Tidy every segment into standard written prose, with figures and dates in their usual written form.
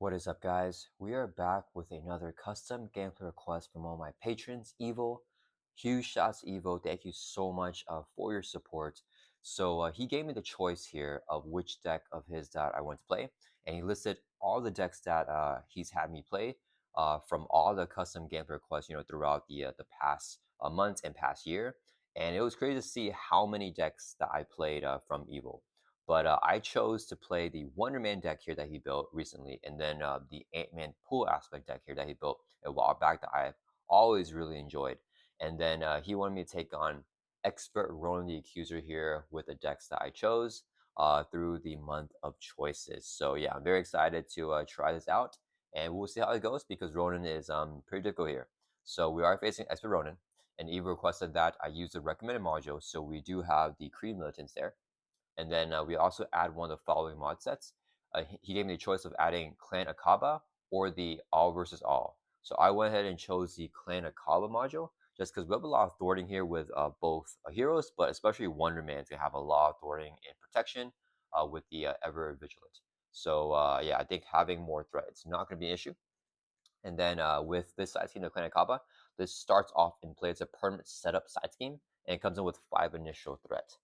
What is up, guys? We are back with another custom gameplay request from one of my patrons, Eeeville. Huge shouts to Eeeville. Thank you so much for your support. So he gave me the choice here of which deck of his that I want to play, and he listed all the decks that he's had me play from all the custom gameplay requests, throughout the past months and past year. And it was crazy to see how many decks that I played from Eeeville. But I chose to play the Wonder Man deck here that he built recently, and then the Ant-Man pool aspect deck here that he built a while back that I've always really enjoyed. And then he wanted me to take on expert Ronan the Accuser here with the decks that I chose through the month of choices. So yeah, I'm very excited to try this out, and we'll see how it goes because Ronan is pretty difficult here. So we are facing expert Ronan, and Eve requested that I use the recommended module, so we do have the Creed militants there. And then we also add one of the following mod sets. He gave me the choice of adding Clan Akkaba or the All versus All. So I went ahead and chose the Clan Akkaba module just because we have a lot of thwarting here with both heroes, but especially Wonder Man to have a lot of thwarting and protection with the Ever Vigilant. So yeah, I think having more threat is not going to be an issue. And then with this side scheme, the Clan Akkaba, this starts off in play as a permanent setup side scheme, and it comes in with 5 initial threat.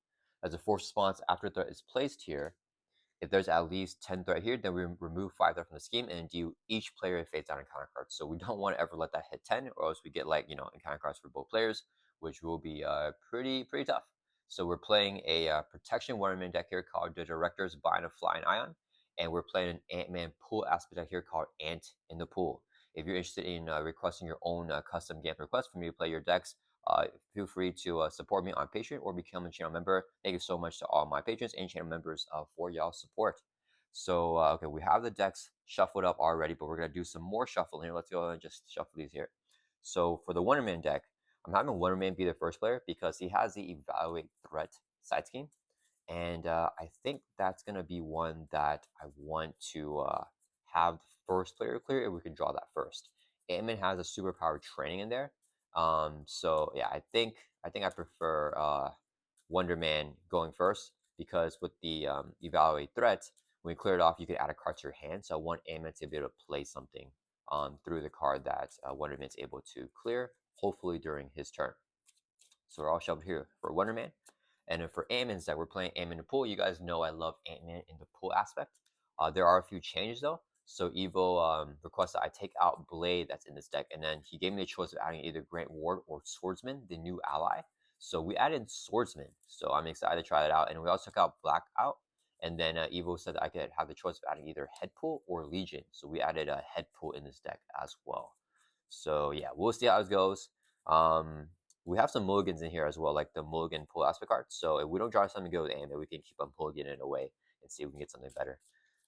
As a force response after threat is placed here, if there's at least 10 threat here, then we remove 5 threat from the scheme and deal each player a face down encounter card. So we don't want to ever let that hit 10, or else we get encounter cards for both players, which will be pretty tough. So we're playing a protection Wonderman deck here called the Director's Bind of Flying Ion, and we're playing an Ant-Man pool aspect deck here called Ant in the Pool. If you're interested in requesting your own custom game request for me to play your decks, feel free to support me on Patreon or become a channel member. Thank you so much to all my patrons and channel members for y'all support. So, okay, we have the decks shuffled up already, but we're going to do some more shuffling here. Let's go and just shuffle these here. So, for the Wonder Man deck, I'm having Wonder Man be the first player because he has the Evaluate Threat side scheme. And I think that's going to be one that I want to have the first player clear if we can draw that first. Ant-Man has a superpower training in there. So yeah, I think I prefer Wonder Man going first because with the evaluate threat, when you clear it off, you can add a card to your hand. So I want Ant-Man to be able to play something through the card that Wonder Man's able to clear, hopefully during his turn. So we're all shoved here for Wonder Man. And then for Ant-Man's deck, we're playing Ant-Man in the pool. You guys know I love Ant-Man in the pool aspect. There are a few changes though. So Evo requests that I take out Blade that's in this deck, and then he gave me the choice of adding either Grant Ward or Swordsman, the new ally. So we added Swordsman. So I'm excited to try that out. And we also took out Blackout. And then Evo said that I could have the choice of adding either Headpool or Legion. So we added a Headpool in this deck as well. So yeah, we'll see how it goes. We have some mulligans in here as well, like the mulligan pull aspect card. So if we don't draw something good with Ant-Man, we can keep on mulliganing it away and see if we can get something better.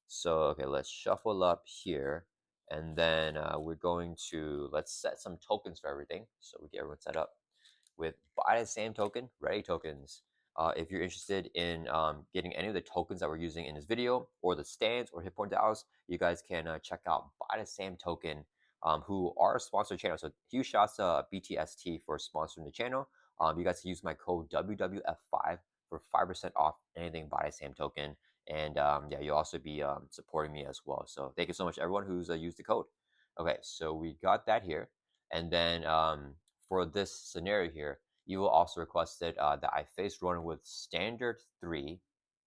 So okay, let's shuffle up here, and then we're going to let's set some tokens for everything. So we get everyone set up with buy the same token, ready tokens. If you're interested in getting any of the tokens that we're using in this video, or the stands or hit point dials, you guys can check out buy the same token, who are a sponsored channel. So huge shouts to BTST for sponsoring the channel. You guys can use my code WWF5 for 5% off anything buy the same token. And yeah, you'll also be supporting me as well. So thank you so much, everyone who's used the code. Okay, so we got that here. And then for this scenario here, you will also requested that I face Ronan with standard 3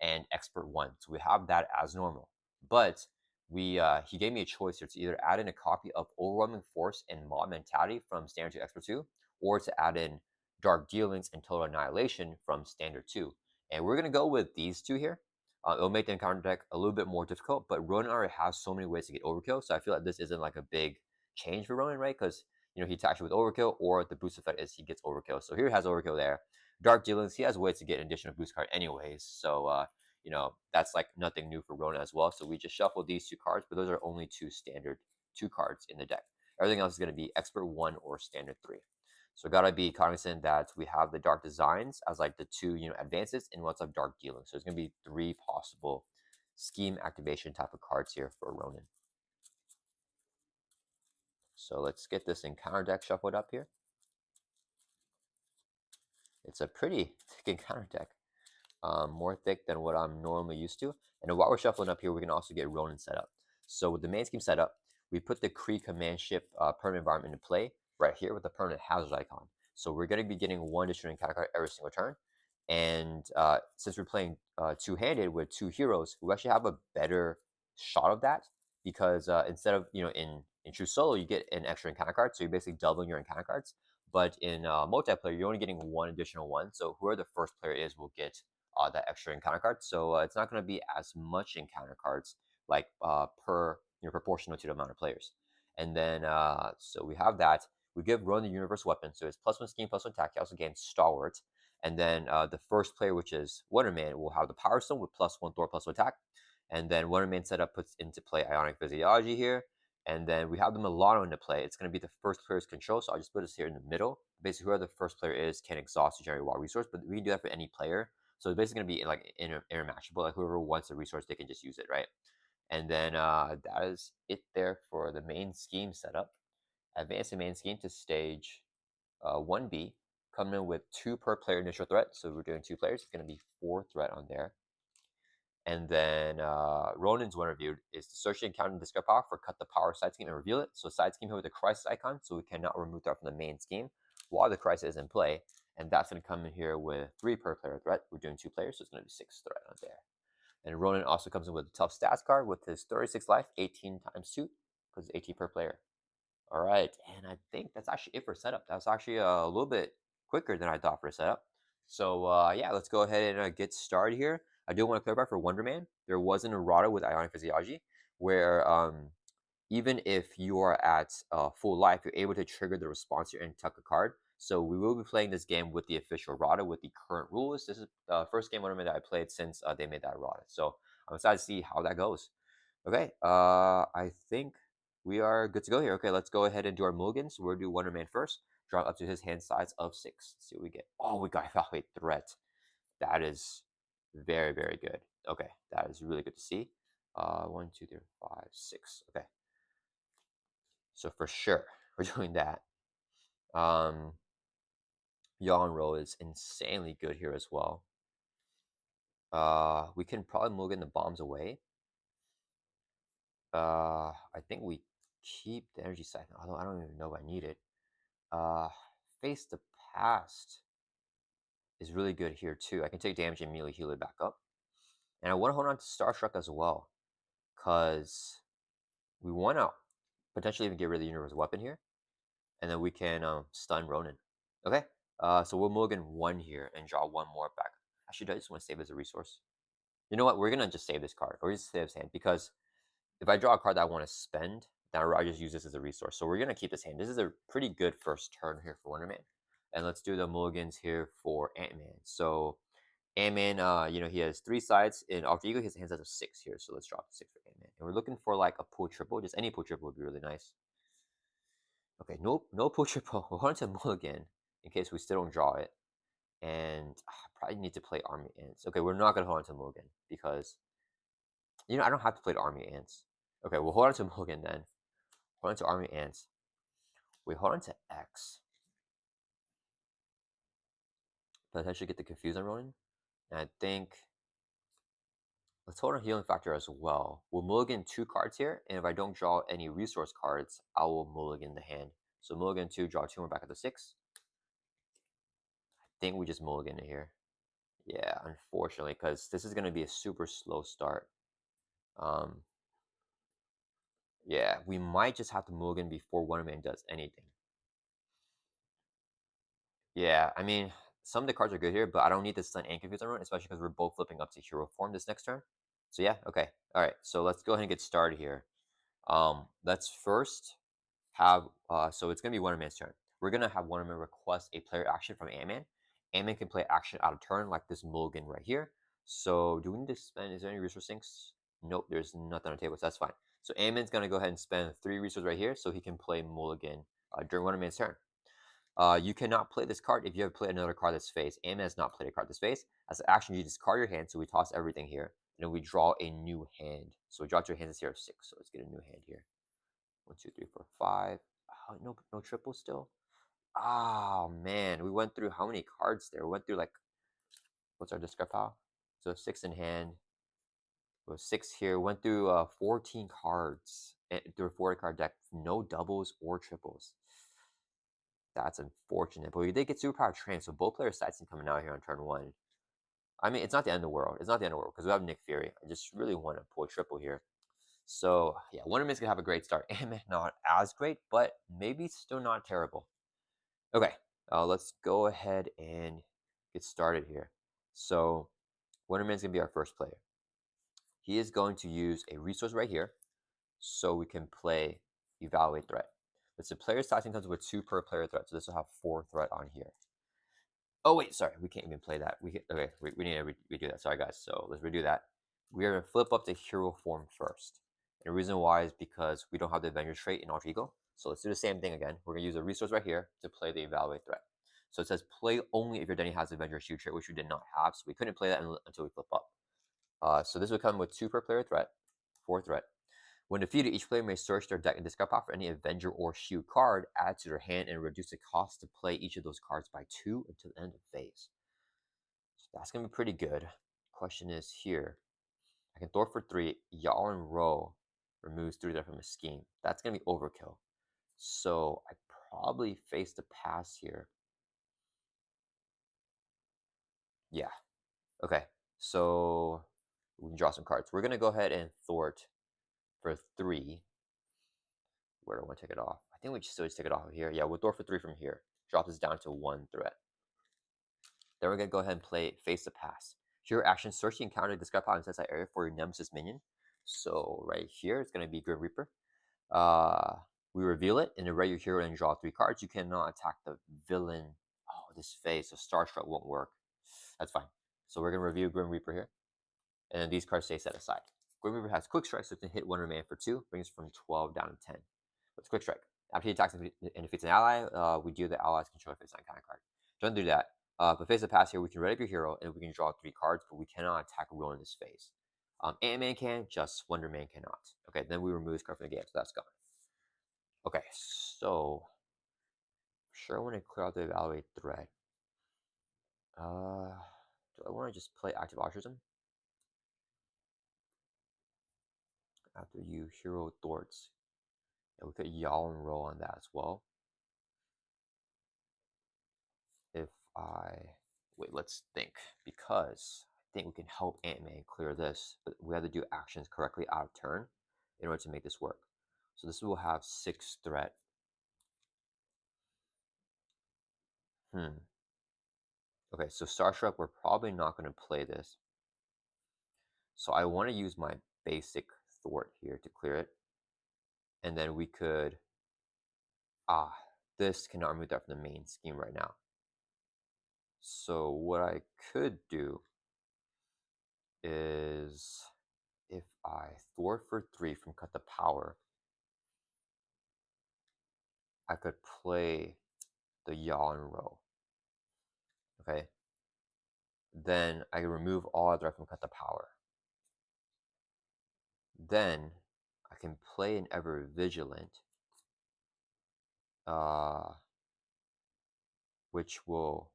and expert 1. So we have that as normal. But he gave me a choice here to either add in a copy of Overwhelming Force and Mob Mentality from Standard 2 Expert 2, or to add in Dark Dealings and Total Annihilation from Standard 2. And we're going to go with these two here. It'll make the encounter deck a little bit more difficult, but Ronan already has so many ways to get overkill, so I feel like this isn't like a big change for Ronan, right? Because he attacks you with overkill, or the boost effect is he gets overkill. So here he has overkill there. Dark Dealings, he has ways to get an additional boost card anyways, so that's like nothing new for Ronan as well. So we just shuffle these two cards, but those are only two standard 2 cards in the deck. Everything else is going to be expert 1 or standard 3. So gotta be cognizant that we have the dark designs as like the 2 advances, and what's up dark dealing. So it's gonna be 3 possible scheme activation type of cards here for Ronan. So let's get this encounter deck shuffled up here. It's a pretty thick encounter deck, more thick than what I'm normally used to. And while we're shuffling up here, we can also get Ronan set up. So with the main scheme set up, we put the Kree command ship permanent environment into play right here with the permanent hazard icon. So we're going to be getting one additional encounter card every single turn. And since we're playing two-handed with two heroes, we actually have a better shot of that because instead of, in true solo, you get an extra encounter card. So you're basically doubling your encounter cards. But in multiplayer, you're only getting one additional one. So whoever the first player is will get that extra encounter card. So it's not going to be as much encounter cards like proportional to the amount of players. And then so we have that. We give Ronan the Universe weapon, so it's +1 scheme, +1 attack. He also gains Stalwart. And then the first player, which is Wonder Man, will have the Power Stone with +1 Thor, +1 attack. And then Wonder Man setup puts into play Ionic Physiology here. And then we have the Milano into play. It's going to be the first player's control, so I'll just put this here in the middle. Basically, whoever the first player is can exhaust to generate wild resource, but we can do that for any player. So it's basically going to be like intermatchable. Like whoever wants a resource, they can just use it, right? And then that is it there for the main scheme setup. Advance the main scheme to stage 1B, coming in with 2 per player initial threat. So we're doing 2 players. It's going to be 4 threat on there. And then Ronan's one reviewed is to search the encounter and discard power for cut the power side scheme and reveal it. So side scheme here with the crisis icon, so we cannot remove threat from the main scheme while the crisis is in play. And that's going to come in here with 3 per player threat. We're doing 2 players, so it's going to be 6 threat on there. And Ronan also comes in with a tough stats card with his 36 life, 18 times 2, because it's 18 per player. All right, and I think that's actually it for setup. That's actually a little bit quicker than I thought for setup. So yeah, let's go ahead and get started here. I do want to clarify for Wonder Man, there was an errata with Ionic Physiology where even if you are at full life, you're able to trigger the response here and tuck a card. So we will be playing this game with the official errata with the current rules. This is the first game Wonder Man that I played since they made that errata. So I'm excited to see how that goes. Okay, I think we are good to go here. Okay, let's go ahead and do our mulligans. We'll do Wonder Man first. Draw up to his hand size of 6. Let's see what we get. Oh, we got Evaluate Threat. That is very, very good. Okay, that is really good to see. 1, 2, 3, 5, 6. Okay, so for sure we're doing that. Yawn Roll is insanely good here as well. We can probably mulligan the bombs away. I think we keep the energy cycle, although I don't even know if I need it. Face the Past is really good here too. I can take damage and immediately heal it back up. And I want to hold on to Starstruck as well, because we want to potentially even get rid of the Universe Weapon here. And then we can stun Ronan. Okay, so we'll mulligan 1 here and draw 1 more back. Actually, I just want to save as a resource. You know what? We're going to just save this card, or just save this hand, because if I draw a card that I want to spend, then I just use this as a resource. So we're going to keep this hand. This is a pretty good first turn here for Wonder Man. And let's do the mulligans here for Ant-Man. So Ant-Man, he has 3 sides. In Alter Ego, he has a hand size of 6 here. So let's drop 6 for Ant-Man. And we're looking for like a pull triple. Just any pull triple would be really nice. Okay, nope, no pull triple. We'll hold on to mulligan in case we still don't draw it. And I probably need to play Army Ants. Okay, we're not going to hold on to mulligan because, I don't have to play the Army Ants. Okay, we'll hold on to mulligan then. Hold on to Army Ants. We hold on to X. Potentially get the confused on Ronin. And I think let's hold on Healing Factor as well. We'll mulligan 2 cards here, and if I don't draw any resource cards, I will mulligan the hand. So mulligan 2, draw 2 more back at the 6. I think we just mulligan it here. Yeah, unfortunately, because this is going to be a super slow start. Yeah, we might just have to mulligan before Wonder Man does anything. Yeah, I mean, some of the cards are good here, but I don't need to stun and confuse everyone, especially because we're both flipping up to hero form this next turn. So yeah, okay. All right, so let's go ahead and get started here. Let's first have, so it's going to be Wonder Man's turn. We're going to have Wonder Man request a player action from Ant-Man. Ant-Man can play action out of turn, like this mulligan right here. So do we need to spend, is there any resource sinks? Nope, there's nothing on the table, so that's fine. So Ant-Man's going to go ahead and spend 3 resources right here, so he can play mulligan during Wonder Man's turn. You cannot play this card if you have played another card this phase. Ant-Man has not played a card this phase. As an action, you discard your hand, so we toss everything here, and then we draw a new hand. So we draw 2 hands here of 6, so let's get a new hand here. 1, 2, 3, 4, 5. Oh, no triple still. Oh man, we went through how many cards there? We went through like, what's our discard pile? So 6 in hand. So 6 here. Went through 14 cards through a 40-card deck. No doubles or triples. That's unfortunate. But we did get Superpower Train, so both players' stats coming out here on turn 1. I mean, it's not the end of the world. It's not the end of the world because we have Nick Fury. I just really want to pull a triple here. So, yeah, Wonder Man's going to have a great start. Ant-Man not as great, but maybe still not terrible. Okay, let's go ahead and get started here. So, Wonder Man's going to be our first player. He is going to use a resource right here so we can play Evaluate Threat. But the player's sizing comes with 2 per player threat, so this will have 4 threat on here. Oh wait, sorry, we can't even play that. We need to redo that. Sorry guys, so let's redo that. We are gonna flip up the hero form first. And the reason why is because we don't have the Avenger trait in Alter Ego. So let's do the same thing again. We're gonna use a resource right here to play the Evaluate Threat. So it says play only if your Denny has Avenger Shield trait, which we did not have, so we couldn't play that until we flip up. So this would come with 2 per player threat, 4 threat. When defeated, each player may search their deck and discard pile for any Avenger or Shield card, add to their hand, and reduce the cost to play each of those cards by 2 until the end of phase. So that's going to be pretty good. Question is here. I can throw it for 3. Y'all and Row removes 3 there from a scheme. That's going to be overkill. So I probably face the pass here. Yeah. Okay. So we can draw some cards. We're going to go ahead and thwart for 3. Where do I want to take it off? I think we just still just take it off of here. Yeah, we'll throw for 3 from here. Drop this down to 1 threat. Then we're going to go ahead and play Face the Pass. Hero action, search the encounter, discard pile inside area for your Nemesis minion. So right here, it's going to be Grim Reaper. We reveal it, and array your hero and draw 3 cards. You cannot attack the villain. Oh, this phase, so Starstruck won't work. That's fine. So we're going to review Grim Reaper here. And then these cards stay set aside. Grim Reaper has Quick Strike, so it can hit Wonder Man for 2, brings it from 12 down to 10. What's Quick Strike? After he attacks and defeats an ally, we deal the ally's control if it's not kind of card. Don't do that. But face the pass here, we can ready up your hero and we can draw 3 cards, but we cannot attack Ronan in this phase. Ant-Man can, just Wonder Man cannot. Okay, then we remove this card from the game, so that's gone. Okay, so sure I want to clear out the evaluate threat. Do I want to just play active altruism? After you hero thwarts. And we could yaw and roll on that as well. If I wait, let's think, because I think we can help Ant-Man clear this, but we have to do actions correctly out of turn in order to make this work. So this will have 6 threat. Okay, so Starstruck, we're probably not going to play this. So I want to use my basic thwart here to clear it. And then we could, this cannot remove that from the main scheme right now. So what I could do is, if I thwart for 3 from Cut the Power, I could play the yaw and row. Okay. Then I can remove all threat from Cut the Power. Then I can play an Ever Vigilant, which will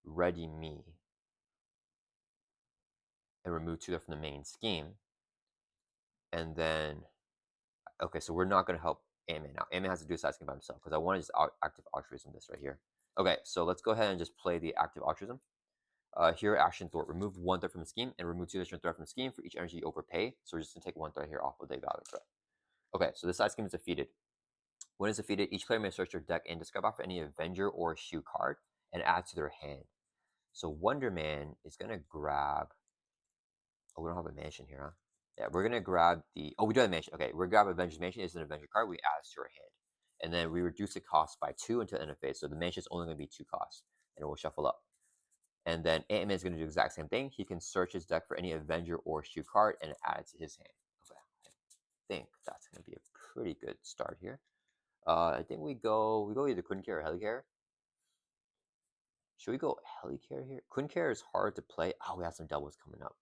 ready me and remove 2 from the main scheme. And then, okay, so we're not going to help Ant-Man now. Ant-Man has to do a side scheme by himself because I want to just active altruism this right here. Okay, so let's go ahead and just play the active altruism. Hero action thwart. Remove 1 threat from the scheme and remove 2 additional threat from the scheme for each energy you overpay. So we're just going to take 1 threat here off of the evaluate threat. Okay, so this side scheme is defeated. When it's defeated, each player may search their deck and discard off any Avenger or Shield card and add to their hand. So Wonder Man is going to grab... Oh, we don't have a mansion here, huh? Yeah, we're going to grab the... Oh, we do have a mansion. Okay, we're going to grab Avenger's Mansion. It's an Avenger card. We add it to our hand. And then we reduce the cost by 2 until the end of phase. So the mansion is only going to be 2 costs. And it will shuffle up. And then Ant-Man is going to do the exact same thing. He can search his deck for any Avenger or Shield card and add it to his hand. Okay, I think that's going to be a pretty good start here. I think we go either Quincare or Helicare. Should we go Helicare here? Quincare is hard to play. Oh, we have some doubles coming up.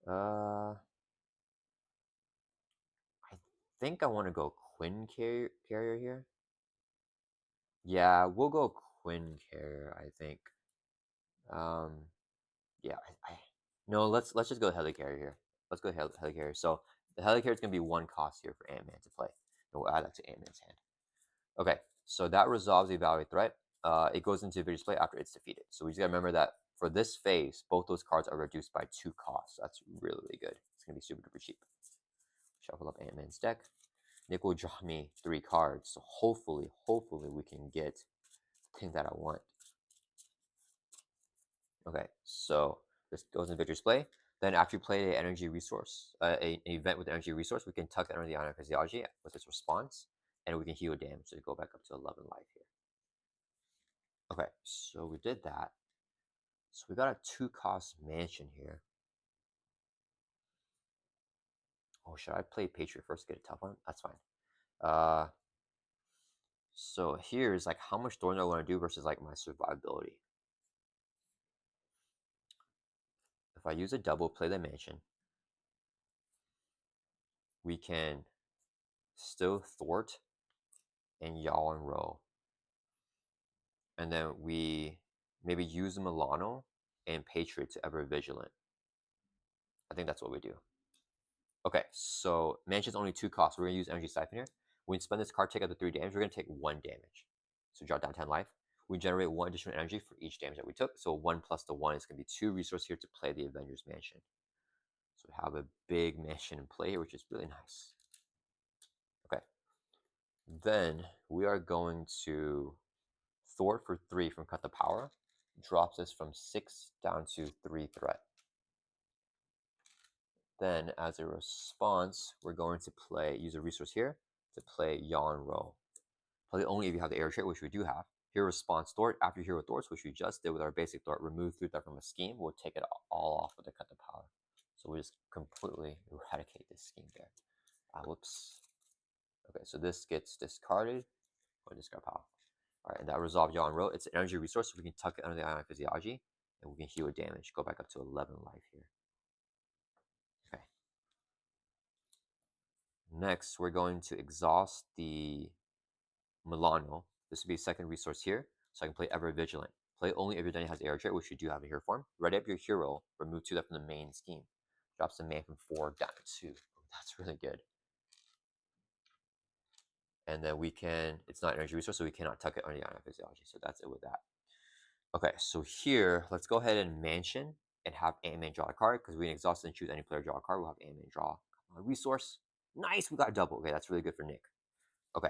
I think I want to go Quincare here. Yeah, we'll go Quincare, I think. Yeah, No, let's just go helicarrier here. Let's go helicarrier. So the helicarrier is gonna be 1 cost here for Ant-Man to play. And we'll add that to Ant-Man's hand. Okay, so that resolves the evaluate threat. It goes into video display after it's defeated. So we just gotta remember that for this phase, both those cards are reduced by 2 costs. That's really, really good. It's gonna be super duper cheap. Shuffle up Ant-Man's deck. Nick will draw me 3 cards. So hopefully we can get the thing that I want. Okay, so this goes in victory display. Then after you play an energy resource, an event with energy resource, we can tuck it under the Ion Physiology with its response, and we can heal damage to go back up to 11 life here. Okay, so we did that. So we got a 2-cost mansion here. Oh, should I play Patriot first, get a tough one? That's fine. So here's like how much Thorn I want to do versus like my survivability. If I use a double, play the mansion, we can still thwart and yaw and row. And then we maybe use Milano and Patriot to ever vigilant. I think that's what we do. Okay, so mansion's only 2 costs. We're gonna use energy siphon here. When you spend this card, take out the 3 damage, we're gonna take 1 damage. So draw down 10 life. We generate 1 additional energy for each damage that we took. So 1 plus the 1 is gonna be 2 resources here to play the Avengers Mansion. So we have a big mansion in play here, which is really nice. Okay. Then we are going to thwart for 3 from Cut the Power. Drops us from 6 down to 3 threat. Then as a response, we're going to use a resource here to play Yawn Row. Play only if you have the air trait, which we do have. Hero response thwart. After hero thwarts, which we just did with our basic thwart, remove 3 threat from a scheme. We'll take it all off with the Cut the Power. So we just completely eradicate this scheme there. Whoops. Okay, so this gets discarded or discard power. All right, and that resolves Yawn Row. It's an energy resource, so we can tuck it under the Ion Physiology, and we can heal damage. Go back up to 11 life here. Okay. Next, we're going to exhaust the Milano. This would be a second resource here, so I can play Ever Vigilant. Play only if your Dunny has air trait, which you do have in hero form. Ready up your hero, remove 2 left from the main scheme. Drops the man from 4 down to 2. That's really good. And then we can, it's not energy resource, so we cannot tuck it under the Ion Physiology. So that's it with that. Okay, so here, let's go ahead and mansion and have Ant-Man draw a card, because we can exhaust and choose any player draw a card. We'll have Ant-Man draw a resource. Nice, we got a double. Okay, that's really good for Nick. Okay,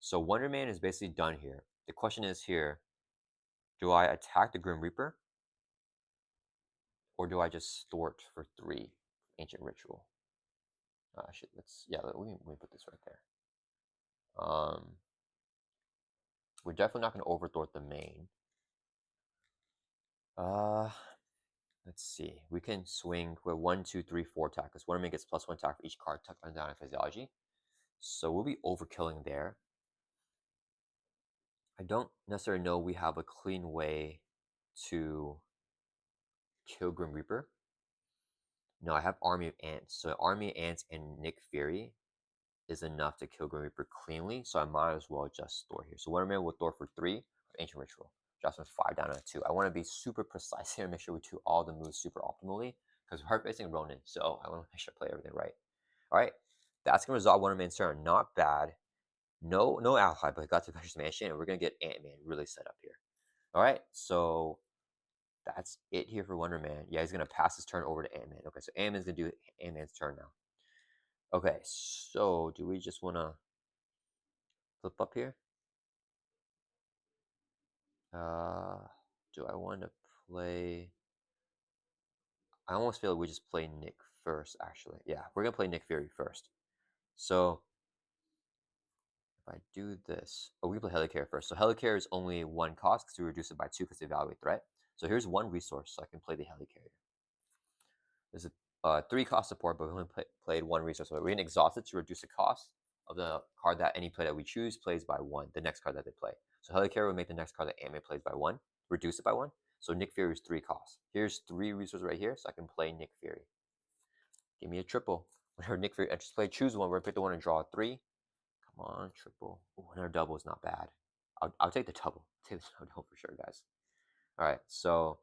so Wonder Man is basically done here. The question is here, do I attack the Grim Reaper? Or do I just thwart for 3 Ancient Ritual? Shit, we can put this right there. We're definitely not going to overthwart the main. Let's see. We can swing with 1, 2, 3, 4 attack, because Wonder Man gets +1 attack for each card tucked under down in Physiology. So we'll be overkilling there. I don't necessarily know we have a clean way to kill Grim Reaper. No, I have Army of Ants. So Army of Ants and Nick Fury is enough to kill Grim Reaper cleanly. So I might as well just store here. So Wonder Man will store for 3 for Ancient Ritual. Drops from 5 down to 2. I want to be super precise here and make sure we do all the moves super optimally, because we're facing Ronan. So I want to make sure I play everything right. All right. That's going to resolve Wonder Man's turn. Not bad. No ally, but got to Avengers Mansion, and we're going to get Ant-Man really set up here. All right. So that's it here for Wonder Man. Yeah, he's going to pass his turn over to Ant-Man. Okay, so Ant-Man's going to do Ant-Man's turn now. Okay, so do we just want to flip up here? Do I want to play... I almost feel like we just play Nick first, actually. Yeah, we're going to play Nick Fury first. So if I do this... Oh, we can play Helicarrier first. So Helicarrier is only 1 cost, because we reduce it by 2 because they evaluate threat. So here's 1 resource, so I can play the Helicarrier. There's a 3 cost support, but we only played 1 resource. So we're going to exhaust it to reduce the cost of the card that any play that we choose plays by 1, the next card that they play. So Helicarrier will make the next card that Ant-Man plays by 1, reduce it by 1. So Nick Fury is 3 costs. Here's 3 resources right here, so I can play Nick Fury. Give me a triple. Whenever Nick Fury enters play, choose 1. We're going to pick the 1 and draw a 3. Come on, triple. Ooh, another double is not bad. I'll take the double. Take the double for sure, guys. All right, so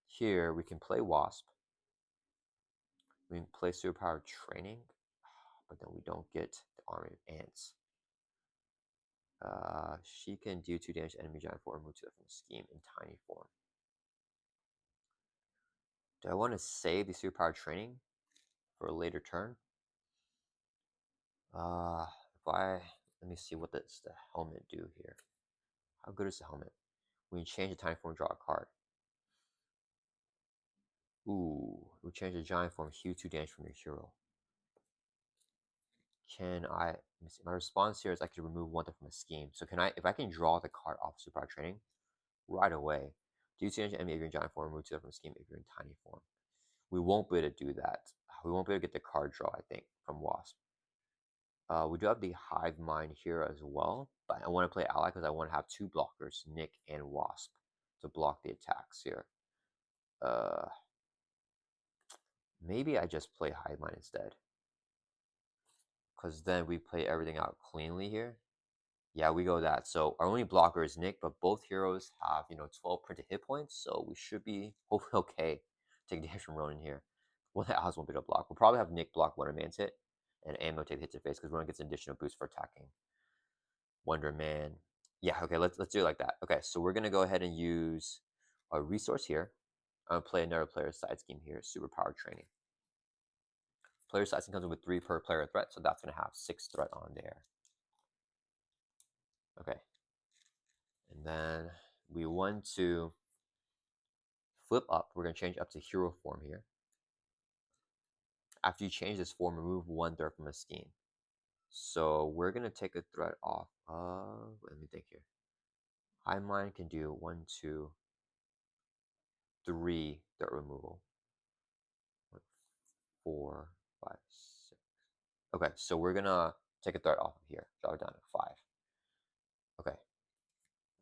here we can play Wasp. We can play superpower training, but then we don't get the army of ants. She can do 2 damage to enemy giant form, remove 2 from the scheme in tiny form. Do I want to save the superpower training for a later turn? Let me see what does the helmet do here. How good is the helmet? When you change the tiny form, draw a card. Ooh, we change the giant form, heal 2 damage from your hero. Can I, let me see, my response here is I could remove 1 from a scheme. So can I, if I can draw the card off superpower training right away, do 2 damage to enemy if you're in giant form, remove 2 from a scheme if you're in tiny form. We won't be able to do that. We won't be able to get the card draw, I think, from Wasp. We do have the Hive Mind here as well, but I want to play Ally because I want to have 2 blockers, Nick and Wasp, to block the attacks here. Maybe I just play Hive Mind instead, because then we play everything out cleanly here. Yeah, we go that. So our only blocker is Nick, but both heroes have 12 printed hit points, so we should be hopefully okay. Take damage from Ronan here. Well, that Oz won't be able to block. We'll probably have Nick block Wonder Man's hit, and Ammo take the hit to face because Ronan gets an additional boost for attacking Wonder Man. Yeah, okay, let's do it like that. Okay, so we're gonna go ahead and use a resource here. I'm gonna play another player side scheme here, superpower training. Player side scheme comes with 3 per player threat, so that's gonna have 6 threat on there. Okay, and then we want to flip up. We're gonna change up to hero form here. After you change this form, remove 1 threat from a scheme. So we're gonna take a threat off of, let me think here. Hive Mind can do 1, 2, 3 threat removal. 4, 5, 6. Okay, so we're gonna take a threat off of here. Drop it down to 5. Okay.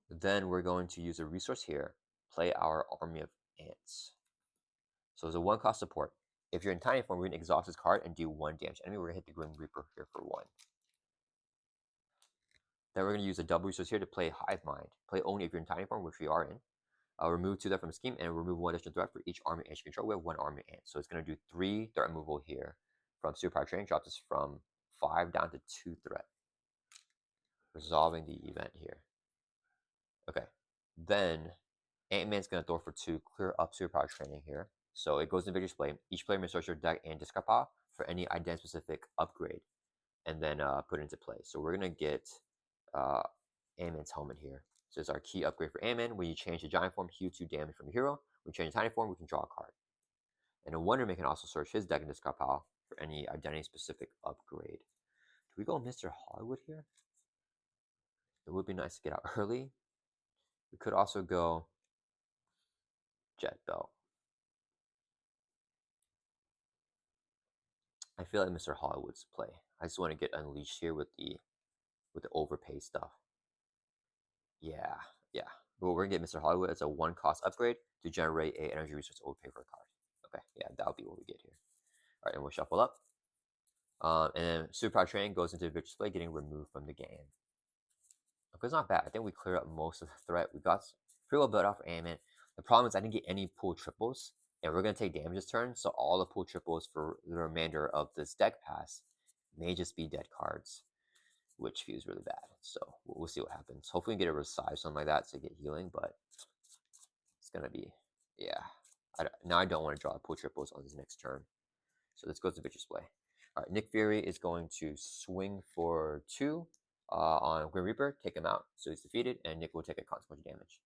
Then we're going to use a resource here. Play our Army of Ants. So it's a 1 cost support. If you're in tiny form, we're gonna exhaust this card and do 1 damage enemy. We're gonna hit the Grim Reaper here for 1. Then we're gonna use a double resource here to play Hive Mind. Play only if you're in tiny form, which we are in. Remove 2 threat from the scheme and remove 1 additional threat for each army ant you control. We have 1 army ant, so it's gonna do 3 threat removal here from superpower training. Drops us from 5 down to 2 threat, resolving the event here. Okay, then Ant-Man's gonna throw for 2, clear up superpower training here. So it goes in Victor's Play. Each player may search your deck and discard pile for any identity specific upgrade, and then put it into play. So we're gonna get Ant-Man's helmet here. So it's our key upgrade for Ant-Man. When you change the giant form, heal 2 damage from the hero. When you change the tiny form, we can draw a card. And a Wonder Man can also search his deck and discard pile for any identity specific upgrade. Do we go Mr. Hollywood here? It would be nice to get out early. We could also go Jet Belt. I feel like Mr. Hollywood's play. I just want to get unleashed here with the overpay stuff. Yeah. But we're gonna get Mr. Hollywood as a 1 cost upgrade to generate a energy resource overpay for a card. Okay, yeah, that'll be what we get here. All right, and we'll shuffle up. And then Superpower Training goes into Victor's Play, getting removed from the game. Okay, it's not bad. I think we cleared up most of the threat. We got pretty well built out for Ant-Man. The problem is I didn't get any pool triples, and we're gonna take damage this turn. So all the pool triples for the remainder of this deck pass may just be dead cards, which feels really bad. So we'll see what happens. Hopefully we get a resize, something like that, to get healing, but it's gonna be, yeah. Now I don't want to draw pool triples on this next turn. So this goes to Victor's Play. All right, Nick Fury is going to swing for 2 on Grim Reaper, take him out, so he's defeated, and Nick will take a consequential damage.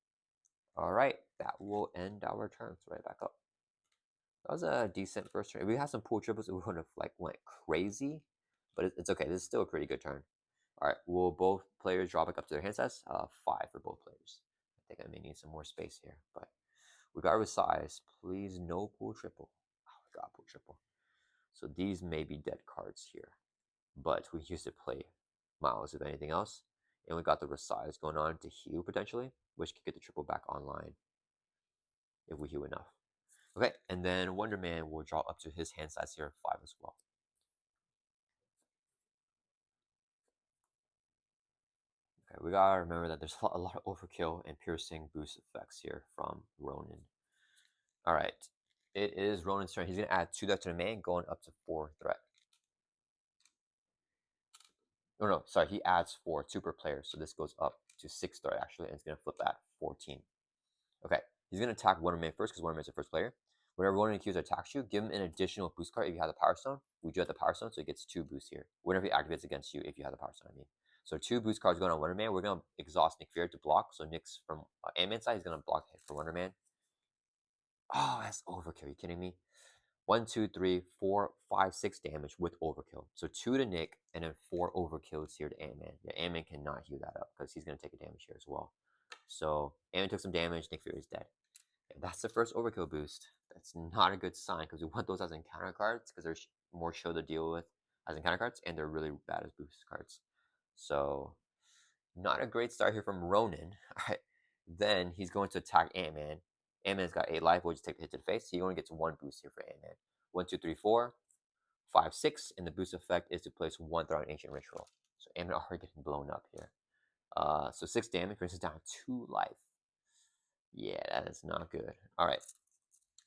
All right, that will end our turn. So right back up. That was a decent first turn. If we had some pool triples, it would have went crazy, but it's okay. This is still a pretty good turn. All right, will both players draw back up to their hand size? 5 for both players. I think I may need some more space here, but we got our size. Please, no pool triple. Oh, we got pool triple. So these may be dead cards here, but we used to play Miles, if anything else. And we got the resize going on to heal potentially, which could get the triple back online if we heal enough. Okay, and then Wonder Man will draw up to his hand size here of 5 as well. Okay, we gotta remember that there's a lot of overkill and piercing boost effects here from Ronan. All right, It is Ronan's turn. He's going to add 2 death to the main, going up to 4 threat. Oh, no, sorry. He adds 4, 2 per player. So this goes up to 6 threat, actually, and it's going to flip at 14. Okay, he's going to attack Wonder Man first because Wonder Man's the first player. Whenever Ronan the Accuser attacks you, give him an additional boost card if you have the Power Stone. We do have the Power Stone, so he gets 2 boosts here. Whenever he activates against you, if you have the Power Stone, I mean. So 2 boost cards going on Wonder Man. We're going to exhaust Nick Fury to block. So Nick's from Ant-Man's side, he's going to block hit for Wonder Man. Oh, that's overkill. Are you kidding me? 1, 2, 3, 4, 5, 6 damage with overkill. So 2 to Nick, and then 4 overkills here to Ant-Man. Yeah, Ant-Man cannot heal that up because he's going to take a damage here as well. So Ant-Man took some damage. Nick Fury is dead. That's the first overkill boost. That's not a good sign because we want those as encounter cards because there's more show to deal with as encounter cards, and they're really bad as boost cards. So, not a great start here from Ronan. All right, then he's going to attack Ant-Man. Ant-Man's got 8 life. We'll just take the hit to the face. He only gets 1 boost here for Ant-Man. 1, 2, 3, 4, 5, 6, and the boost effect is to place 1 threat on Ancient Ritual. So Ant-Man already getting blown up here. So 6 damage brings us down 2 life. Yeah, that is not good. All right.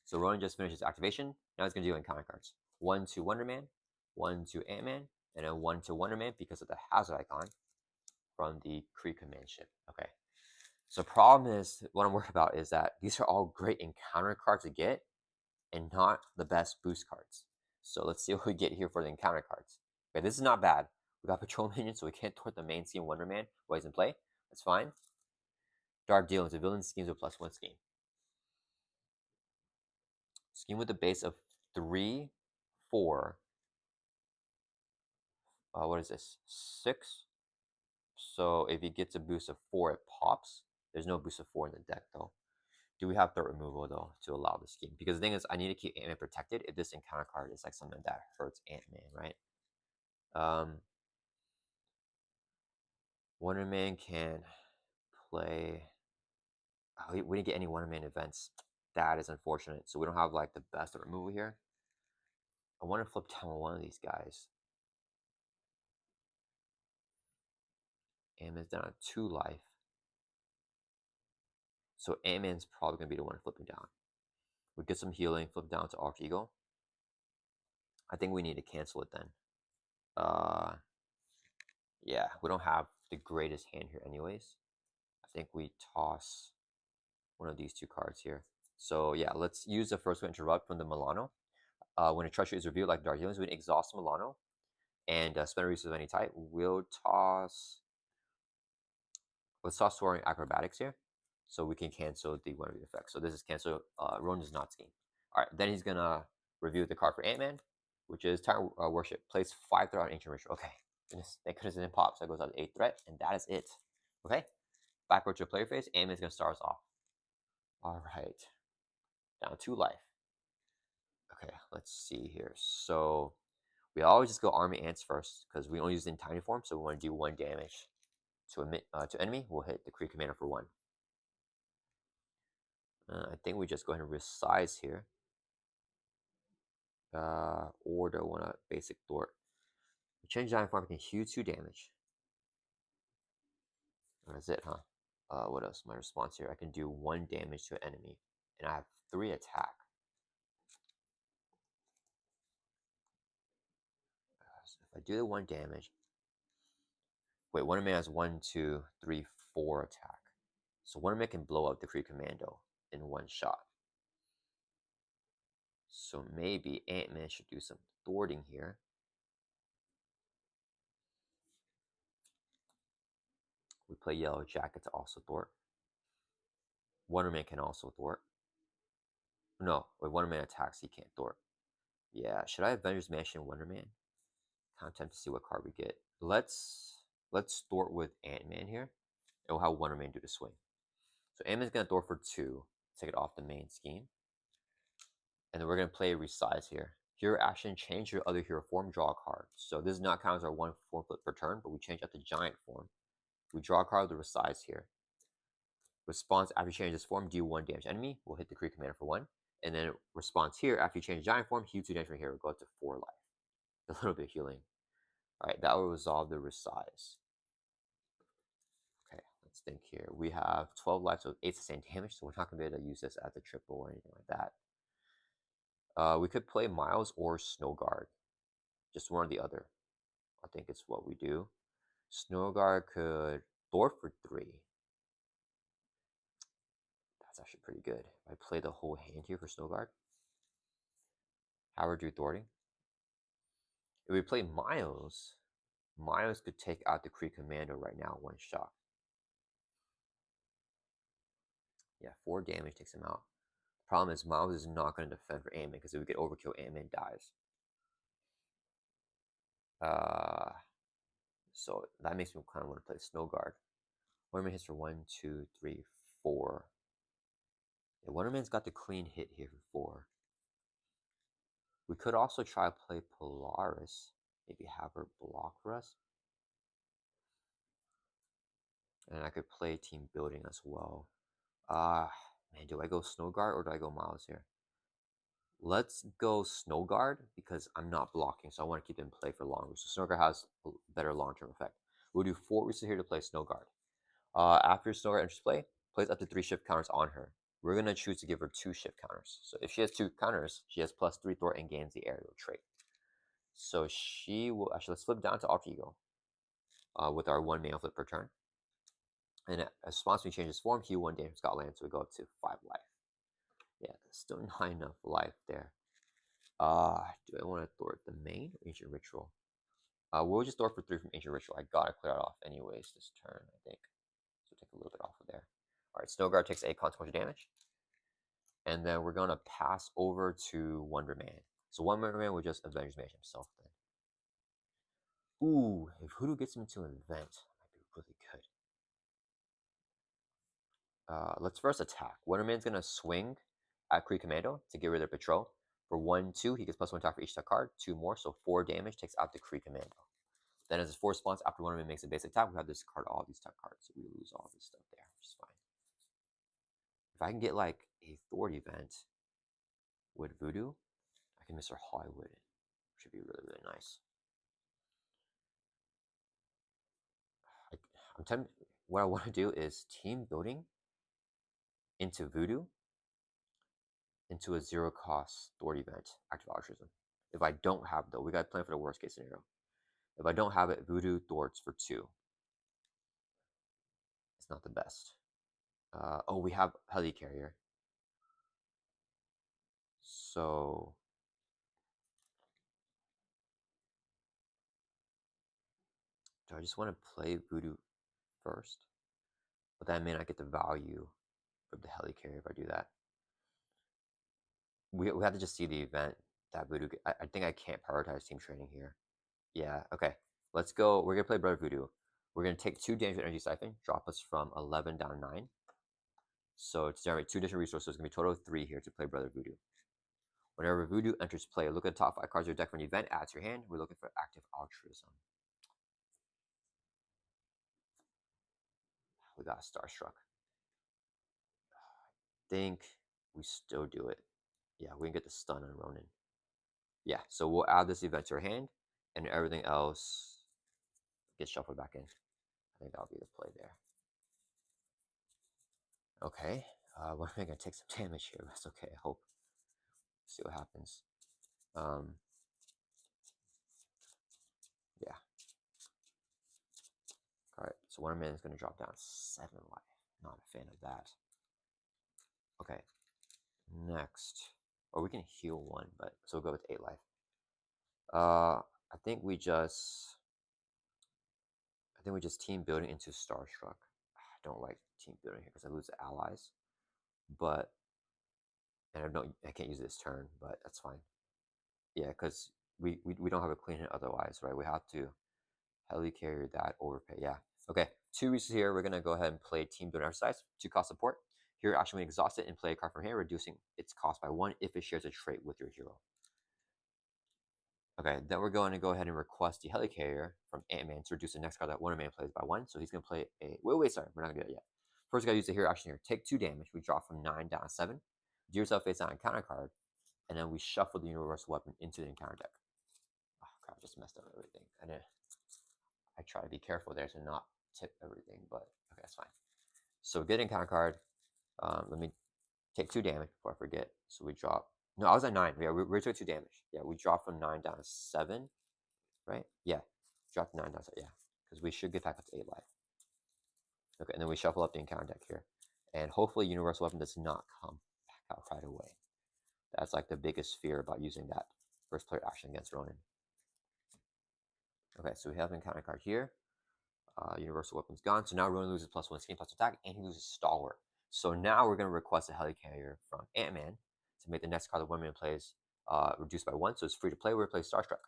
So Ronan just finished his activation. Now he's going to do encounter cards. 1 to Wonder Man, 1 to Ant-Man, and then 1 to Wonder Man because of the hazard icon from the Kree command ship. Okay. So problem is, what I'm worried about is that these are all great encounter cards to get and not the best boost cards. So let's see what we get here for the encounter cards. Okay, this is not bad. We got Patrol Minion, so we can't thwart the main scheme Wonder Man while he's in play. That's fine. Dark Dealings, the villain schemes with +1 scheme. Scheme with a base of 3, 4. What is this? 6. So if he gets a boost of 4, it pops. There's no boost of 4 in the deck, though. Do we have threat removal, though, to allow the scheme? Because the thing is, I need to keep Ant-Man protected if this encounter card is like something that hurts Ant-Man, right? Wonder Man can play... Oh, we didn't get any Wonder Man events. That is unfortunate. So we don't have like the best threat removal here. I want to flip down one of these guys. Ant-Man's down on 2 life. So Ant-Man's probably going to be the one flipping down. We get some healing, flip down to Arch Eagle. I think we need to cancel it then. Yeah, we don't have the greatest hand here anyways. I think we toss one of these 2 cards here. So yeah, let's use the first one, Interrupt from the Milano. When a treasure is revealed like Dark Healings, we exhaust Milano and spend a resource of any type. We'll toss... Let's toss Soaring Acrobatics here so we can cancel the one of the effects. So this is cancel. Ronan does not scheme. All right, then he's going to review the card for Ant-Man, which is Tyrant Worship. Place 5 threat on Ancient Ritual. Okay, goodness, thank goodness it didn't pop, so it goes out to 8 threat, and that is it. Okay, backward to your player phase. Ant-Man's going to start us off. All right, down 2 life. Okay, let's see here. So we always just go Army Ants first because we only use it in tiny form, so we want to do 1 damage to enemy. We'll hit the Kree Commander for 1. I think we just go ahead and resize here. Or do I want a basic thwart? Change giant form can heal 2 damage. That's it, huh? What else? My response here. I can do 1 damage to an enemy, and I have 3 attack. So if I do the 1 damage, wait, Wonder Man has 1, 2, 3, 4 attack. So Wonder Man can blow up the Kree Commando in 1 shot. So maybe Ant-Man should do some thwarting here. We play Yellow Jacket to also thwart. Wonder Man can also thwart. No, when Wonder Man attacks, he can't thwart. Yeah, should I Avengers Mansion Wonder Man? Kind of tempted to see what card we get. Let's thwart with Ant-Man here. And we'll have Wonder Man do the swing. So Ant-Man's gonna thwart for 2, take it off the main scheme. And then we're gonna play Resize here. Hero action, change your other hero form, draw a card. So this is not counted as our 1 form flip per turn, but we change up to giant form. We draw a card with the Resize here. Response after you change this form, deal 1 damage enemy. We'll hit the Kree Commander for 1. And then response here, after you change giant form, heal 2 damage from hero, go up to 4 life. A little bit of healing. Alright, that will resolve the Resize. Okay, let's think here. We have 12 life, so 8 sustained damage, so we're not going to be able to use this as a triple or anything like that. We could play Miles or Snow Guard. Just one or the other. I think it's what we do. Snow Guard could Thor for 3. That's actually pretty good. I play the whole hand here for Snow Guard. Howard drew thwarting. If we play Miles, Miles could take out the Kree Commando right now, one shot. Yeah, 4 damage takes him out. Problem is, Miles is not going to defend for Ant-Man because if we get overkill, Ant-Man dies. So that makes me kind of want to play Snow Guard. Wonderman hits for 1, 2, 3, 4. Yeah, Wonderman's got the clean hit here for 4. We could also try to play Polaris. Maybe have her block for us. And I could play team building as well. Man, do I go Snow Guard or do I go Miles here? Let's go Snow Guard because I'm not blocking, so I want to keep it in play for longer. So Snow Guard has a better long-term effect. We'll do 4 resources here to play Snow Guard. After Snow Guard enters play, place up to 3 shift counters on her. We're going to choose to give her 2 shift counters. So if she has 2 counters, she has +3 thwart and gains the aerial trait. So she will, actually, let's flip down to Alter Ego with our 1 mana flip per turn. And as response when he changes form, he 1 damage Scotland, so we go up to 5 life. Yeah, still not enough life there. Do I want to thwart the main or Ancient Ritual? We'll just thwart for 3 from Ancient Ritual. I gotta clear it off anyways this turn, I think. So take a little bit off of there. Alright, Snow Guard takes 8 consequential damage. And then we're gonna pass over to Wonder Man. So Wonder Man will just Avengers Mage himself then. Ooh, if Hoodoo gets him into an event, that might be really good. Let's first attack. Wonder Man's gonna swing at Kree Commando to get rid of their patrol. For 1, 2, he gets +1 attack for each attack card. 2 more, so 4 damage takes out the Kree Commando. Then as his 4 response, after Wonder Man makes a basic attack, we have to discard all these attack cards. So we lose all this stuff there, which is fine. If I can get like a Thwart event with Voodoo, I can Mr. Hollywood it. Which would be really, really nice. I'm tempted. What I want to do is team building into Voodoo into a 0 cost Thwart event, active altruism. If I don't have though, we got to plan for the worst case scenario. If I don't have it, Voodoo Thwarts for 2. It's not the best. Oh, we have Helicarrier. So do I just want to play Voodoo first? But that may not get the value from the Helicarrier if I do that. We have to just see the event that Voodoo. I think I can't prioritize team training here. Yeah, okay. Let's go. We're gonna play Brother Voodoo. We're gonna take 2 damage with Energy Siphon, drop us from 11 down to 9. So to generate 2 additional resources, it's gonna be a total of 3 here to play Brother Voodoo. Whenever Voodoo enters play, look at the top 5 cards of your deck for an event, add to your hand. We're looking for active altruism. We got Starstruck. I think we still do it. Yeah, we can get the stun on Ronan. Yeah, so we'll add this event to our hand, and everything else gets shuffled back in. I think that'll be the play there. Okay, we're gonna take some damage here. That's okay. I hope. See what happens. Yeah. All right. So Wonder Man is gonna drop down 7 life. Not a fan of that. Okay. Next, or we can heal 1, but so we'll go with 8 life. I think we just team building into Starstruck. I don't like team building here because I lose allies, but and I can't use this turn, but that's fine. Yeah, because we don't have a clean hit otherwise, right? We have to Helicarrier that overpay. Yeah. Okay. 2 resources here. We're gonna go ahead and play team building exercise. 2 cost support. Here, actually, when exhausted and play a card from here, reducing its cost by 1 if it shares a trait with your hero. Okay, then we're going to go ahead and request the Helicarrier from Ant-Man to reduce the next card that Wonder Man plays by 1. So he's going to play a... Wait, sorry. We're not going to do that yet. First, we got to use the hero action here. Take 2 damage. We drop from 9 down to 7. Do yourself face down encounter card. And then we shuffle the universal weapon into the encounter deck. Oh, crap. I just messed up everything. I try to be careful there to not tip everything, but okay, that's fine. So get encounter card. Let me take 2 damage before I forget. So we drop No, I was at 9. Yeah, we took 2 damage. Yeah, we dropped from 9 down to 7, right? Yeah, dropped 9 down to, yeah, because we should get back up to 8 life. Okay, and then we shuffle up the encounter deck here. And hopefully Universal Weapon does not come back out right away. That's like the biggest fear about using that first player action against Ronan. Okay, so we have an encounter card here. Universal Weapon's gone. So now Ronan loses +1 scheme plus attack, and he loses Stalwart. So now we're going to request a Helicarrier from Ant-Man to make the next card that one man plays reduced by 1. So it's free to play. We're going to play Starstruck.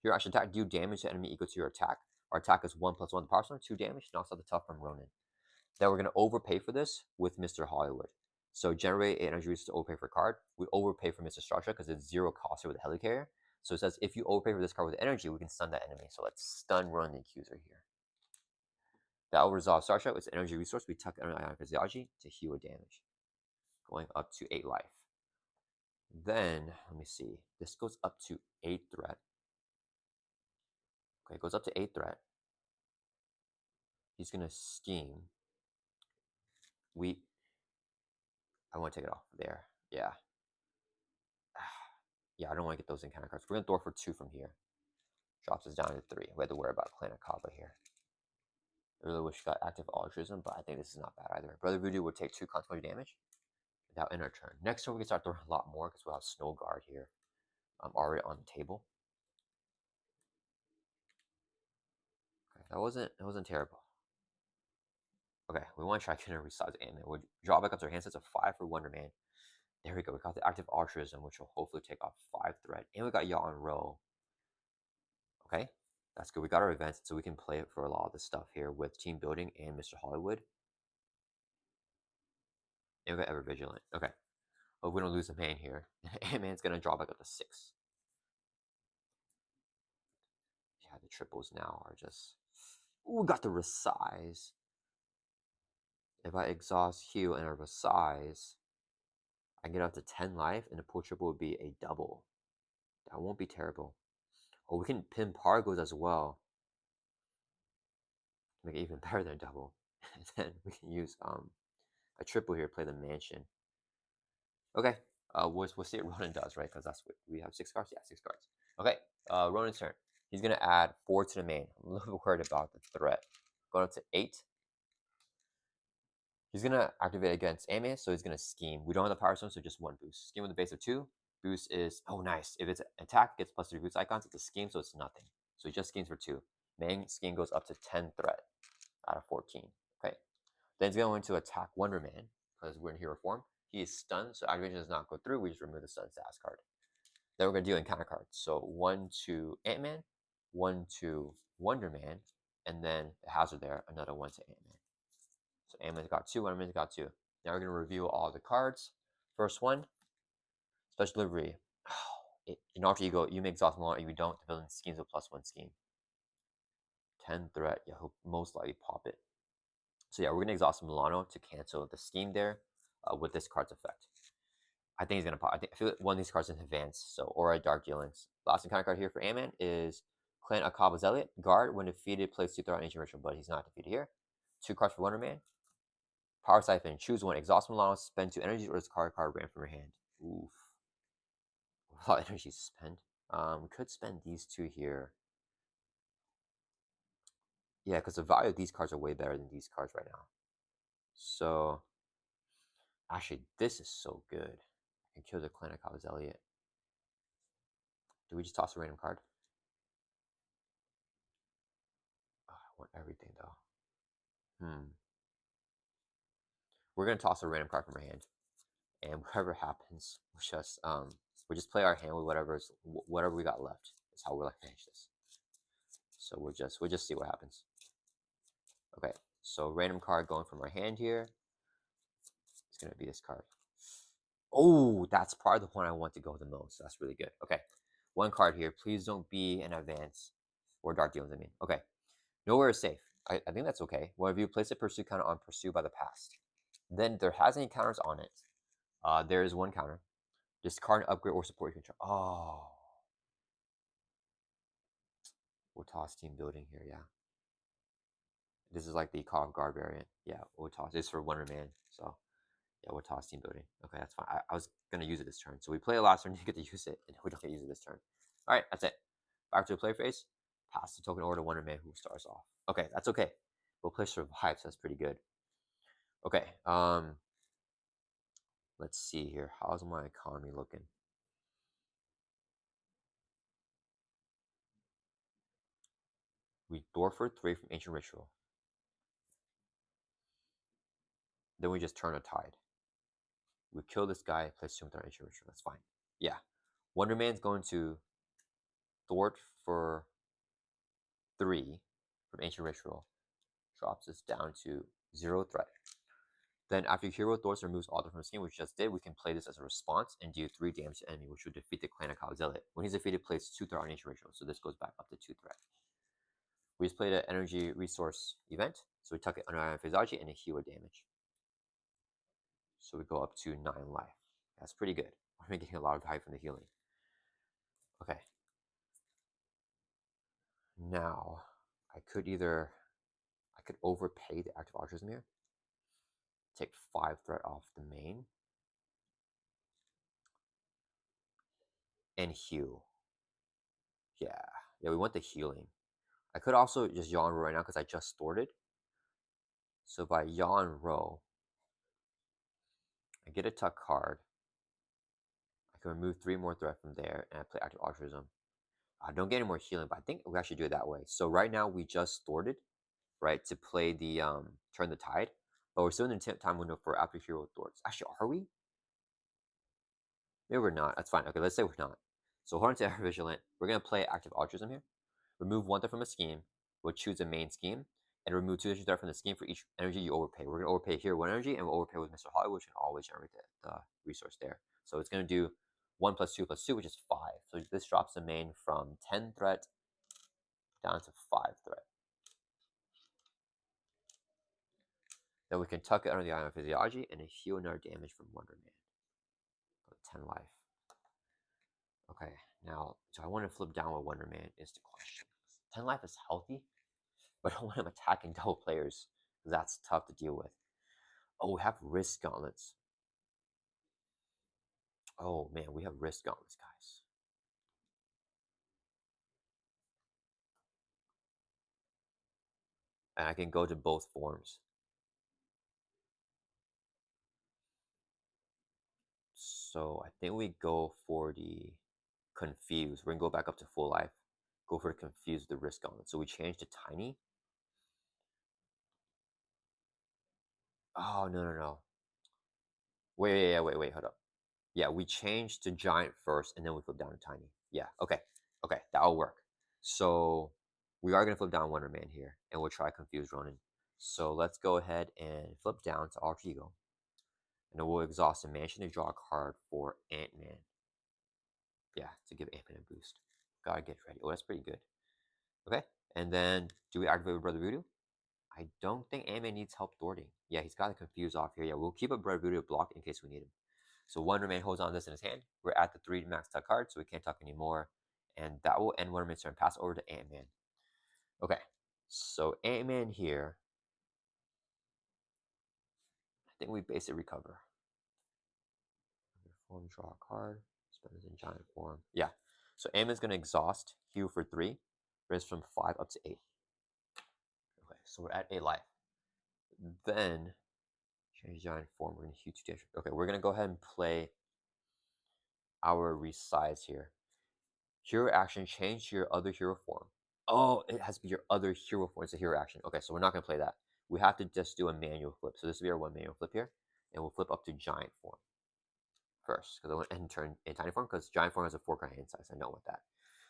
Your action attack, do damage to enemy equal to your attack. Our attack is 1 +1 the power stone, 2 damage, knocks out the tough from Ronan. Then we're going to overpay for this with Mr. Hollywood. So generate energy resource to overpay for a card. We overpay for Mr. Starstruck because it's 0 cost here with a Helicarrier. So it says if you overpay for this card with energy, we can stun that enemy. So let's stun Ronan the Accuser here. That will resolve Starstruck with energy resource. We tuck Ionic Physiology to heal damage, going up to 8 life. Then, let me see. This goes up to 8 threat. Okay, it goes up to 8 threat. He's going to scheme. I want to take it off there. Yeah. Yeah, I don't want to get those encounter cards. We're going to throw for 2 from here. Drops us down to 3. We had to worry about Clan Akkaba here. I really wish we got active altruism, but I think this is not bad either. Brother Voodoo would take 2 consequential damage without in our turn. Next turn, we can start throwing a lot more because we'll have Snow Guard here already on the table. Okay, that wasn't terrible. Okay, we want to try getting a resize Ant-Man. We'll draw back up to our hand sets of 5 for Wonder Man. There we go. We got the active altruism, which will hopefully take off 5 threat. And we got Yaw on row. Okay, that's good. We got our events, so we can play it for a lot of this stuff here with team building and Mr. Hollywood. And we got Ever Vigilant. Okay. Hope we don't lose a man here. Ant-Man's going to draw back up to 6. Yeah, the triples now are just... Ooh, got the resize. If I exhaust heal and a resize, I can get up to 10 life, and the pull triple would be a double. That won't be terrible. Oh, we can pin Pargos as well. Make it even better than a double. And then we can use a triple here, play the mansion. Okay. We'll see what Ronan does, right? Because that's what we have 6 cards. Yeah, 6 cards. Okay. Ronan's turn. He's gonna add 4 to the main. I'm a little bit worried about the threat. Going up to 8. He's gonna activate against Ant-Man, so he's gonna scheme. We don't have the power stone, so just 1 boost. Scheme with a base of 2. Boost is nice. If it's attack, it gets +3 boost icons. It's a scheme, so it's nothing. So he just schemes for 2. Main scheme goes up to 10 threat out of 14. Okay. Then he's going to attack Wonder Man because we're in hero form. He is stunned, so activation does not go through. We just remove the stun status card. Then we're gonna do encounter cards. So 1 to Ant-Man, 1 to Wonder Man, and then the hazard there, another 1 to Ant-Man. So Ant-Man's got 2, Wonder Man's got 2. Now we're gonna review all the cards. First one, special delivery. In alter ego, you may exhaust Milano, if you don't, the villain schemes a +1 scheme. 10 threat, yeah, he'll most likely pop it. So yeah, we're gonna exhaust Milano to cancel the scheme there with this card's effect. I think he's gonna pop. I feel like one of these cards in advance. So Aura, Dark Dealings. Last encounter card here for Ant-Man is Clan Akkaba's Elliot. Guard, when defeated, plays 2 threat on ancient ritual, but he's not defeated here. 2 cards for Wonder Man. Power Siphon. Choose 1. Exhaust Milano, spend 2 energies, or discard a card ran from your hand. Oof. A lot of energy to spend. We could spend these 2 here. Yeah, because the value of these cards are way better than these cards right now. So, actually, this is so good. I can kill the Clan Akkaba's Elliot. Do we just toss a random card? Oh, I want everything, though. We're gonna toss a random card from our hand, and whatever happens, we just play our hand with whatever we got left. Is how we're like manage this. So we'll just see what happens. Okay, so random card going from our hand here. It's gonna be this card. Oh, that's probably the one I want to go the most. That's really good. Okay, 1 card here. Please don't be an advance or Dark Dealings. I mean, okay. Nowhere is safe. I think that's okay. One of you place a pursuit counter on Pursue by the Past. Then there has any counters on it. There is 1 counter. Discard, upgrade, or support your control. Oh. We'll toss team building here, yeah. This is like the Call of Guard variant. Yeah, we'll toss. It's for Wonder Man, so Yeah, we'll toss team building. Okay, that's fine. I was gonna use it this turn. So we play it last turn, you get to use it, and we don't get to use it this turn. Alright, that's it. Back to the play phase. Pass the token over to Wonder Man who starts off. Okay, that's okay. We'll play Survive, so that's pretty good. Okay, let's see here. How's my economy looking? We door for 3 from Ancient Ritual. Then we just turn a tide. We kill this guy, place 2 with our Ancient Ritual. That's fine. Yeah. Wonder Man's going to thwart for 3 from Ancient Ritual. Drops us down to 0 threat. Then after Hero thwarts removes all from the game, which we just did, we can play this as a response and do 3 damage to enemy, which would defeat the Clan of Kyle Zealot. When he's defeated, plays 2 threat on Ancient Ritual, so this goes back up to 2 threat. We just played an energy resource event, so we tuck it under Iron Physiology and a heal damage. So we go up to 9 life. That's pretty good. We're getting a lot of value from the healing. Okay. Now, I could overpay the active altruism here, take 5 threat off the main, and heal. Yeah, we want the healing. I could also just yawn row right now because I just stored it. So if I yawn row, I get a tuck card. I can remove 3 more threat from there, and I play active altruism. I don't get any more healing, but I think we actually do it that way. So right now we just stored it, right, to play the turn the tide, but we're still in the time window for after hero thwarts. Actually, are we? Maybe we're not. That's fine. Okay, let's say we're not. So hold on to Ever Vigilant. We're gonna play active altruism here. Remove 1 threat from a scheme. We'll choose a main scheme and remove 2 additional threat from the scheme for each energy you overpay. We're gonna overpay here 1 energy, and we'll overpay with Mr. Hollywood, which can always generate the resource there. So it's gonna do 1 plus 2 plus 2, which is 5. So this drops the main from 10 threat down to 5 threat. Then we can tuck it under the Iron Physiology and heal another damage from Wonder Man. 10 life. Okay, now, do I want to flip down with Wonder Man is the question. 10 life is healthy, but I don't want him attacking double players, because that's tough to deal with. Oh, we have Risk Gauntlets. Oh man, we have Risk Gauntlets, guys. And I can go to both forms. So I think we go for the Confuse. We're gonna go back up to full life. Go for the Confuse, the Risk Gauntlet. So we change to Tiny. Oh, no. Wait, hold up. Yeah, we changed to Giant first, and then we flip down to Tiny. Yeah, okay, that'll work. So we are gonna flip down Wonder Man here, and we'll try Confuse Ronan. So let's go ahead and flip down to Alter Ego, and then we'll exhaust a mansion to draw a card for Ant-Man. Yeah, to give Ant-Man a boost. Gotta get ready. Oh, that's pretty good. Okay, and then do we activate with Brother Voodoo? I don't think Ant-Man needs help thwarting. Yeah, he's got to confuse off here. Yeah, we'll keep a Brother Voodoo blocked in case we need him. So Wonder Man holds on to this in his hand. We're at the 3 max tuck card, so we can't tuck anymore. And that will end Wonder Man's turn. Pass over to Ant-Man. Okay, so Ant-Man here. I think we basically recover. Form, draw a card. Spend it in giant form. Yeah. So Ant-Man's going to exhaust, heal for 3. Raise from 5 up to 8. Okay, so we're at 8 life. Then, change giant form. We're going to heal 2 damage. Okay, we're going to go ahead and play our resize here. Hero action, change to your other hero form. Oh, it has to be your other hero form. It's a hero action. Okay, so we're not going to play that. We have to just do a manual flip. So this will be our 1 manual flip here. And we'll flip up to giant form first, because I want to end turn in tiny form, because giant form has a 4 card hand size. I don't want that.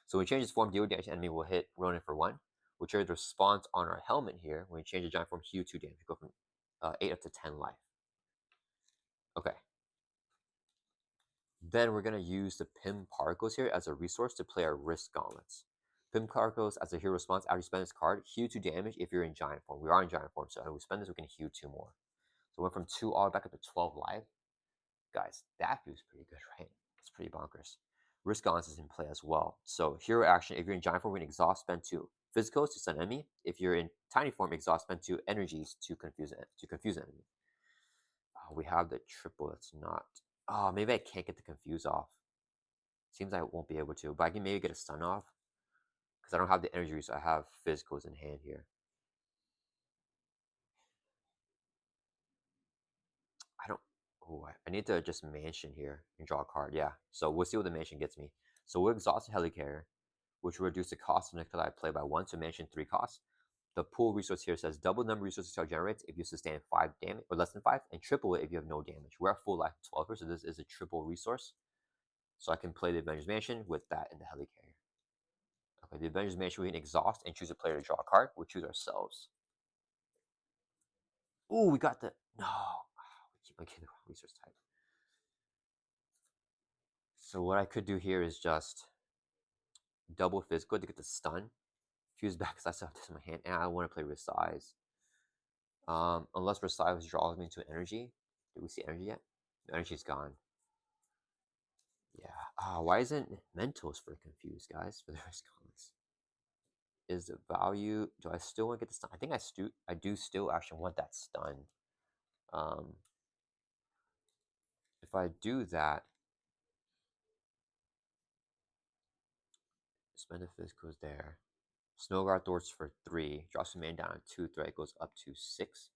So when we change this form, deal damage to enemy, will hit Ronan for 1. We'll trigger the response on our helmet here. When we change the giant form, heal 2 damage. Go from 8 up to 10 life. Okay. Then we're going to use the Pim Particles here as a resource to play our Risk Gauntlets. Pim Particles as a hero response after you spend this card, heal 2 damage if you're in giant form. We are in giant form, so when we spend this, we can heal 2 more. So we went from 2 all the way back up to 12 life. Guys, that feels pretty good, right? It's pretty bonkers. Risk Gauntlets is in play as well. So hero action, if you're in giant form, we can exhaust, spend 2 physicals to stun enemy. If you're in tiny form, exhaust, spend 2 energies to confuse an enemy. we have the triple that's not. Oh, maybe I can't get the confuse off. Seems I won't be able to, but I can maybe get a stun off because I don't have the energy, so I have physicals in hand here. I don't. Oh, I need to just mansion here and draw a card. Yeah, so we'll see what the mansion gets me. So we'll exhaust the helicarrier, which will reduce the cost of the next I play by 1, so mansion 3 costs. The pool resource here says double number of resources it generates if you sustain 5 damage or less than 5, and triple it if you have no damage. We're at full life 12, so this is a triple resource. So I can play the Avengers Mansion with that in the helicarrier. Okay, the Avengers Mansion, we can exhaust and choose a player to draw a card. We'll choose ourselves. Ooh, we got the. No. We keep on getting the wrong resource type. So what I could do here is just double physical to get the stun. Fuse back because I still have this in my hand, and I want to play Resize. Unless Resize draws me into energy. Do we see energy yet? The energy's gone. Yeah. Why isn't mentals for confused, guys? For the risk comments. Is the value? Do I still want to get the stun? I think I do still actually want that stun. If I do that, spend the physicals there. Snowguard Thorns for 3. Drops the man down on 2 threat. Goes up to 6.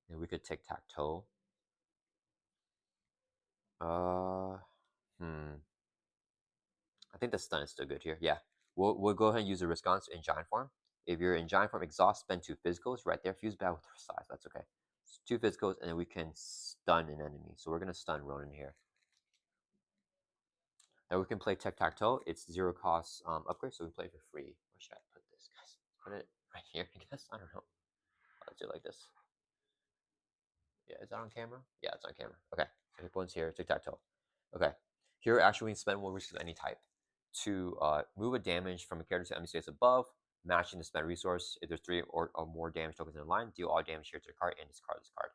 And we could tic-tac-toe. I think the stun is still good here. Yeah. We'll go ahead and use the response in giant form. If you're in giant form, exhaust, spend 2 physicals right there. Fuse back with size. That's okay. So 2 physicals, and then we can stun an enemy. So we're gonna stun Ronan here. Now we can play tic-tac-toe. It's 0 cost upgrade, so we play for free. Where should I put this, guys? Put it right here, I guess. I don't know. Let's do it like this. Yeah, is that on camera? Yeah, it's on camera. Okay, so hit points here, tic-tac-toe. Okay, here actually we can spend 1 resource of any type to move a damage from a character to enemy space above, matching the spent resource. If there's 3 or more damage tokens in a line, deal all damage here to the card and discard this card.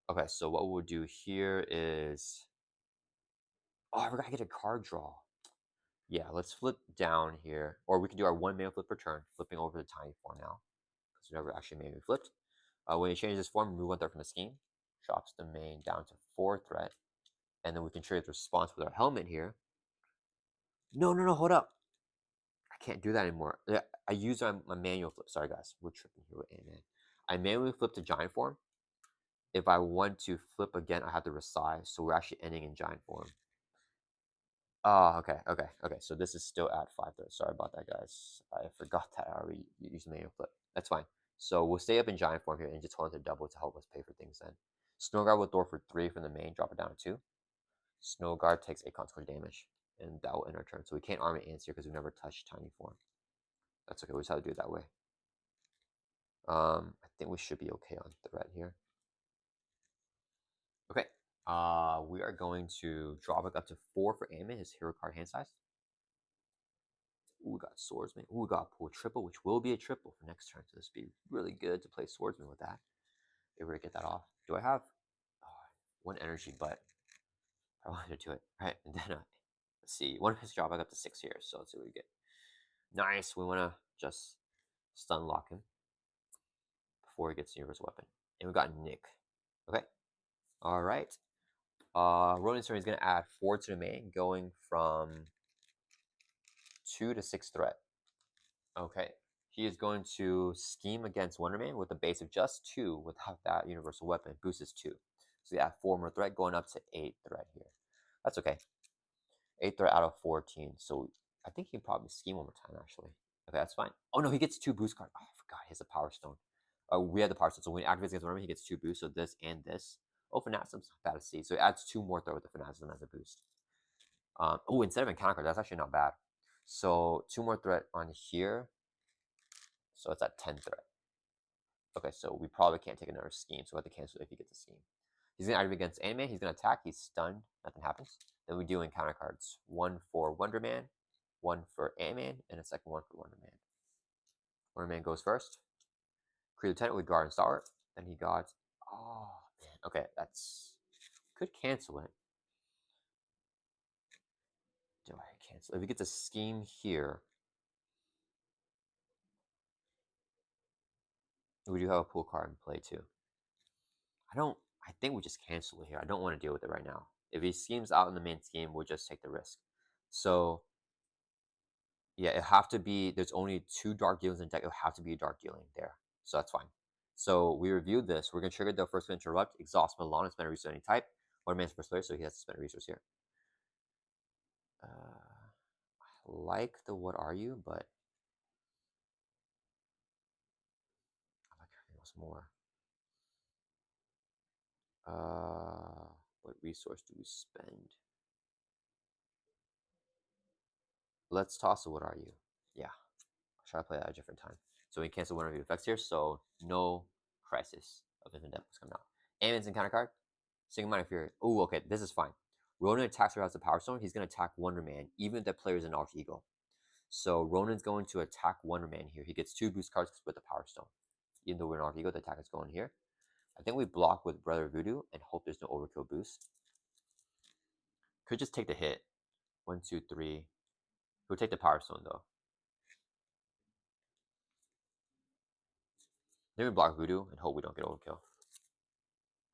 Okay, so what we'll do here is, oh, I forgot to get a card draw. Yeah, let's flip down here, or we can do our 1 mana flip per turn, flipping over the tiny form now, because we never actually made me flipped. When you change this form, remove 1 threat from the scheme, drops the main down to 4 threat, and then we can trigger the response with our helmet here. No, hold up. I can't do that anymore. I use my manual flip. Sorry, guys. We're tripping here with Ant-Man. I manually flip to giant form. If I want to flip again, I have to resize. So we're actually ending in giant form. Oh, okay. So this is still at 5 threats. Sorry about that, guys. I forgot that I already used the manual flip. That's fine. So we'll stay up in giant form here and just hold it to double to help us pay for things then. Snowguard will Thor for 3 from the main, drop it down to 2. Snowguard takes 8 consequence damage, and that will end our turn. So we can't arm ants here because we never touched tiny form. That's okay. We just have to do it that way. I think we should be okay on threat here. Okay. We are going to draw back up to 4 for Ammon, his hero card hand size. Ooh, we got Swordsman. Ooh, we got pull triple, which will be a triple for next turn. So this would be really good to play Swordsman with that. If we were to get that off. Do I have 1 energy, but I wanted to do it. All right, and then let's see. One of his draw back up to 6 here. So let's see what we get. Nice. We want to just stun lock him before he gets the universal weapon. And we got Nick. Okay. All right. Ronan's turn is going to add 4 to the main, going from 2 to 6 threat. Okay. He is going to scheme against Wonder Man with a base of just 2 without that universal weapon. Boost is 2. So you add 4 more threat, going up to 8 threat here. That's okay. 8 threat out of 14. So I think he can probably scheme one more time, actually. Okay, that's fine. Oh, no, he gets 2 boost cards. Oh, I forgot. He has a Power Stone. We had the Power Stone. So when he activates against Wonder Man, he gets 2 boosts. So this and this. Oh, Fanaticism's not bad to see. So it adds 2 more threat with the Fanaticism as a boost. Oh, instead of encounter card, that's actually not bad. So 2 more threat on here. So it's at 10 threat. Okay, so we probably can't take another scheme, so we have to cancel if he gets a scheme. He's gonna activate against Ant-Man, he's gonna attack, he's stunned, nothing happens. Then we do encounter cards. 1 for Wonder Man, 1 for Ant-Man, and a second 1 for Wonder Man. Wonder Man goes first. Create Lieutenant with Guard and Stalwart. Then he got, oh man, okay, that's, could cancel it. Do I cancel? If he gets a scheme here, we do have a pool card in play too. I think we just cancel it here. I don't want to deal with it right now. If he schemes out in the main scheme, we'll just take the risk. So yeah, it have to be, there's only 2 dark dealings in the deck. It'll have to be a dark dealing there. So that's fine. So we reviewed this. We're gonna trigger the first interrupt, exhaust Milan, and spend a resource any type. One man's first player, so he has to spend a resource here. I like the what are you, but I like everything else more. What resource do we spend? Let's toss a what are you? Yeah, I'll try to play that at a different time. So we cancel one of the effects here, so no Crisis of Infinite Death is coming out. Ammon's in counter card. Single Minded Fury. Oh, okay, this is fine. Ronan attacks her as a Power Stone. He's going to attack Wonder Man, even if that player is an alter ego. So Ronan's going to attack Wonder Man here. He gets 2 boost cards with the Power Stone. Even though we're an alter ego, the attack is going here. I think we block with Brother Voodoo and hope there's no overkill boost. Could just take the hit. 1, 2, 3. We'll take the Power Stone though. Then we block Voodoo and hope we don't get overkill.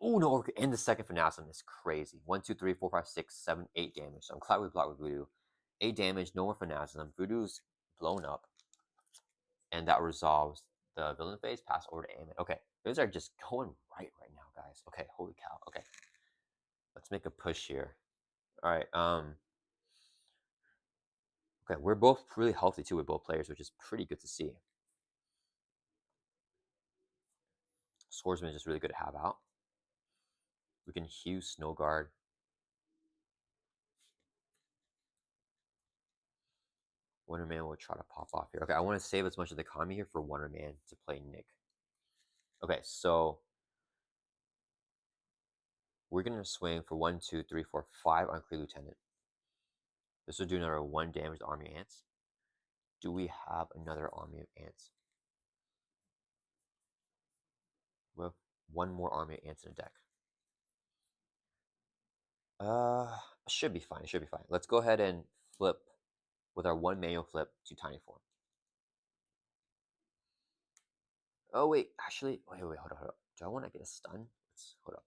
Oh no, overkill. And the second Phanasm is crazy. 1, 2, 3, 4, 5, 6, 7, 8 damage. So I'm glad we blocked with Voodoo. 8 damage, no more Phanasm. Voodoo's blown up. And that resolves the villain phase. Pass over to Ammon. Okay, those are just going right now, guys. Okay, holy cow. Okay, let's make a push here. All right. Okay, we're both really healthy too with both players, which is pretty good to see. Swordsman is just really good to have out. We can Hue Snow Guard. Wonder Man will try to pop off here. Okay, I want to save as much of the economy here for Wonder Man to play Nick. Okay, so we're gonna swing for 1, 2, 3, 4, 5 on Kree Lieutenant. This will do another 1 damage to Army of Ants. Do we have another Army of Ants? We have 1 more Army of Ants in the deck. Should be fine. Should be fine. Let's go ahead and flip with our 1 manual flip to Tiny Form. Oh wait, actually, wait, hold up. Do I want to get a stun? Let's hold up.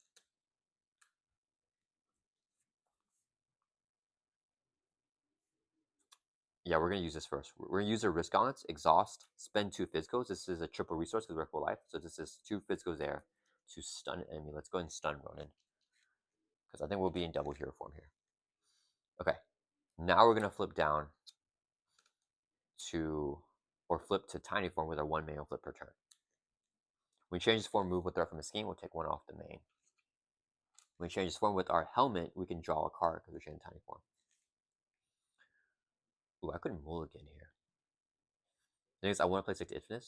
Yeah, we're gonna use this first. We're gonna use our risk gauntlets, exhaust, spend 2 physicals. This is a triple resource because we're full life. So this is 2 physicals there to stun an enemy. Let's go ahead and stun Ronan because I think we'll be in double hero form here. Okay, now we're gonna flip down to, or flip to Tiny Form with our 1 manual flip per turn. When we change this form, move with threat from the scheme, we'll take 1 off the main. When we change this form with our helmet, we can draw a card because we're changing Tiny Form. Ooh, I couldn't mulligan here. The thing is, I want to play Stick to Infinite,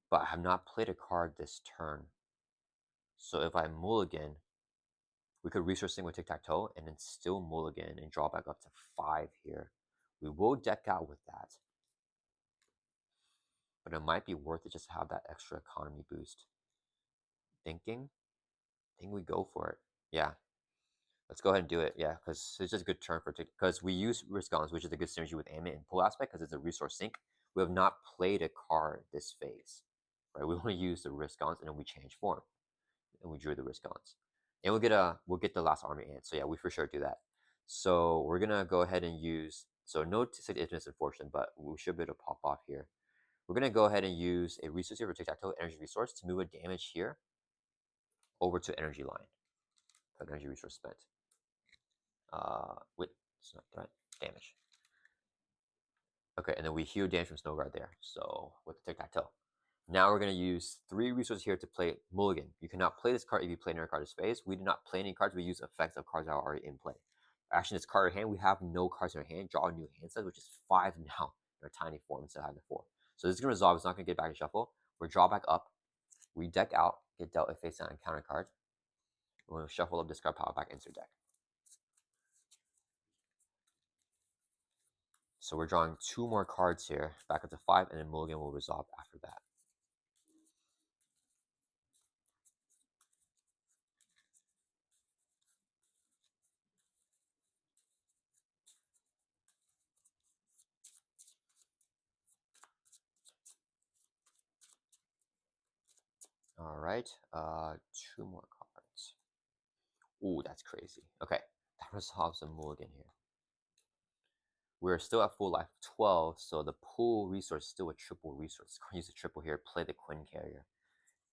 but I have not played a card this turn. So if I mulligan, we could resource thing with tic-tac-toe and then still mulligan and draw back up to 5 here. We will deck out with that. But it might be worth it just to have that extra economy boost. Thinking? I think we go for it. Yeah. Let's go ahead and do it. Yeah, because it's just a good turn for because we use Risk Gauntlets, which is a good synergy with Ammon and Pull aspect because it's a resource sink. We have not played a card this phase. Right? We only use the Risk Gauntlets and then we change form. And we drew the Risk Gauntlets. And we'll get the last Army Ant. So yeah, we for sure do that. So we're gonna go ahead and use, so no Stick to Infinite unfortunate, but we should be able to pop off here. We're gonna go ahead and use a resource here for tic-tac-toe, energy resource, to move a damage here over to energy line. Put energy resource spent. Wait, it's not threat, damage. Okay, and then we heal damage from Snow Guard there. So with the tic-tac-toe. Now we're going to use 3 resources here to play Mulligan. You cannot play this card if you play another card this phase. We did not play any cards. We use effects of cards that are already in play. Actually, this card in hand, we have no cards in our hand. Draw a new hand size, which is 5 now in our tiny form instead of having 4. So this is going to resolve. It's not going to get back to shuffle. We're draw back up. We deck out, get dealt a face down and counter card. We'll shuffle up, discard power back into deck. So we're drawing 2 more cards here, back up to 5, and then Mulligan will resolve after that. All right, 2 more cards. Ooh, that's crazy. Okay, that resolves a mulligan here. We're still at full life 12, so the pool resource is still a triple resource. Go use a triple here, play the Quinn carrier.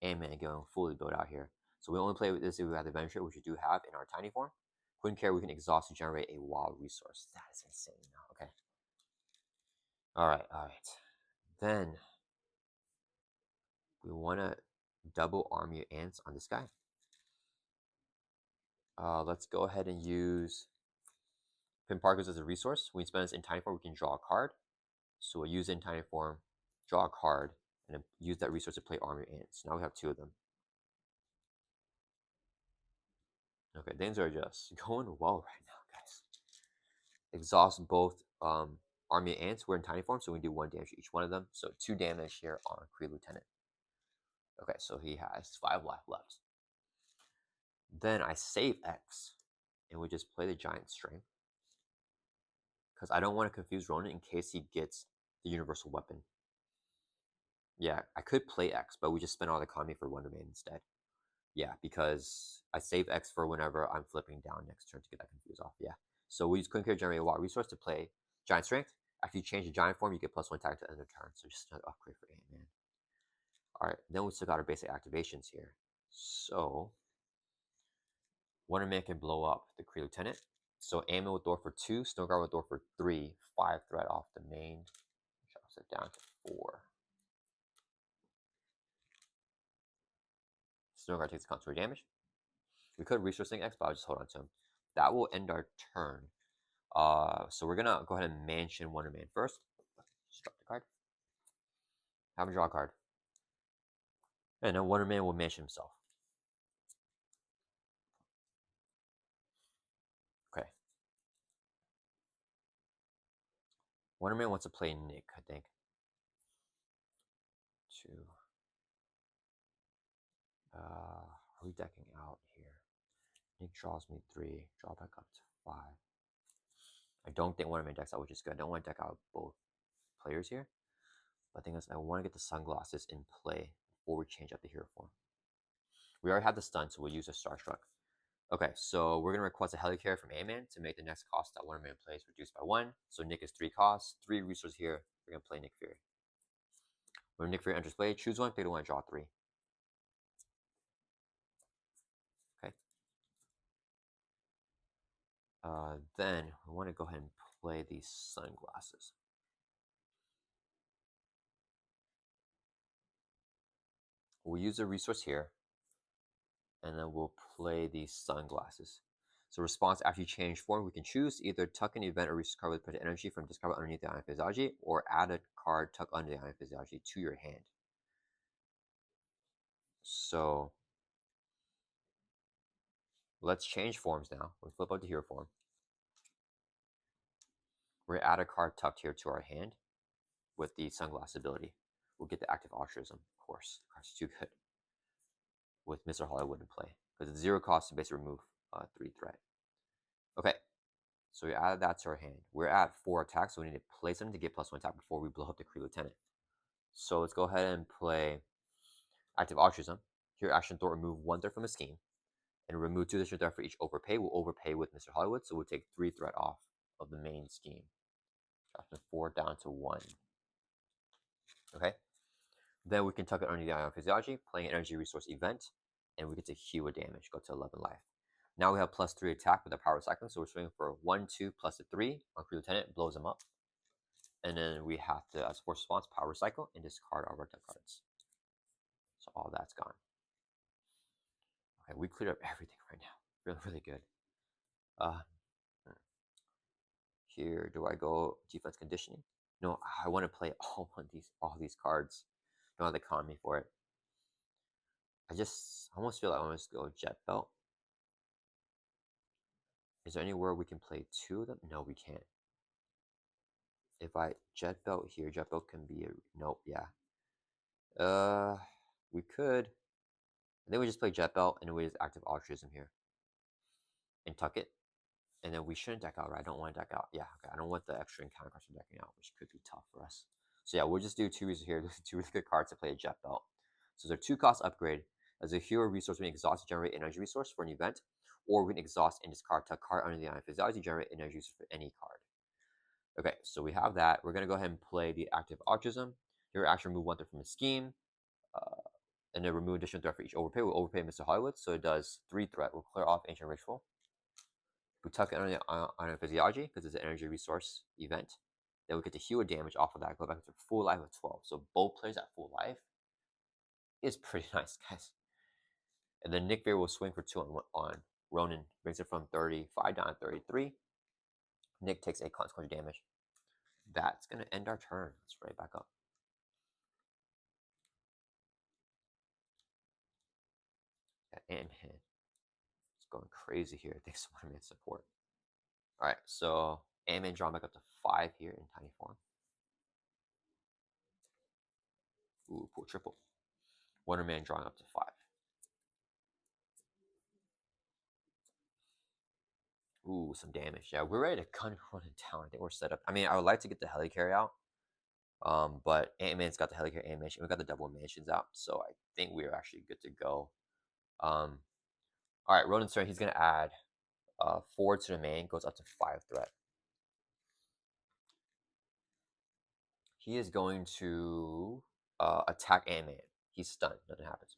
Amen, going fully built out here. So we only play with this if we have the Adventure, which we do have in our tiny form. Quinn carrier, we can exhaust to generate a wild resource. That is insane. Okay. All right. Then we want to double army ants on this guy. Let's go ahead and use Pin Parkers as a resource. When we spend this in tiny form, we can draw a card. So we'll use it in tiny form, draw a card, and then use that resource to play army ants. Now we have 2 of them. Okay, things are just going well right now, guys. Exhaust both army ants. We're in tiny form, so we do 1 damage to each one of them. So 2 damage here on Kree Lieutenant. Okay, so he has 5 life left. Then I save X, and we just play the Giant Strength. Because I don't want to confuse Ronan in case he gets the Universal Weapon. Yeah, I could play X, but we just spent all the economy for Wonder Man instead. Yeah, because I save X for whenever I'm flipping down next turn to get that confused off. Yeah. So we use Quinn Carrier generate a wild resource to play Giant Strength. After you change the Giant form, you get +1 attack to end of turn. So just another upgrade for Ant-Man. Alright, then we still got our basic activations here. So Wonder Man can blow up the Kree Lieutenant. So Ant-Man with door for 2, Snow Guard with door for 3, 5 threat off the main. Drops it down to 4. Snow Guard takes contour damage. We could resourcing X, but I'll just hold on to him. That will end our turn. So we're gonna go ahead and mansion Wonder Man first. Just drop the card. Have him draw a card. And then Wonder Man will mansion himself. Okay. Wonder Man wants to play Nick, I think. 2. Are we decking out here? Nick draws me 3. Draw back up to 5. I don't think Wonder Man decks out, which is good. I don't want to deck out both players here. But the thing is, I want to get the sunglasses in play before we change up the hero form. We already have the stun, so we'll use a Starstruck. Okay, so we're going to request a Helicarrier from Ant-Man to make the next cost that Wonder Man plays reduced by 1. So Nick is 3 costs, 3 resources here. We're going to play Nick Fury. When Nick Fury enters play, choose 1, pick 1, draw 3. Okay. Then we want to go ahead and play these sunglasses. We'll use a resource here, and then we'll play these sunglasses. So response after you change form, we can choose either tuck an event or resource card with put energy from discard underneath the Ion Physiology, or add a card tuck under the Ion Physiology to your hand. So let's change forms now. We'll flip out the hero form. We're going to add a card tucked here to our hand with the sunglass ability. We'll get the active altruism, of course. The card's too good with Mr. Hollywood in play because it's 0 cost to basically remove 3 threat. Okay, so we added that to our hand. We're at 4 attacks, so we need to play something to get +1 attack before we blow up the Kree Lieutenant. So let's go ahead and play active altruism. Here, action thought remove 1 threat from a scheme and remove 2 additional threat for each overpay. We'll overpay with Mr. Hollywood, so we'll take 3 threat off of the main scheme. Drop from 4 down to 1. Okay. Then we can tuck it under the Ion Physiology, playing an energy resource event, and we get to heal a damage, go to 11 life. Now we have +3 attack with our power cycling, so we're swinging for 1, 2, plus a 3 on Kree Lieutenant, blows him up. And then we have to, as force response, power cycle and discard our deck cards. So all that's gone. Okay, we cleared up everything right now. Really, really good. Here, do I go defense conditioning? No, I want to play all these cards. Don't have the economy for it. I almost feel like I want to go Jet Belt. Is there anywhere we can play 2 of them? No, we can't. If I Jet Belt here, Jet Belt can be a nope. Yeah. We could. And then we just play Jet Belt, and then we just active altruism here and tuck it. And then we shouldn't deck out, right? I don't want to deck out. Yeah, okay. I don't want the extra encounter cards from decking out, which could be tough for us. So yeah, we'll just do 2 reasons here. 2 really good cards to play a Jet Belt. So they're 2 cost upgrade. As a hero resource, we can exhaust to generate energy resource for an event, or we can exhaust and discard to a card under the Annihilation to generate energy resource for any card. Okay, so we have that. We're gonna go ahead and play the active autism. Your action remove 1 threat from a scheme, and then remove additional threat for each overpay. We'll overpay Mr. Hollywood, so it does 3 threat. We'll clear off Ancient Ritual. We tuck it on Physiology because it's an energy resource event. Then we get to heal damage off of that. Go back to full life of 12. So both players at full life is pretty nice, guys. And then Nick Veer will swing for 2 on Ronan, brings it from 35 down to 33. Nick takes 8 consequential damage. That's gonna end our turn. Let's right back up. Yeah, Ant-Man. It's going crazy here. Thanks to Wonderman's support. Alright, so Ant-Man drawn back up to 5 here in tiny form. Ooh, pull triple. Wonderman drawing up to 5. Ooh, some damage. Yeah, we're ready to gun run in town. I think we're set up. I mean, I would like to get the helicarry out. But Ant-Man's got the helicarry animation. We got the double mansions out. So I think we're actually good to go. Alright, Ronan's turn. He's gonna add 4 to the main, goes up to 5 threat. He is going to attack Ant-Man. He's stunned. Nothing happens.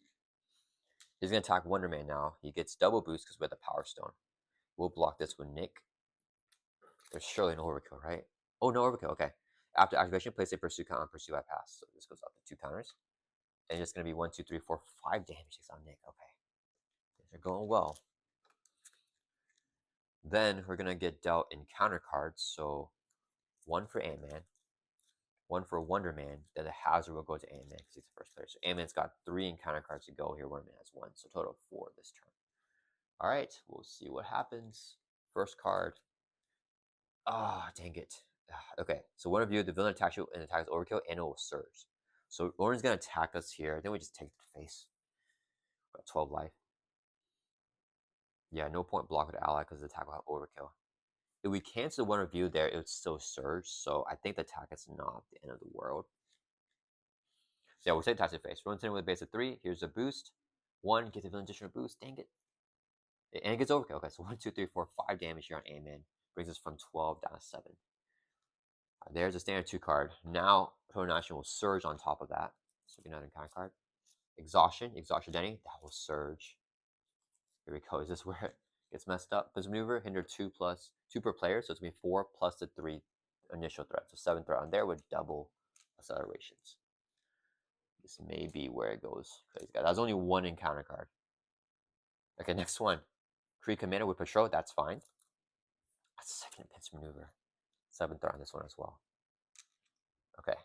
He's going to attack Wonder Man now. He gets double boost because we have the Power Stone. We'll block this with Nick. There's surely no overkill, right? Oh, no overkill. Okay. After activation, place a pursue count on pursue by pass. So this goes up to 2 counters. And it's going to be 1, 2, 3, 4, 5 damage on Nick. Okay. Things are going well. Then we're going to get dealt encounter cards. So 1 for Ant-Man. 1 for Wonder Man, then the hazard will go to Ant-Man because he's the first player. So Ant-Man's got 3 encounter cards to go here. Wonder Man has 1, so total of 4 this turn. All right, we'll see what happens. First card. Ah, dang it. Okay, so one of you, the villain attacks you and attacks overkill, and it will surge. So Oran's gonna attack us here. Then we just take the face. Got 12 life. Yeah, no point block with the ally because the attack will have overkill. If we cancel one of you there, it would still surge. So I think the attack is not the end of the world. So yeah, we'll take Tattoo Face. Runs in with a base of 3. Here's a boost. 1, get the villain additional boost. Dang it. And it gets overkill. Okay, so 1, 2, 3, 4, 5 damage here on Ant-Man. Brings us from 12 down to 7. There's a standard 2 card. Now, Total Action will surge on top of that. So another encounter card. Exhaustion. Exhaustion Denny. That will surge. Here we go. Is this where it gets messed up? This maneuver hinder 2 per player. So it's going to be 4 plus the 3 initial threat. So 7 threat on there with double accelerations. This may be where it goes crazy. That's only 1 encounter card. Okay, next one. Kree Commander with Patrol, that's fine. That's a second pinch maneuver. 7th threat on this one as well. Okay.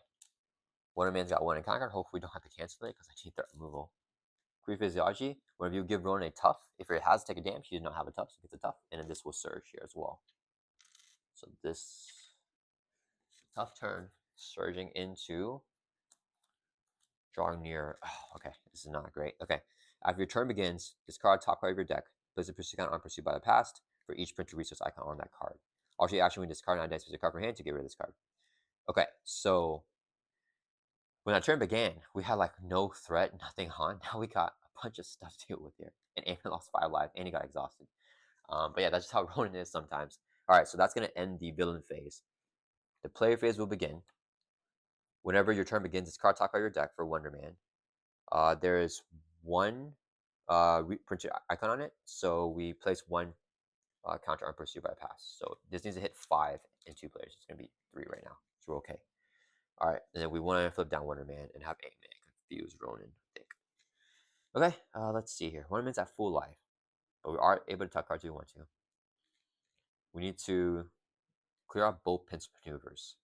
Wonder Man's got 1 encounter card. Hopefully we don't have to cancel it because I need threat removal. Kree Physiology, whenever you give Ronan a tough, if it has to take a damage, he does not have a tough, so he gets a tough. And then this will surge here as well. So this tough turn, surging into drawing near. Oh, okay, this is not great. Okay, after your turn begins, discard top card of your deck. Place a pursuit count on pursued by the past for each printed resource icon on that card. Also, you actually discard 9 dice with your card from hand to get rid of this card. Okay, so when that turn began, we had like no threat, nothing on. Now we got a bunch of stuff to deal with here. And Ant lost 5 life, and he got exhausted. But yeah, that's just how Ronan is sometimes. All right, so that's going to end the villain phase. The player phase will begin. Whenever your turn begins, discard top card of your deck for Wonder Man. There is 1 printed icon on it, so we place 1 counter on pursuit by pass. So this needs to hit 5 in 2 players. It's going to be 3 right now, so we're okay. All right, and then we want to flip down Wonder Man and have Ant-Man confuse Ronan, I think. Okay, let's see here. Wonder Man's at full life, but we are able to tuck cards if we want to. We need to clear out both pinch maneuvers.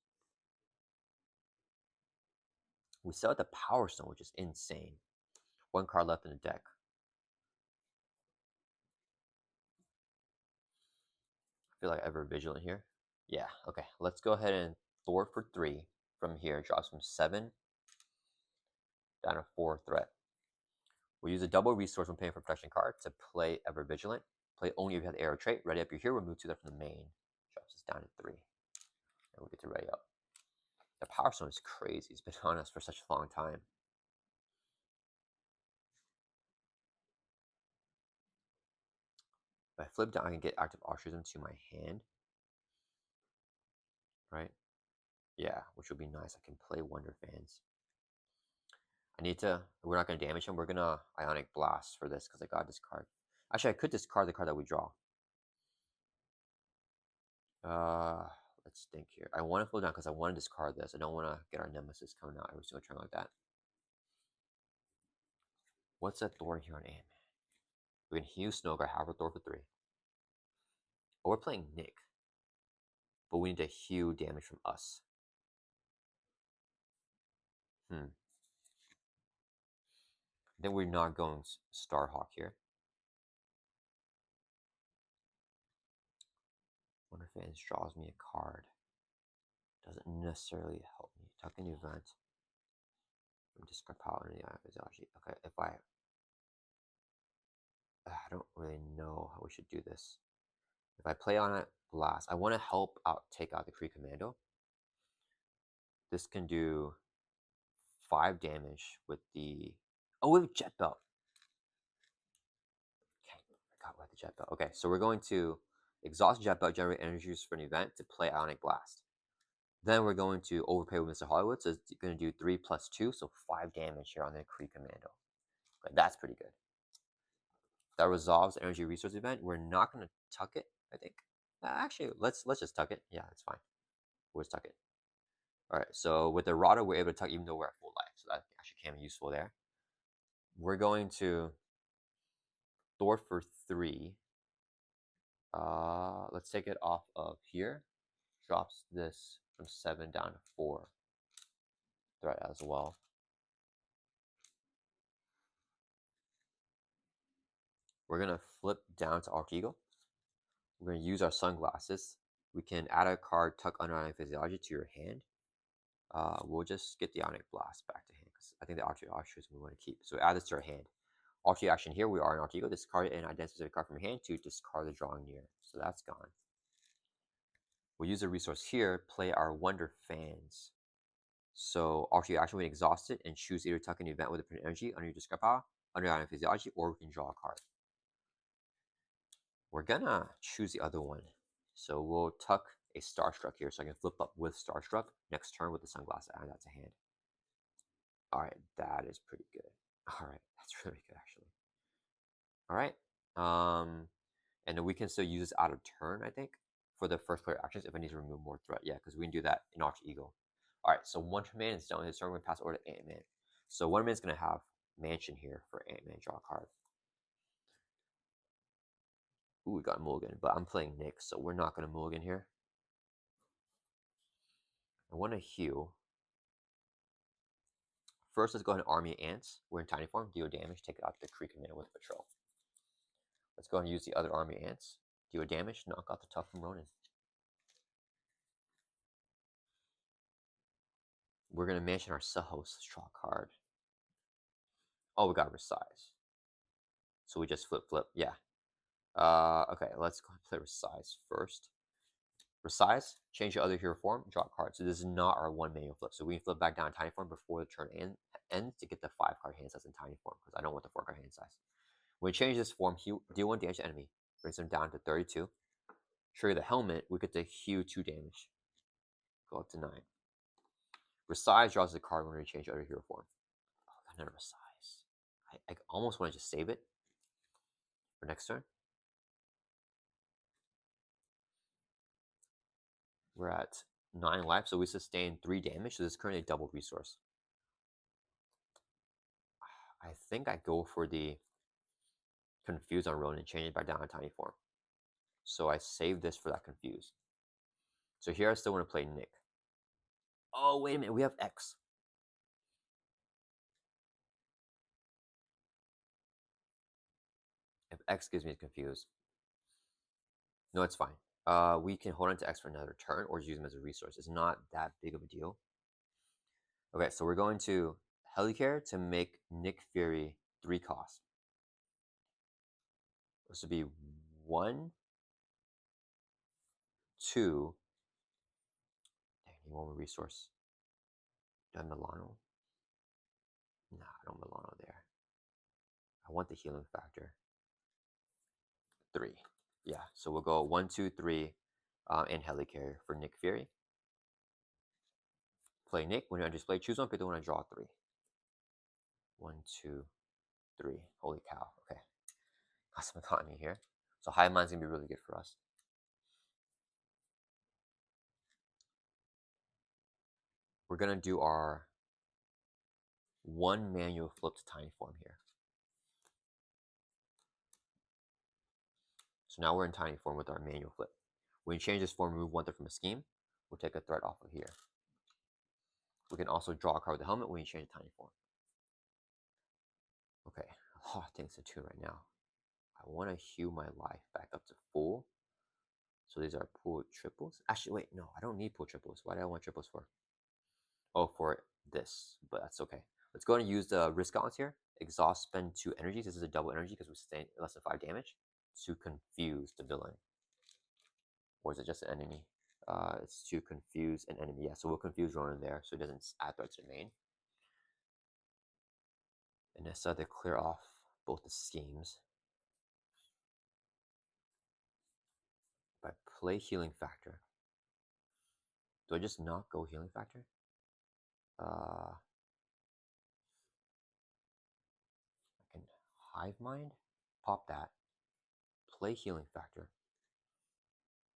We still have the Power Stone, which is insane. 1 card left in the deck. I feel like ever vigilant here. Yeah, okay. Let's go ahead and Thor for 3 from here. Drops from 7 down to 4 threat. We'll use a double resource when paying for protection card to play Ever Vigilant. Play only if you have the arrow trait. Ready up your hero, remove 2 left from the main. Drops us down to 3. And we'll get to ready up. The Power Stone is crazy. It's been on us for such a long time. If I flip down, I can get active altruism to my hand. Right? Yeah, which would be nice. I can play Wonder Fans. I need to, we're not going to damage him. We're going to Ionic Blast for this because I got this card. Actually, I could discard the card that we draw. Let's think here. I want to flow down because I want to discard this. I don't want to get our Nemesis coming out every single turn like that. What's that Thor here on Ant-Man? We can heal Snowguard, have a Thor for 3. Oh, we're playing Nick. But we need to heal damage from us. Then we're not going Starhawk here. Wonder Fans draws me a card. Doesn't necessarily help me. Tuck an event. Discard power in the eye physiology. Okay, if I don't really know how we should do this. If I play on it blast, I want to help out take out the Kree Commando. This can do 5 damage with the we have Jet Belt. Okay, I forgot about the Jet Belt. Okay, so we're going to exhaust Jet Belt, generate energies for an event to play Ionic Blast. Then we're going to overpay with Mr. Hollywood, so it's going to do 3 plus 2, so 5 damage here on the Kree Commando. Okay, that's pretty good. That resolves the energy resource event. We're not going to tuck it, I think. Actually, let's just tuck it. Yeah, that's fine. We'll just tuck it. All right, so with the Rada, we're able to tuck even though we're at full life, so that actually can be useful there. We're going to Thor for 3. Let's take it off of here. Drops this from 7 down to 4. Threat as well. We're going to flip down to Arc Eagle. We're going to use our sunglasses. We can add a card, tuck Underlying Physiology to your hand. We'll just get the Ionic Blast back to hand because I think the Altruism we want to keep. So add this to our hand. Altru action here, we are in Arc Eagle. Discard an identified card from your hand to discard the drawing near. So that's gone. We'll use a resource here, play our Wonder Fans. So Altru action, we exhaust it and choose either tuck an event with a print energy under your discard power, under Ionic Physiology, or we can draw a card. We're gonna choose the other one. So we'll tuck a Starstruck here so I can flip up with Starstruck next turn with the Sunglasses, add that to hand. Alright, that is pretty good. Alright, that's really good actually. Alright. And then we can still use this out of turn, I think, for the first player actions if I need to remove more threat. Yeah, because we can do that in Arch Eagle. Alright, so Wonder Man is done with his turn. We're gonna pass over to Ant-Man. So Wonder Man's gonna have Mansion here for Ant-Man, draw a card. Ooh, we got Mulligan, but I'm playing Nick, so we're not gonna Mulligan here. I want to heal. First, let's go ahead and Army Ants. We're in Tiny Form, deal damage, take out the Kree Commando with Patrol. Let's go ahead and use the other Army Ants. Deal damage, knock out the Tough from Ronan. We're going to Mansion ourselves, draw a card. Oh, we got Resize. So we just flip, yeah. Okay, let's go and play Resize first. Resize, change your other hero form, draw a card. So this is not our 1 manual flip. So we can flip back down Tiny Form before the turn ends to get the 5 card hand size in Tiny Form because I don't want the 4 card hand size. When we change this form, deal 1 damage to enemy, brings them down to 32. Trigger the helmet, we get to heal 2 damage. Go up to 9. Resize draws the card when we change other hero form. Oh, got another Resize. I almost want to just save it for next turn. We're at 9 life, so we sustain 3 damage. So this is currently a double resource. I think I go for the Confuse on Ronan and change it back down to Tiny Form. So I save this for that Confuse. So here I still want to play Nick. Oh, wait a minute, we have X. If X gives me Confuse. No, it's fine. We can hold on to X for another turn or just use them as a resource. It's not that big of a deal. Okay, so we're going to Helicare to make Nick Fury 3 cost. This would be 1, 2. Dang, you want a resource? Do I have Milano? Nah, I don't Milano there. I want the healing factor. 3. Yeah, so we'll go 1, 2, 3 in Helicarrier for Nick Fury. Play Nick. When you display, choose one, pick the one, and draw 3. 1, 2, 3. Holy cow. Okay. Got some economy here. So Hive Mind's going to be really good for us. We're going to do our 1 manual flip to tiny form here. So now we're in tiny form with our manual flip. When you change this form, remove 1 threat from a scheme. We'll take a threat off of here. We can also draw a card with the helmet when you change to tiny form. Okay, a lot of things to tune right now. I want to heal my life back up to full. So these are pool triples. Actually, wait, no, I don't need pool triples. Why do I want triples for? Oh, for this, but that's okay. Let's go ahead and use the risk balance here. Exhaust, spend 2 energies. This is a double energy because we sustain less than 5 damage to confuse the villain. Or is it just an enemy? It's to confuse an enemy. Yeah, so we'll confuse Ronan there so it doesn't add threats to the main. And decided to clear off both the schemes. If I play healing factor, do I just not go healing factor? I can hive mind, pop that, play healing factor,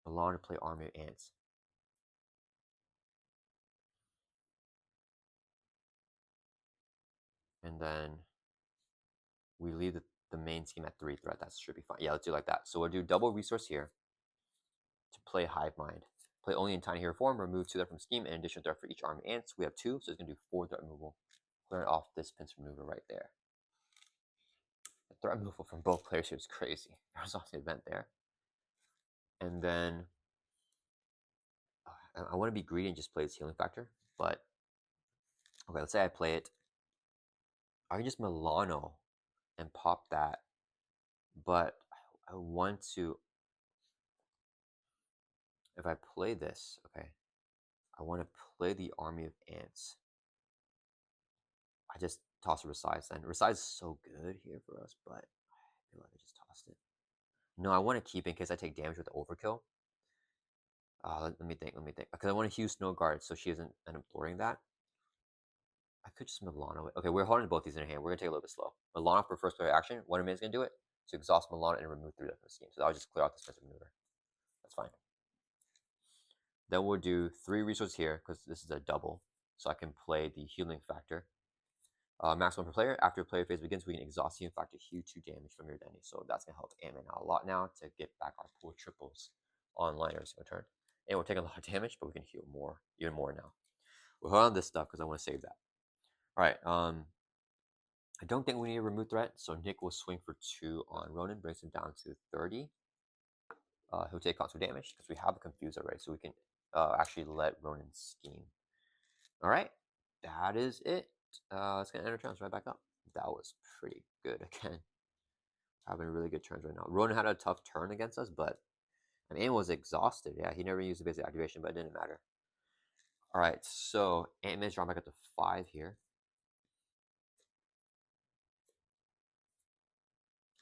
allow to play army of ants. And then we leave the main scheme at 3 threat. That should be fine. Yeah, let's do like that. So we'll do double resource here to play hive mind. Play only in tiny hero form, remove 2 threat from scheme, and additional threat for each army of ants. We have 2, so it's gonna do 4 threat removal. Clear off this pincer maneuver right there. The threat removal from both players here is crazy. There's also the event there. And then I want to be greedy and just play this healing factor, but okay, let's say I play it. I can just Milano and pop that, but I want to, if I play this, okay, I want to play the army of ants. I just toss a Resize then. Resize is so good here for us, but I feel like I just tossed it. No, I want to keep it in case I take damage with the overkill. Let me think, because I want to use Snow Guard so she doesn't end up throwing that. I could just Milano it. Okay, we're holding both these in our hand. We're gonna take a little bit slow. Milano for first player action. Wonder Man's gonna do it to exhaust Milano and remove 3 different schemes. So I'll just clear out this defensive maneuver. That's fine. Then we'll do 3 resources here because this is a double. So I can play the healing factor. Maximum per player. After player phase begins, we can exhaust healing factor, heal 2 damage from your identity. So that's gonna help Ant-Man out a lot now to get back our pool triples online every single turn. And we're taking a lot of damage, but we can heal more, even more now. We'll hold on this stuff because I want to save that. All right. I don't think we need a remove threat, so Nick will swing for 2 on Ronan, brings him down to 30. He'll take constant damage because we have a confuse already, so we can actually let Ronan scheme. All right, that is it. Let's get enter turns right back up. That was pretty good again. Having really good turns right now. Ronan had a tough turn against us, but I mean, was exhausted. Yeah, he never used the basic activation, but it didn't matter. All right, so Ant-Man's drawn back up to 5 here.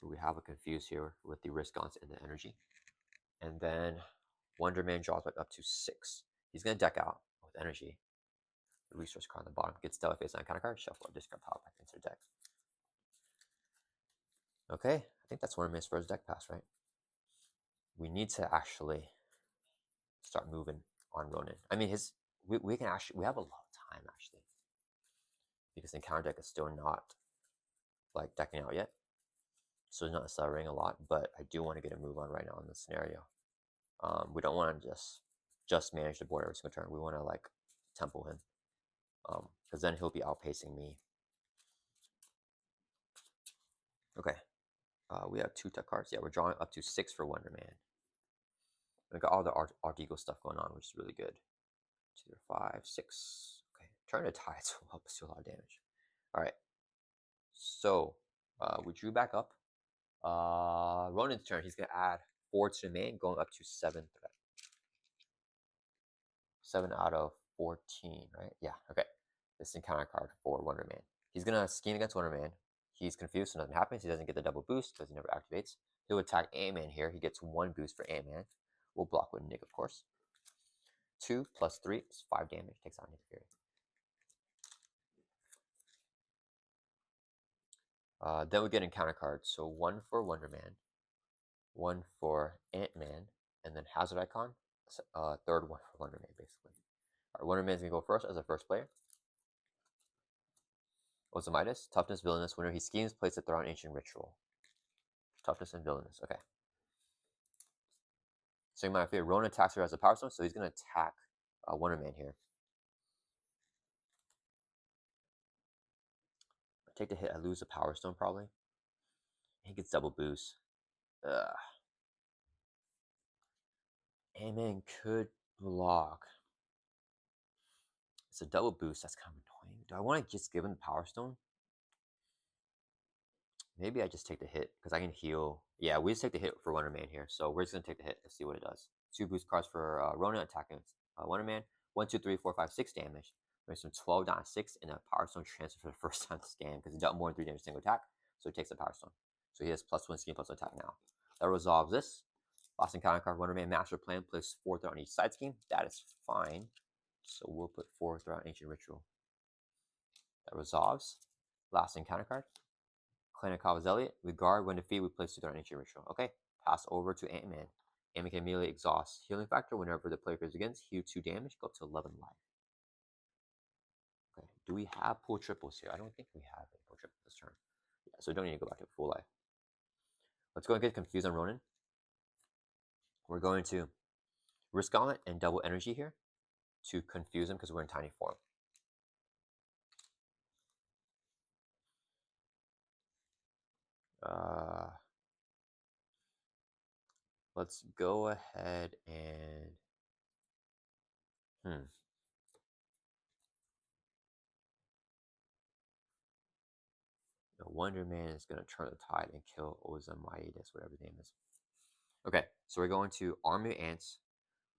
We have a confuse here with the risk on and the energy. And then Wonder Man draws back up to 6. He's going to deck out with energy. The resource card on the bottom gets Stellar Face on counter card, shuffle, discard power back into the deck. Okay, I think that's Wonder Man's first deck pass, right? We need to actually start moving on Ronan. I mean, we can actually, we have a lot of time actually. Because the counter deck is still not like decking out yet. So it's not accelerating a lot, but I do want to get a move on right now in this scenario. We don't want to just manage the board every single turn. We want to like tempo him, because then he'll be outpacing me. Okay, we have 2 tech cards. Yeah, we're drawing up to 6 for Wonder Man. We got all the Art Eagle stuff going on, which is really good. 2, 5, 6. Okay, trying to tie it will help us do a lot of damage. All right, so we drew back up. Ronan's turn. He's gonna add 4 to the main, going up to 7 threat. 7 out of 14, right? Yeah, okay. This encounter card for Wonder Man. He's gonna scheme against Wonder Man. He's confused, so nothing happens. He doesn't get the double boost because he never activates. He'll attack Ant-Man here. He gets 1 boost for Ant-Man. We'll block with Nick, of course. 2 plus 3 is 5 damage. Takes out Nick Fury. Then we get encounter cards. So 1 for Wonder Man, 1 for Ant-Man, and then Hazard Icon. Third one for Wonder Man, basically. All right, Wonder Man's gonna go first as a first player. Ozamitis, toughness, villainous. Whenever he schemes, place a threat on ancient ritual. Toughness and villainous. Okay. So you might feel Ronan attacks her as a power stone, so he's gonna attack Wonder Man here. I take the hit, I lose a power stone probably. He gets double boost. Ant-Man could block. It's a double boost. That's kind of annoying. Do I want to just give him the power stone? Maybe I just take the hit because I can heal. Yeah, we just take the hit for Wonder Man here. So we're just gonna take the hit and see what it does. 2 boost cards for Ronan attacking Wonder Man. 1, 2, 3, 4, 5, 6 damage. Makes him 12 down to 6, and a power stone transfer for the first time this game because he dealt more than 3 damage single attack. So he takes the power stone. So he has +1 scheme plus attack now. That resolves this. Last encounter card, Wonder Man Master Plan, place 4 threat on each side scheme. That is fine. So we'll put 4 threat on Ancient Ritual. That resolves. Last encounter card. Clan Akkaba Elliot. We guard when defeated, we place 2 threat on Ancient Ritual. Okay. Pass over to Ant-Man. Ant-Man can immediately exhaust healing factor whenever the player goes against. Heal 2 damage, go up to 11 life. Okay. Do we have pull triples here? I don't think we have a pull triple this turn. Yeah, so we don't need to go back to full life. Let's go and get confused on Ronan. We're going to risk gauntlet and double energy here to confuse him because we're in tiny form. Let's go ahead and the Wonder Man is gonna turn the tide and kill Ozamitis, whatever his name is. Okay, so we're going to Army of Ants.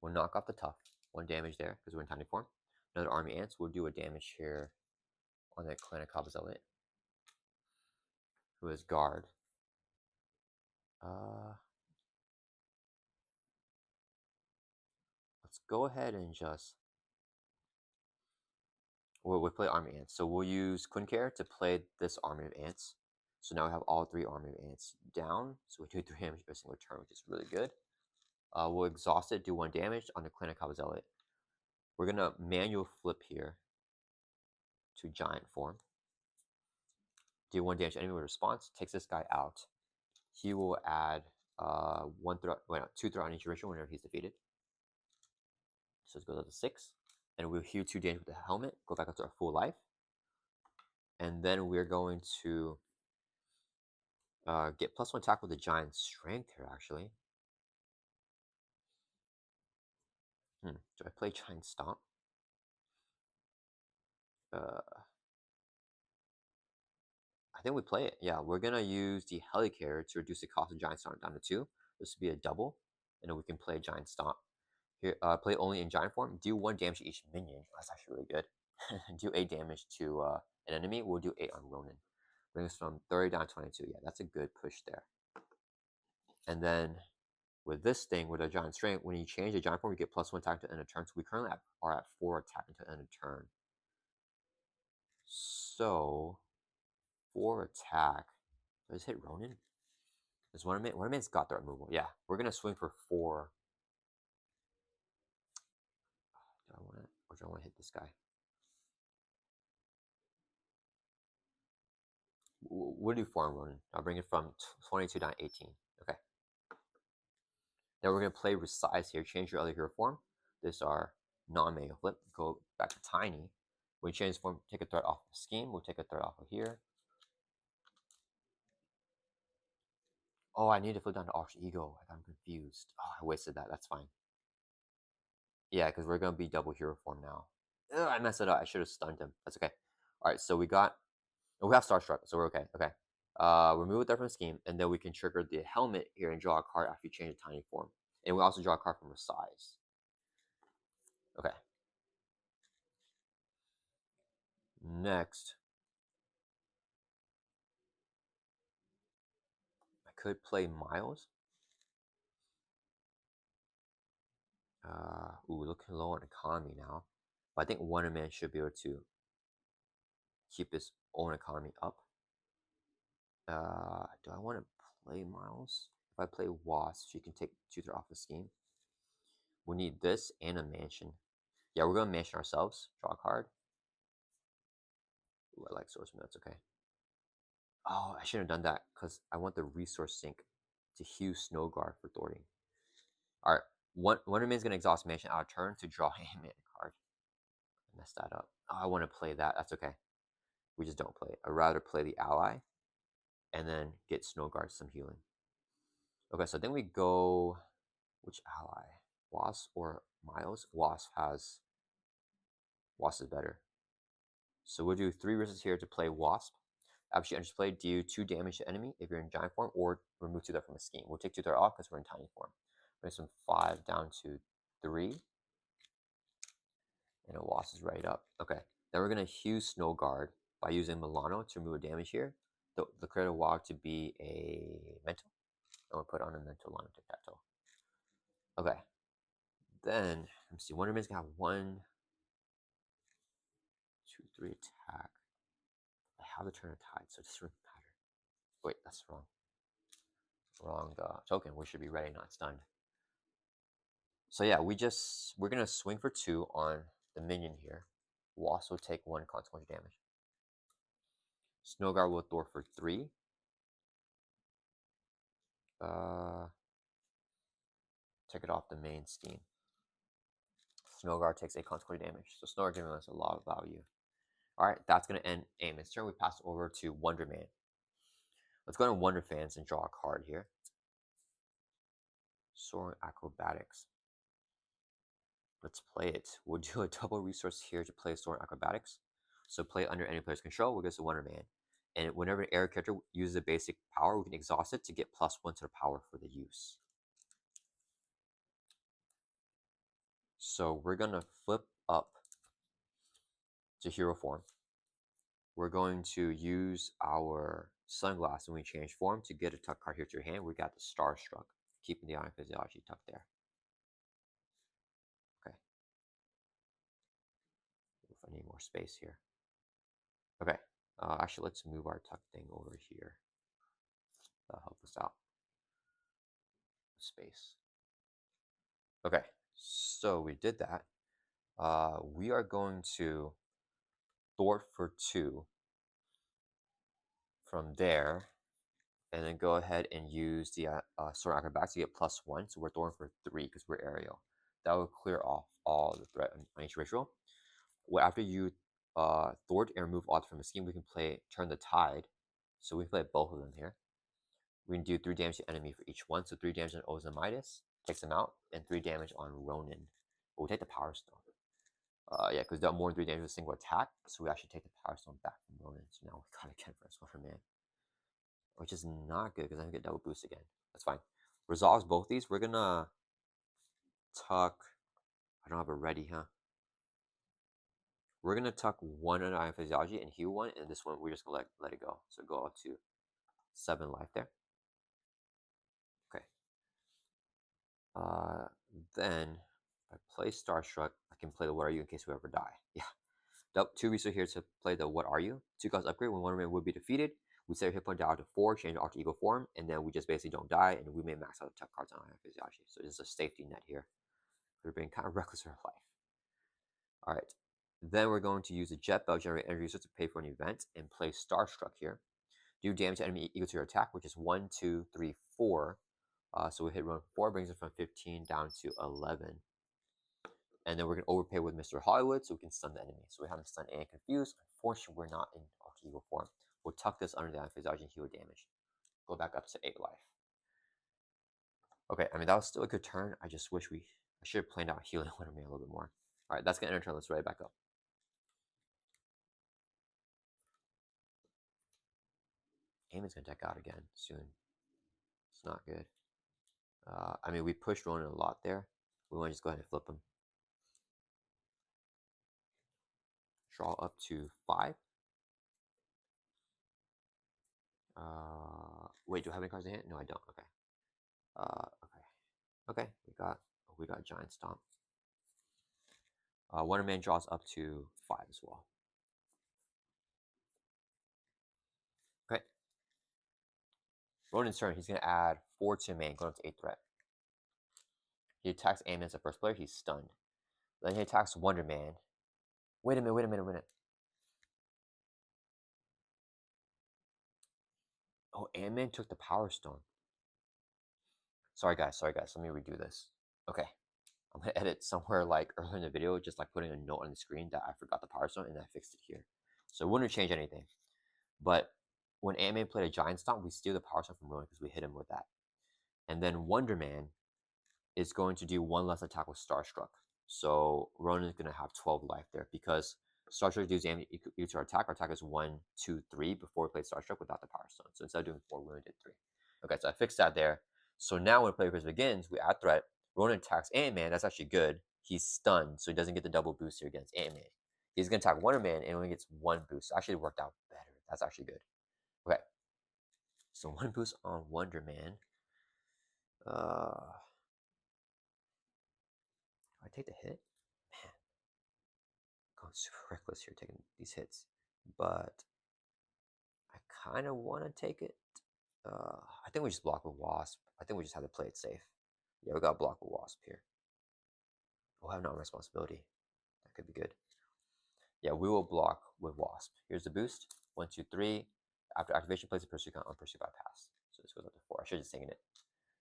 We'll knock off the tough. 1 damage there because we're in tiny form. Another Army of Ants. We'll do a damage here on that Clan Akkaba Elliot, who is guard. Let's go ahead and just we'll play Army of Ants. So we'll use Quincare to play this Army of Ants. So now we have all 3 Army of Ants down. So we do 3 damage every single turn, which is really good. We'll exhaust it, do 1 damage on the Clan Akkaba Elliot. We're gonna manual flip here to giant form. Do 1 damage to enemy with response. Takes this guy out. He will add 2 threat on each ritual whenever he's defeated. So it goes up to 6. And we'll heal 2 damage with the helmet. Go back up to our full life. And then we're going to get +1 attack with the giant strength here, actually. Do I play giant stomp? I think we play it. Yeah, we're gonna use the Helicarrier to reduce the cost of giant stomp down to 2. This would be a double, and then we can play giant stomp. Here, play only in giant form. Do 1 damage to each minion. That's actually really good. Do 8 damage to an enemy. We'll do 8 on Ronan. Bring us from 30 down to 22. Yeah, that's a good push there. And then with this thing, with a giant strength, when you change the giant form, you get +1 attack to end of turn. So we currently are at 4 attack until end of turn. So 4 attack. Does hit Ronan? Does Wonder Man's got threat removal? Yeah, we're gonna swing for 4. Do I want to hit this guy? We'll do 4 on Ronan. I'll bring it from 22 down to 18. Okay. Now we're gonna play resize here. Change your other hero form. This are non-mega flip. Go back to tiny. When you change form, take a threat off the scheme. We'll take a threat off of here. Oh, I need to flip down to Arch Ego. I'm confused. Oh, I wasted that. That's fine. Yeah, because we're gonna be double hero form now. Ugh, I messed it up. I should have stunned him. That's okay. All right, so we have Starstruck, so we're okay. Okay. Remove it there from the scheme, and then we can trigger the helmet here and draw a card after you change the tiny form. And we also draw a card from resize. Okay. Next. My could play Miles. Looking low on economy now. But I think Wonder Man should be able to keep his own economy up. Do I want to play Miles? If I play Wasp, she can take Tutor off the scheme. We need this and a mansion. Yeah, we're gonna mansion ourselves. Draw a card. Ooh, I like swordsman, that's okay. Oh, I shouldn't have done that because I want the resource sink to heal Snowguard for thwarting. Alright, Wonder Man's gonna exhaust mansion out of turn to draw a mana card. I messed that up. Oh, I want to play that. That's okay. We just don't play it. I'd rather play the ally and then get Snowguard some healing. Okay, so then we go. Which ally? Wasp or Miles? Wasp is better. So we'll do 3 risks here to play Wasp. After she enters play, deal 2 damage to enemy if you're in giant form, or remove 2 from a scheme. We'll take 2 off because we're in tiny form. Bring some 5 down to 3. And a Wasp is right up. Okay. Then we're going to heal Snowguard by using Milano to remove damage here. The critical wog to be a mental. I'm going to put on a mental on tic-tac-toe. Okay. Then, let me see. Wonder Man's got 1, 2, 3 attack. I have the turn of tide, so it doesn't really matter. Wait, that's wrong. Wrong token. We should be ready, not stunned. So yeah, we're gonna swing for 2 on the minion here. We'll also take 1 consequential damage. Snowguard will thwart for 3. Take it off the main scheme. Snowguard takes a consequential damage. So Snowguard giving us a lot of value. Alright, that's gonna end Amon's turn. We pass over to Wonder Man. Let's go to Wonder Fans and draw a card here. Soaring Acrobatics. Let's play it. We'll do a double resource here to play Soaring Acrobatics. So play under any player's control, we'll get to Wonder Man. And whenever an area character uses a basic power, we can exhaust it to get +1 to the power for the use. So we're gonna flip up to hero form. We're going to use our sunglass when we change form to get a tuck card here to your hand. We got the Starstruck, keeping the Iron Physiology tucked there. Okay. If I need more space here. Okay. Actually, let's move our tuck thing over here. That'll help us out. Space. Okay. So we did that. We are going to thwart for 2 from there, and then go ahead and use the Sword Acrobatics to get +1. So we're thwarting for 3 because we're aerial. That will clear off all the threat on each ritual. Well, after you thwart and remove all from the scheme, we can play Turn the Tide. So we can play both of them here. We can do 3 damage to enemy for each one. So 3 damage on Ozamidas, takes them out, and 3 damage on Ronan. But we'll take the Power Stone. Yeah, because they're more than 3 damage with a single attack. So we actually take the Power Stone back from Ronan. So now we gotta get for us Wonder Man. Which is not good because I can get double boost again. That's fine. Resolves both these. We're gonna tuck. I don't have it ready, huh? We're gonna tuck 1 under Iron Physiology and heal 1, and this one we're just gonna let it go. So go up to 7 life there. Okay. Then if I play Starstruck, I can play the What Are You in case we ever die. Yeah. 2 resources here to play the What Are You. 2 cost upgrade when Wonder Man would be defeated. We set our hit point down to 4, change the alter ego form, and then we just basically don't die, and we may max out the tuck cards on Iron Physiology. So this is a safety net here. We're being kind of reckless with our life. Alright. Then we're going to use the Jet Belt generate energy resource to pay for an event and play Starstruck here. Do damage to enemy equal to your attack, which is 1, 2, 3, 4. So we hit run 4, brings it from 15 down to 11. And then we're going to overpay with Mr. Hollywood so we can stun the enemy. So we haven't stunned and confused. Unfortunately, we're not in alter ego form. We'll tuck this under the Iron Physiology and heal damage. Go back up to 8 life. Okay, I mean, that was still a good turn. I just wish I should have planned out healing Wonder Man a little bit more. Alright, that's going to end our turn. Let's right back up. Eamon's going to deck out again soon. It's not good. I mean, we pushed Ronan a lot there. We want to just go ahead and flip him. Draw up to 5. Wait, do I have any cards in hand? No, I don't. Okay. Okay. Okay, we got Giant Stomp. Wonder Man draws up to 5 as well. Okay. Ronan's turn. He's gonna add 4 to main, going up to 8 threat. He attacks Ant-Man as the first player. He's stunned. Then he attacks Wonder Man. Wait a minute. Oh, Ant-Man took the Power Stone. Sorry guys. Let me redo this. Okay. I'm gonna edit somewhere like earlier in the video, just like putting a note on the screen that I forgot the Power Stone and I fixed it here. So it wouldn't change anything. But when Ant-Man played a Giant Stomp, we steal the Power Stone from Ronan because we hit him with that. And then Wonder Man is going to do 1 less attack with Starstruck. So Ronan is going to have 12 life there because Starstruck deals damage equal to our attack. Our attack is 1, 2, 3 before we play Starstruck without the Power Stone. So instead of doing 4, we only did 3. Okay, so I fixed that there. So now when play phase begins, we add threat. Ronan attacks Ant-Man. That's actually good. He's stunned, so he doesn't get the double boost here against Ant-Man. He's going to attack Wonder Man and only gets 1 boost. Actually, it worked out better. That's actually good. Okay. So 1 boost on Wonder Man. I take the hit? Man, going super reckless here taking these hits. But I kind of want to take it. I think we just block with Wasp. I think we just have to play it safe. Yeah, we got to block with Wasp here. We'll have non-responsibility. That could be good. Yeah, we will block with Wasp. Here's the boost. 1, 2, 3. After activation, place a pursuit count on pursuit bypass. So this goes up to 4. I should have just taken it.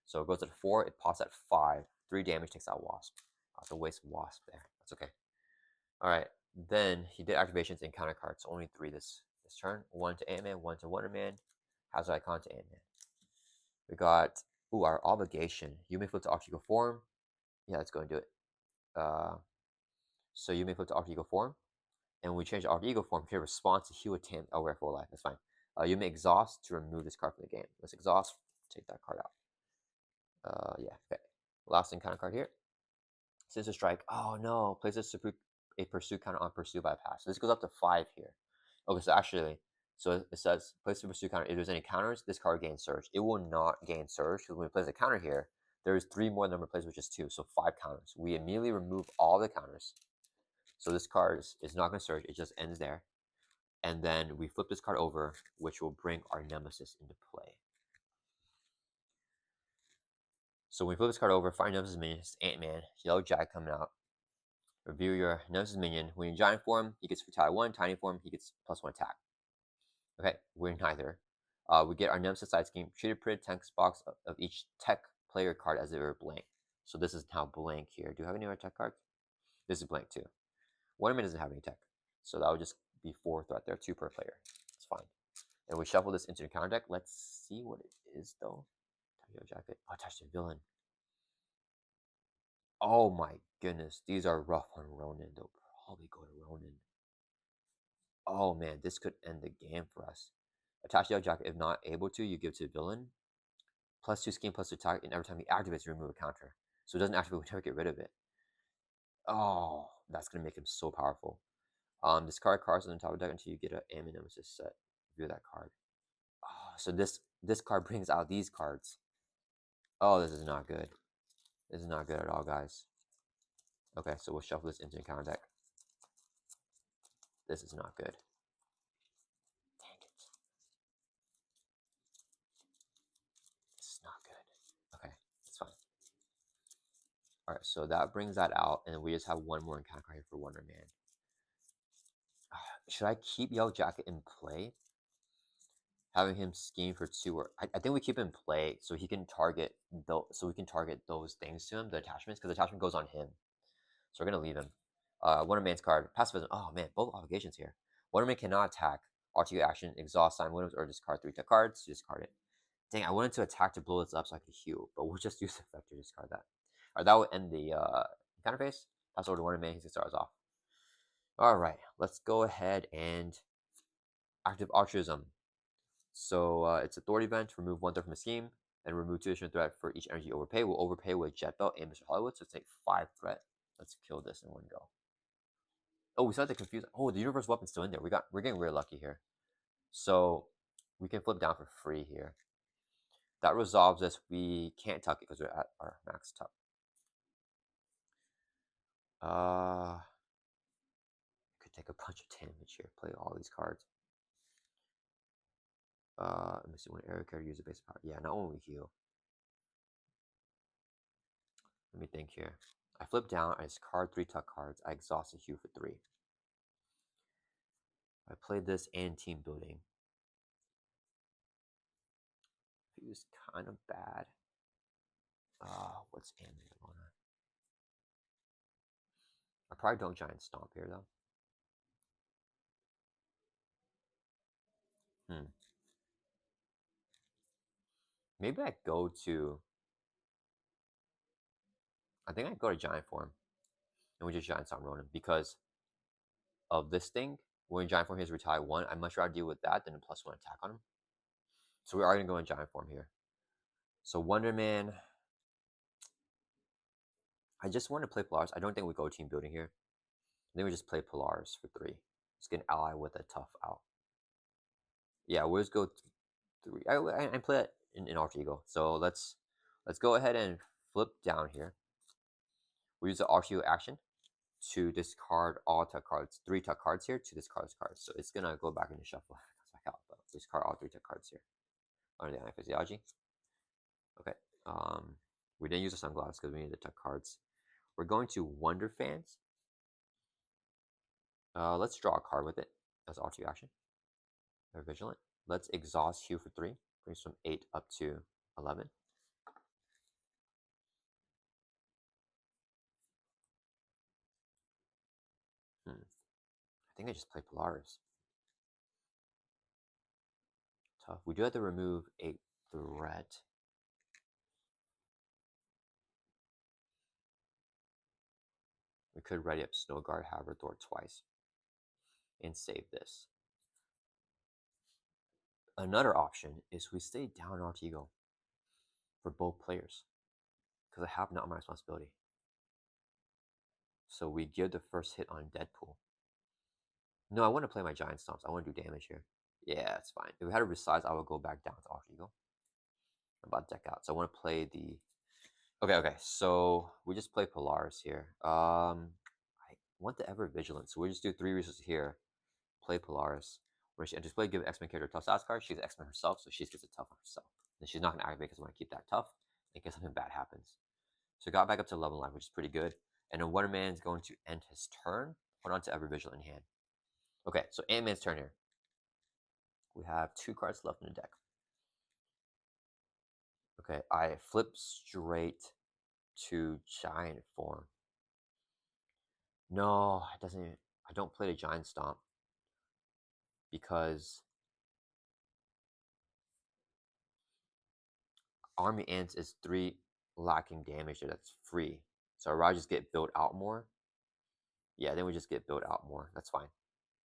So it goes at 4. It pops at 5. 3 damage takes out Wasp. I have to waste Wasp there. That's okay. All right. Then he did activations and counter cards. So only 3 this turn. 1 to Ant-Man, 1 to Wonder Man. Hazard icon to Ant-Man. We got our obligation. You may flip to alter ego form. Yeah, let's go and do it. So you may flip to alter ego form. And when we change the alter ego form, here response to heal a tam wear full life. That's fine. You may exhaust to remove this card from the game. Let's exhaust. Take that card out. Yeah. Okay. Last encounter card here. Scissor Strike. Oh no. Places a pursuit counter on pursuit bypass. So this goes up to 5 here. Okay, so actually, so it says place a pursuit counter. If there's any counters, this card gains surge. It will not gain surge because when we place a counter here, there's 3 more number plays, which is 2, so 5 counters. We immediately remove all the counters. So this card is not going to surge. It just ends there. And then we flip this card over, which will bring our Nemesis into play. So when we flip this card over, find Nemesis minion, it's Ant-Man, Yellow Jack coming out. Review your Nemesis minion. When in giant form, he gets Fatality 1. Tiny form, he gets +1 attack. Okay, we're neither. We get our Nemesis side scheme. Treated printed text box of each tech player card as if it were blank. So this is now blank here. Do you have any other tech cards? This is blank too. Wonder Man doesn't have any tech. So that would just be 4 threat there, 2 per player. It's fine. And we shuffle this into the counter deck. Let's see what it is though. Tattoo jacket. Oh, touch the villain. Oh my goodness. These are rough on Ronan. They'll probably go to Ronan. Oh man, this could end the game for us. Attach the jacket. If not able to, you give to the villain. +2 scheme, +2 attack, and every time he activates, you remove a counter. So it doesn't activate, we never get rid of it. Oh, that's gonna make him so powerful. Discard cards on the top of the deck until you get an Ammon Nemesis set. View that card. Oh, so this card brings out these cards. Oh, this is not good. This is not good at all, guys. Okay, so we'll shuffle this into the counter deck. This is not good. Dang it. This is not good. Okay, it's fine. Alright, so that brings that out, and we just have 1 more encounter card here for Wonder Man. Should I keep Yellow Jacket in play? Having him scheme for 2, or I think we keep him in play so he can target so we can target those things to him, the attachments, because the attachment goes on him. So we're gonna leave him. Wonder Man's card, pacifism. Oh man, both obligations here. Wonder Man cannot attack, alter action, exhaust sign Williams, or discard 3 cards. Discard it. Dang, I wanted to attack to blow this up so I could heal, but we'll just use the effect to discard that. Alright, that will end the encounter phase. Pass over to Wonder Man, he can start us off. Alright, let's go ahead and active altruism. So it's authority event, remove 1 threat from a scheme, and remove 2 additional threat for each energy overpay. We'll overpay with Jet Belt and Mr. Hollywood, so take 5 threat. Let's kill this in 1 go. Oh, we started to confuse. Oh, the universe weapon's still in there. We're getting really lucky here. So we can flip down for free here. That resolves this. We can't tuck it because we're at our max tuck. Could take a bunch of damage here. Play all these cards. Let me see. When Eric character use a basic power. Yeah, not when we heal. Let me think here. I flip down. I discard 3 tuck cards. I exhaust a hue for 3. I played this and team building. It was kind of bad. What's Annihilation? I probably don't giant stomp here though. Maybe I go to. I think I go to giant form, and we just giant stomp Ronan because of this thing. When giant form he has retire 1, I'd much rather deal with that than a +1 attack on him. So we are gonna go in giant form here. So Wonder Man. I just want to play Polaris. I don't think we go team building here. I think we just play Polaris for 3. Just get an ally with a tough out. Yeah, we'll just go 3. I play it in alter ego. So let's go ahead and flip down here. We use the alter ego action to discard all tuck cards, 3 tuck cards here to discard this card. So it's gonna go back into shuffle. It comes back out, but discard all 3 tuck cards here under the physiology. Okay. We didn't use the sunglasses because we need the tuck cards. We're going to Wonder Fans. Let's draw a card with it as alter ego action. They're vigilant. Let's exhaust hue for 3. Brings from 8 up to 11. I think I just play Polaris. Tough. We do have to remove a threat. We could ready up Snow Guard, however, Thor twice. And save this. Another option is we stay down alter ego for both players. Because I have not my responsibility. So we give the first hit on Deadpool. No, I want to play my giant stomps. I want to do damage here. Yeah, it's fine. If we had a resize, I would go back down to alter ego. I'm about to deck out. So I want to play the. Okay. So we just play Polaris here. I want the Ever Vigilant. So we just do 3 resources here. Play Polaris. Where she enters play, give X-Men character tough stats card. She's X-Men herself, so she gets a tough on herself. And she's not gonna activate because I want to keep that tough in case something bad happens. So got back up to 11 life, which is pretty good. And then Wonder Man's going to end his turn. Hold on to Ever Vigilant in hand. Okay, so Ant-Man's turn here. We have 2 cards left in the deck. Okay, I flip straight to giant form. No, it doesn't. I don't play the giant stomp because Army Ants is 3 lacking damage there. That's free. So I'd rather just get built out more. Yeah, then we just get built out more. That's fine.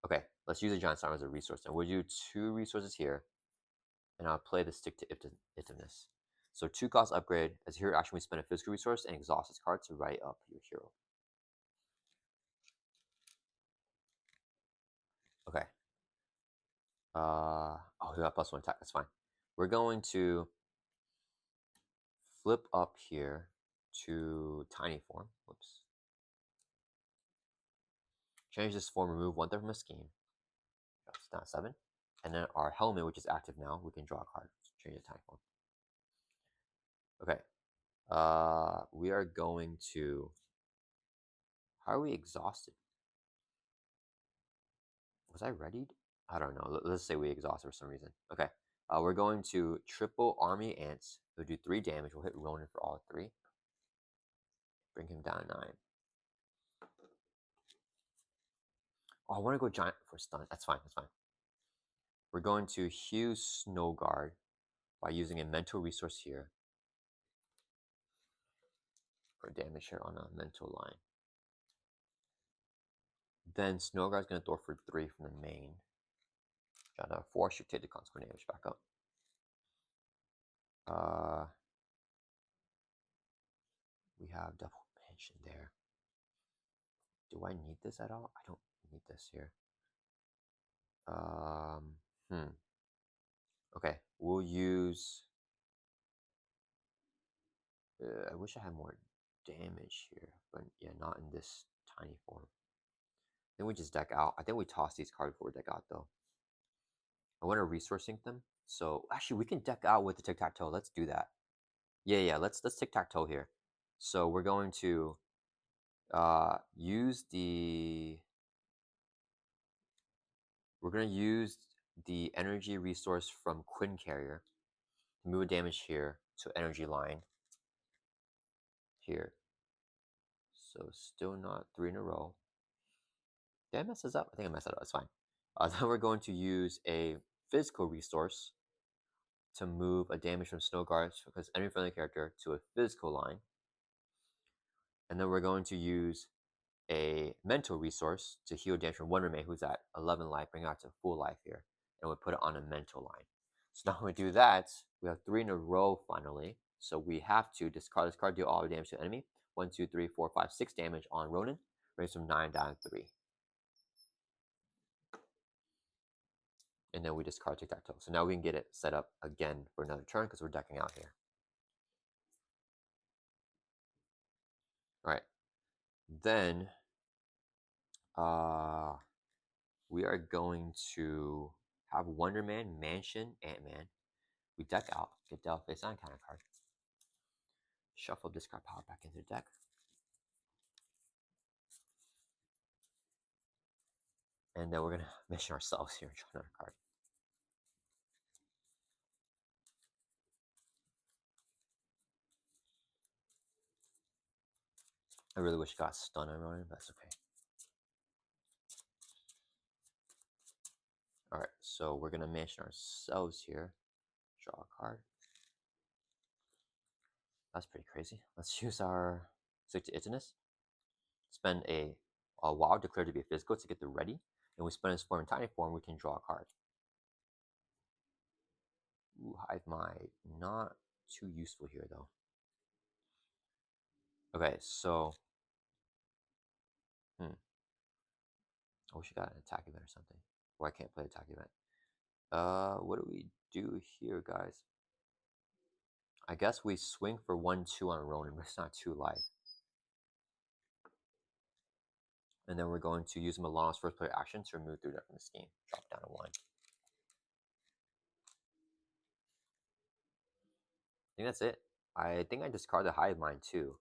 Okay, let's use the giant stomp as a resource. And we'll do 2 resources here. And I'll play the stick to itiveness. So 2 cost upgrade. As a hero action, we spend a physical resource and exhaust this card to write up your hero. Okay. Oh, we got +1 attack. That's fine. We're going to flip up here to tiny form. Whoops. Change this form, remove 1 from a scheme. That's not 7. And then our helmet, which is active now, we can draw a card. Change the tiny form. Okay. We are going to. How are we exhausted? Was I readied? I don't know. Let's say we exhausted for some reason. Okay. We're going to triple Army Ants. We'll do 3 damage. We'll hit Ronan for all 3. Bring him down 9. Oh, I want to go giant for stun. That's fine. That's fine. We're going to Hugh Snow Guard by using a mental resource here for damage here on a mental line. Then Snow Guard's going to throw for 3 from the main. Got 4 should take the consequent damage back up. We have double pension there. Do I need this at all? I don't need this here. Okay, we'll use I wish I had more damage here, but yeah, not in this tiny form. Then we just deck out. I think we toss these cards before we deck out though. I want to resource sync them. So actually we can deck out with the tic-tac-toe. Let's do that. Yeah, let's tic-tac-toe here. So we're going to use the energy resource from Quinn Carrier to move damage here to energy line here. So still not 3 in a row. Did I mess this up? I think I messed it up. It's fine. Then we're going to use a physical resource to move a damage from Snow Guards because enemy friendly character to a physical line. And then we're going to use a mental resource to heal damage from Wonder Man, who's at 11 life, bring it out to full life here. And we put it on a mental line. So now when we do that, we have 3 in a row finally. So we have to discard this card, deal all the damage to the enemy. 1, 2, 3, 4, 5, 6 damage on Ronan. Brings from 9 down to 3. And then we discard tic-tac-toe. So now we can get it set up again for another turn because we're decking out here. All right. Then we are going to have Wonder Man, Mansion, Ant-Man. We deck out, get dealt face on counter card. Shuffle discard power back into the deck. And then we're gonna mission ourselves here and draw another card. I really wish I got stun on Ronan, but that's okay. Alright, so we're gonna mission ourselves here. Draw a card. That's pretty crazy. Let's use our Stick to Itness. Spend a wild declared to be a physical to get the ready. And we spend his form in tiny form, we can draw a card. Ooh, Hive Mind. Not too useful here though. Okay, so I wish I got an attack event or something. Or I can't play attack event. What do we do here, guys? I guess we swing for 1-2 on Ronan, but it's not 2 life. And then we're going to use Milano's first player action to remove 3 from the scheme. Drop down to 1. I think that's it. I think I discard the Hive Mind too.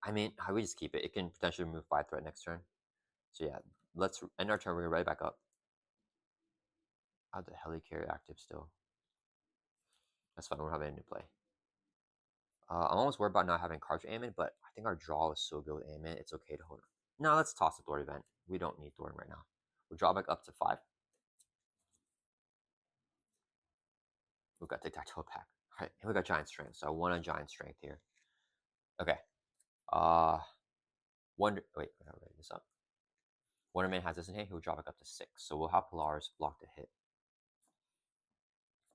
I mean, how we just keep it? It can potentially remove 5 threat next turn. So yeah, let's end our turn. We're gonna right back up. I have the Helicarrier active still. That's fine. We're having a new play. I'm almost worried about not having cards for Ammon, but I think our draw is so good with Ammon. It's okay to hold on. No, let's toss the Thorn event. We don't need Thorn right now. We'll draw back up to 5. We've got tic-tac-toe pack. All right, and we got Giant Strength. So I want a Giant Strength here. Okay. Wonder. Wait, I gotta write this up. Wonder Man has this in hand. He'll draw back up to 6. So we'll have Polaris block the hit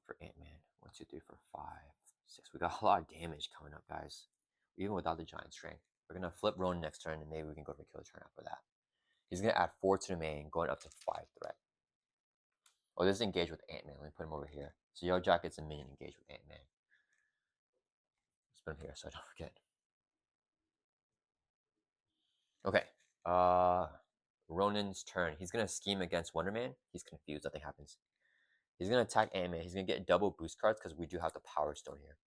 for Ant-Man. 1, 2, 3, 4, 5, 6. We got a lot of damage coming up, guys. Even without the Giant Strength. We're gonna flip Ronan next turn, and maybe we can go for kill turn after that. He's gonna add 4 to the main, going up to 5 threat. Oh, this is engaged with Ant-Man. Let me put him over here. So Yellow Jacket's a minion engaged with Ant-Man. Let's put him here so I don't forget. Okay. Ronan's turn. He's gonna scheme against Wonder Man. He's confused. Nothing happens. He's gonna attack Ant-Man. He's gonna get double boost cards because we do have the Power Stone here.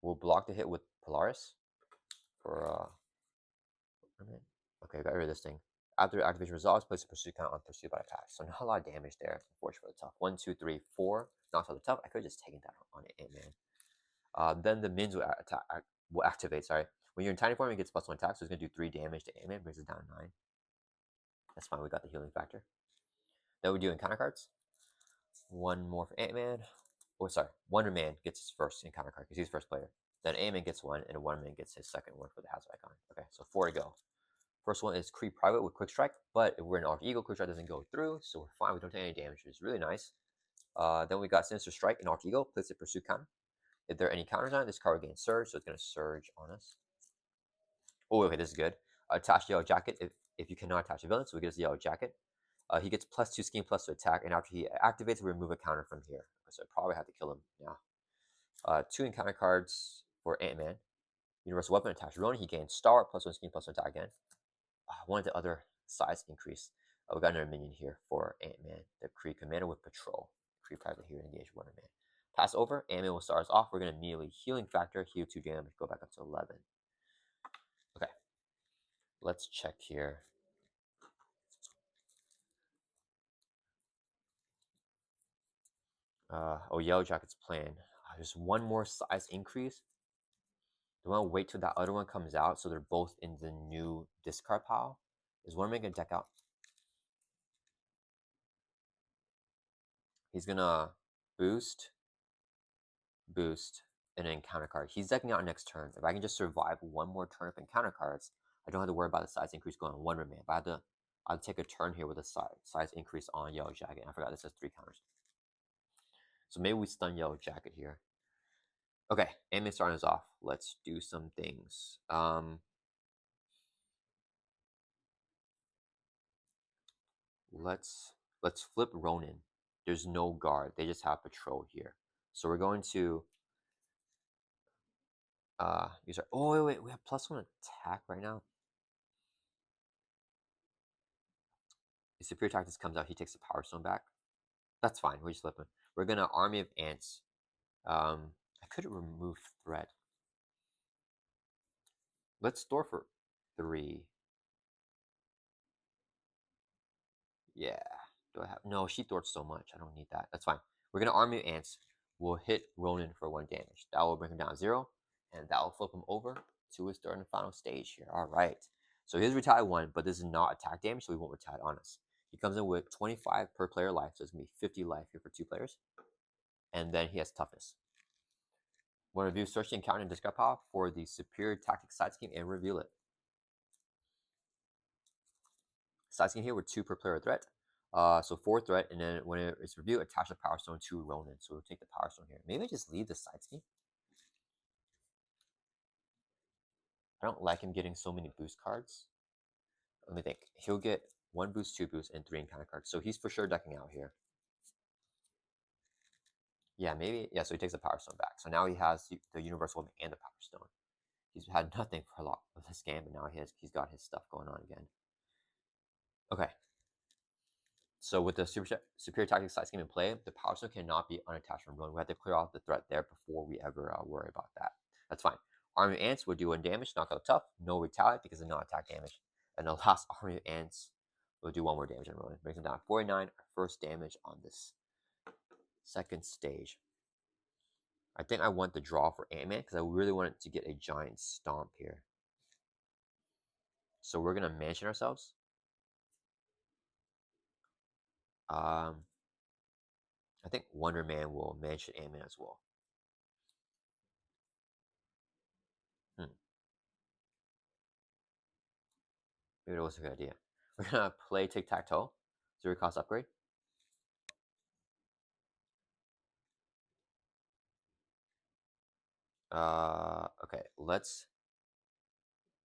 We'll block the hit with Polaris for okay, got rid of this thing. After activation resolves, place a pursuit count on pursuit by attack. So not a lot of damage there. Unfortunately, for the tough. 1, 2, 3, 4. Not so the tough. I could have just taken that on Ant-Man. Then the mins will activate. Sorry, when you're in tiny form, it gets +1 attack, so it's gonna do 3 damage to Ant-Man, brings it down to 9. That's fine. We got the healing factor. Then we do encounter cards. 1 more for Ant-Man. Oh, sorry. Wonder Man gets his first encounter card because he's first player. Then Ant-Man gets 1, and Wonder Man gets his second one for the Hazard icon. Okay, so 4 to go. First one is Creep Private with Quick Strike, but if we're in Alter Ego, Quick Strike doesn't go through, so we're fine. We don't take any damage, which is really nice. Then we got Sinister Strike and Alter Ego. Place a pursuit counter. If there are any counters on it, this card will gain Surge, so it's going to Surge on us. Oh, okay, this is good. Attach Yellow Jacket if you cannot attach a villain, so we get his Yellow Jacket. He gets +2 scheme, +2 attack, and after he activates, we remove a counter from here. So I probably have to kill him now. 2 encounter cards. for Ant-Man. Universal weapon attached. Ronan, he gains star, +1 skin, +1 attack again. I wanted the other size increase. Oh, we got another minion here for Ant-Man, the Kree Commander with Patrol. Kree Private here, engage Wonder Man. Pass over, Ant-Man will start us off. We're going to immediately healing factor, heal 2 damage, go back up to 11. Okay, let's check here. Oh, Yellow Jacket's plan. There's one more size increase. Do I want to wait till that other one comes out so they're both in the new discard pile? Is Wonder Man going to deck out? He's going to boost, and then counter card. He's decking out next turn. If I can just survive one more turn up in counter cards, I don't have to worry about the size increase going on Wonder Man. But I'll take a turn here with a size increase on Yellow Jacket. I forgot this has 3 counters. So maybe we stun Yellow Jacket here. Okay, Ant-Man starting us off. Let's do some things. Let's flip Ronan. There's no guard. They just have patrol here. So we're going to use our. Oh wait, we have +1 attack right now. If Superior Tactics comes out, he takes the Power Stone back. That's fine. We just flip him. We're gonna Army of Ants. I could remove threat. Let's store for 3. Yeah. Do I have? No, she thwarts so much. I don't need that. That's fine. We're gonna Army of Ants. We'll hit Ronan for 1 damage. That will bring him down 0, and that will flip him over to his third and final stage here. All right. So he's retaliate 1, but this is not attack damage, so he won't retaliate on us. He comes in with 25 per player life, so it's gonna be 50 life here for 2 players. And then he has toughness. We'll review search the encounter and discard pile for the superior tactic side scheme and reveal it. Side scheme here with 2 per player threat. So 4 threat, and then when it's reviewed, attach the Power Stone to Ronan. So we'll take the Power Stone here. Maybe I just leave the side scheme. I don't like him getting so many boost cards. Let me think. He'll get 1 boost, 2 boost, and 3 encounter cards. So he's for sure decking out here. Yeah, maybe. Yeah, so he takes the Power Stone back. So now he has the Universal Weapon and the Power Stone. He's had nothing for a lot of this game, but now he's got his stuff going on again. Okay. So with the superior tactic side scheme in play, the Power Stone cannot be unattached from Ronan. We have to clear off the threat there before we ever worry about that. That's fine. Army of Ants will do 1 damage, knock out tough, no retaliate because of non-attack damage. And the last Army of Ants will do 1 more damage on Ronan. Brings him down to 49, our first damage on this second stage. I think I want the draw for Ant-Man because I really wanted to get a giant stomp here. So we're going to mansion ourselves. I think Wonder Man will mansion Ant-Man as well. Maybe it was a good idea. We're going to play tic-tac-toe. 0 cost upgrade. Okay, let's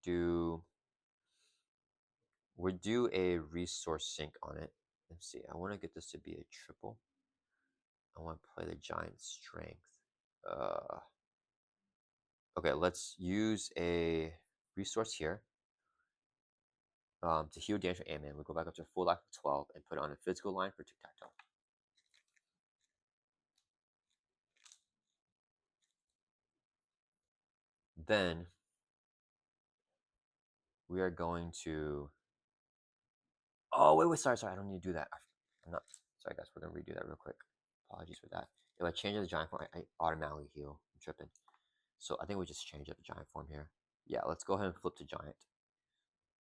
do. We'll do a resource sink on it. Let's see. I want to get this to be a triple. I want to play the giant strength. Okay, let's use a resource here. To heal damage for Ant-Man, we'll go back up to full life of 12 and put it on a physical line for tic-tac-toe. Then we are going to. Oh wait, sorry. I don't need to do that. I'm not. Sorry guys, we're gonna redo that real quick. Apologies for that. If I change the giant form, I automatically heal. I'm tripping. So I think we just change up the giant form here. Yeah, let's go ahead and flip to giant.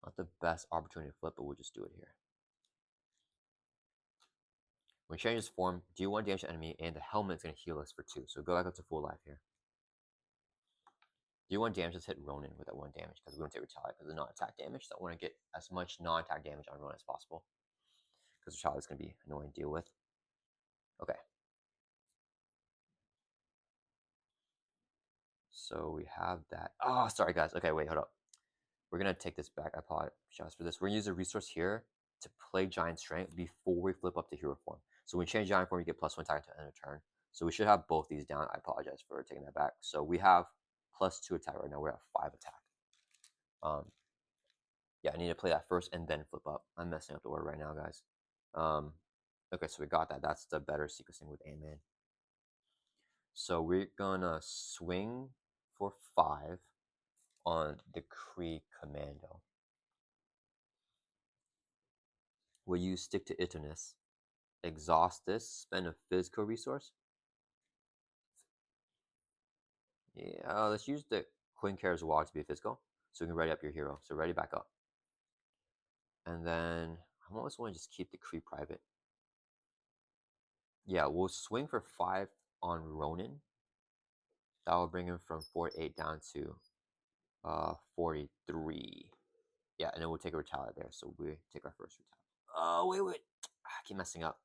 Not the best opportunity to flip, but we'll just do it here. When change this form, do 1 damage to enemy, and the helmet's gonna heal us for 2. So go back up to full life here. Do 1 damage, let's hit Ronan with that 1 damage because we don't take retaliate because it's not attack damage. So I want to get as much non-attack damage on Ronan as possible. Because retaliate is gonna be annoying to deal with. Okay. So we have that. Oh, sorry guys. Okay, wait, hold up. We're gonna take this back. I apologize for this. We're gonna use a resource here to play giant strength before we flip up to hero form. So when we change giant form, we get +1 attack to end of turn. So we should have both these down. I apologize for taking that back. So we have +2 attack right now. We're at 5 attack. Yeah, I need to play that first and then flip up. I'm messing up the order right now, guys. Okay, so we got that. That's the better sequencing with Ant-Man. So we're gonna swing for 5 on the Kree Commando. Will you stick to Iternus? Exhaust this, spend a physical resource? Yeah, let's use the Quinn Care's Wog to be a physical, so we can ready up your hero. So ready back up. And then I almost want to just keep the Kree private. Yeah, we'll swing for 5 on Ronan. That will bring him from 48 down to 43. Yeah, and then we'll take a retaliate there. So we take our first retaliate. Oh, wait. I keep messing up.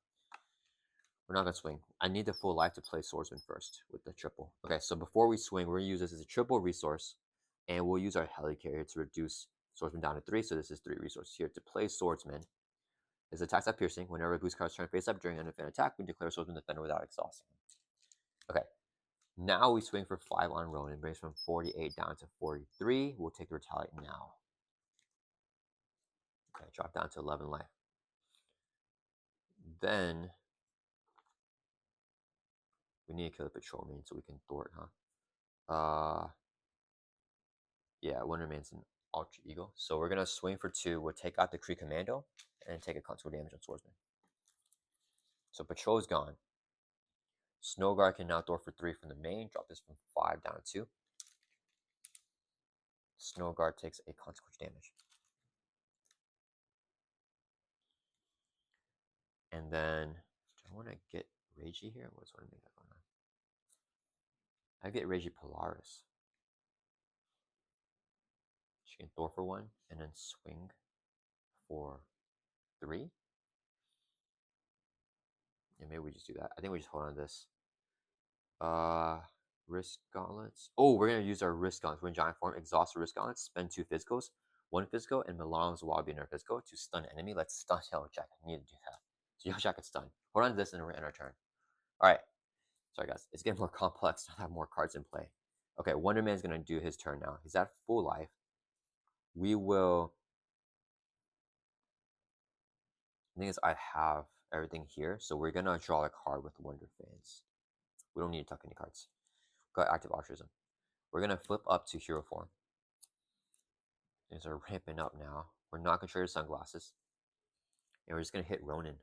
We're not going to swing. I need the full life to play Swordsman first with the triple. Okay, so before we swing, we're going to use this as a triple resource. And we'll use our Helicarrier to reduce Swordsman down to 3. So this is 3 resources here to play Swordsman. His attacks at piercing. Whenever a boost card's turn face up during an defend attack, we declare Swordsman defender without exhausting him. Okay, now we swing for 5 on Ronan. Brings from 48 down to 43. We'll take the retaliate now. Okay, drop down to 11 life. Then we need to kill the patrolman so we can thwart, huh? Yeah, one remains an Ultra Eagle. So we're gonna swing for 2. We'll take out the Kree Commando and take a consequential damage on Swordsman. So patrol is gone. Snowguard can now thwart for 3 from the main. Drop this from 5 down to 2. Snowguard takes a consequential damage. And then, do I want to get Reiji here? What's what I make that going on? I get Reiji Polaris. She can thwart for 1 and then swing for 3. Yeah, maybe we just do that. I think we just hold on to this. Risk gauntlets. Oh, we're gonna use our risk gauntlets. We're in giant form. Exhaust the risk gauntlets. Spend 2 physicals. 1 physical and Milan's Wabi in our physical to stun enemy. Let's stun Yellow Jacket. I need to do that. So Yellow Jacket stun. Hold on to this and we're in our turn. Alright. Sorry guys. It's getting more complex. I have more cards in play. Okay, Wonder Man's gonna do his turn now. He's at full life. We will. The thing is, I have everything here, so we're gonna draw a card with Wonder Fans. We don't need to tuck any cards. Got active altruism. We're gonna flip up to hero form. Things are ramping up now. We're not gonna trigger sunglasses. And we're just gonna hit Ronan.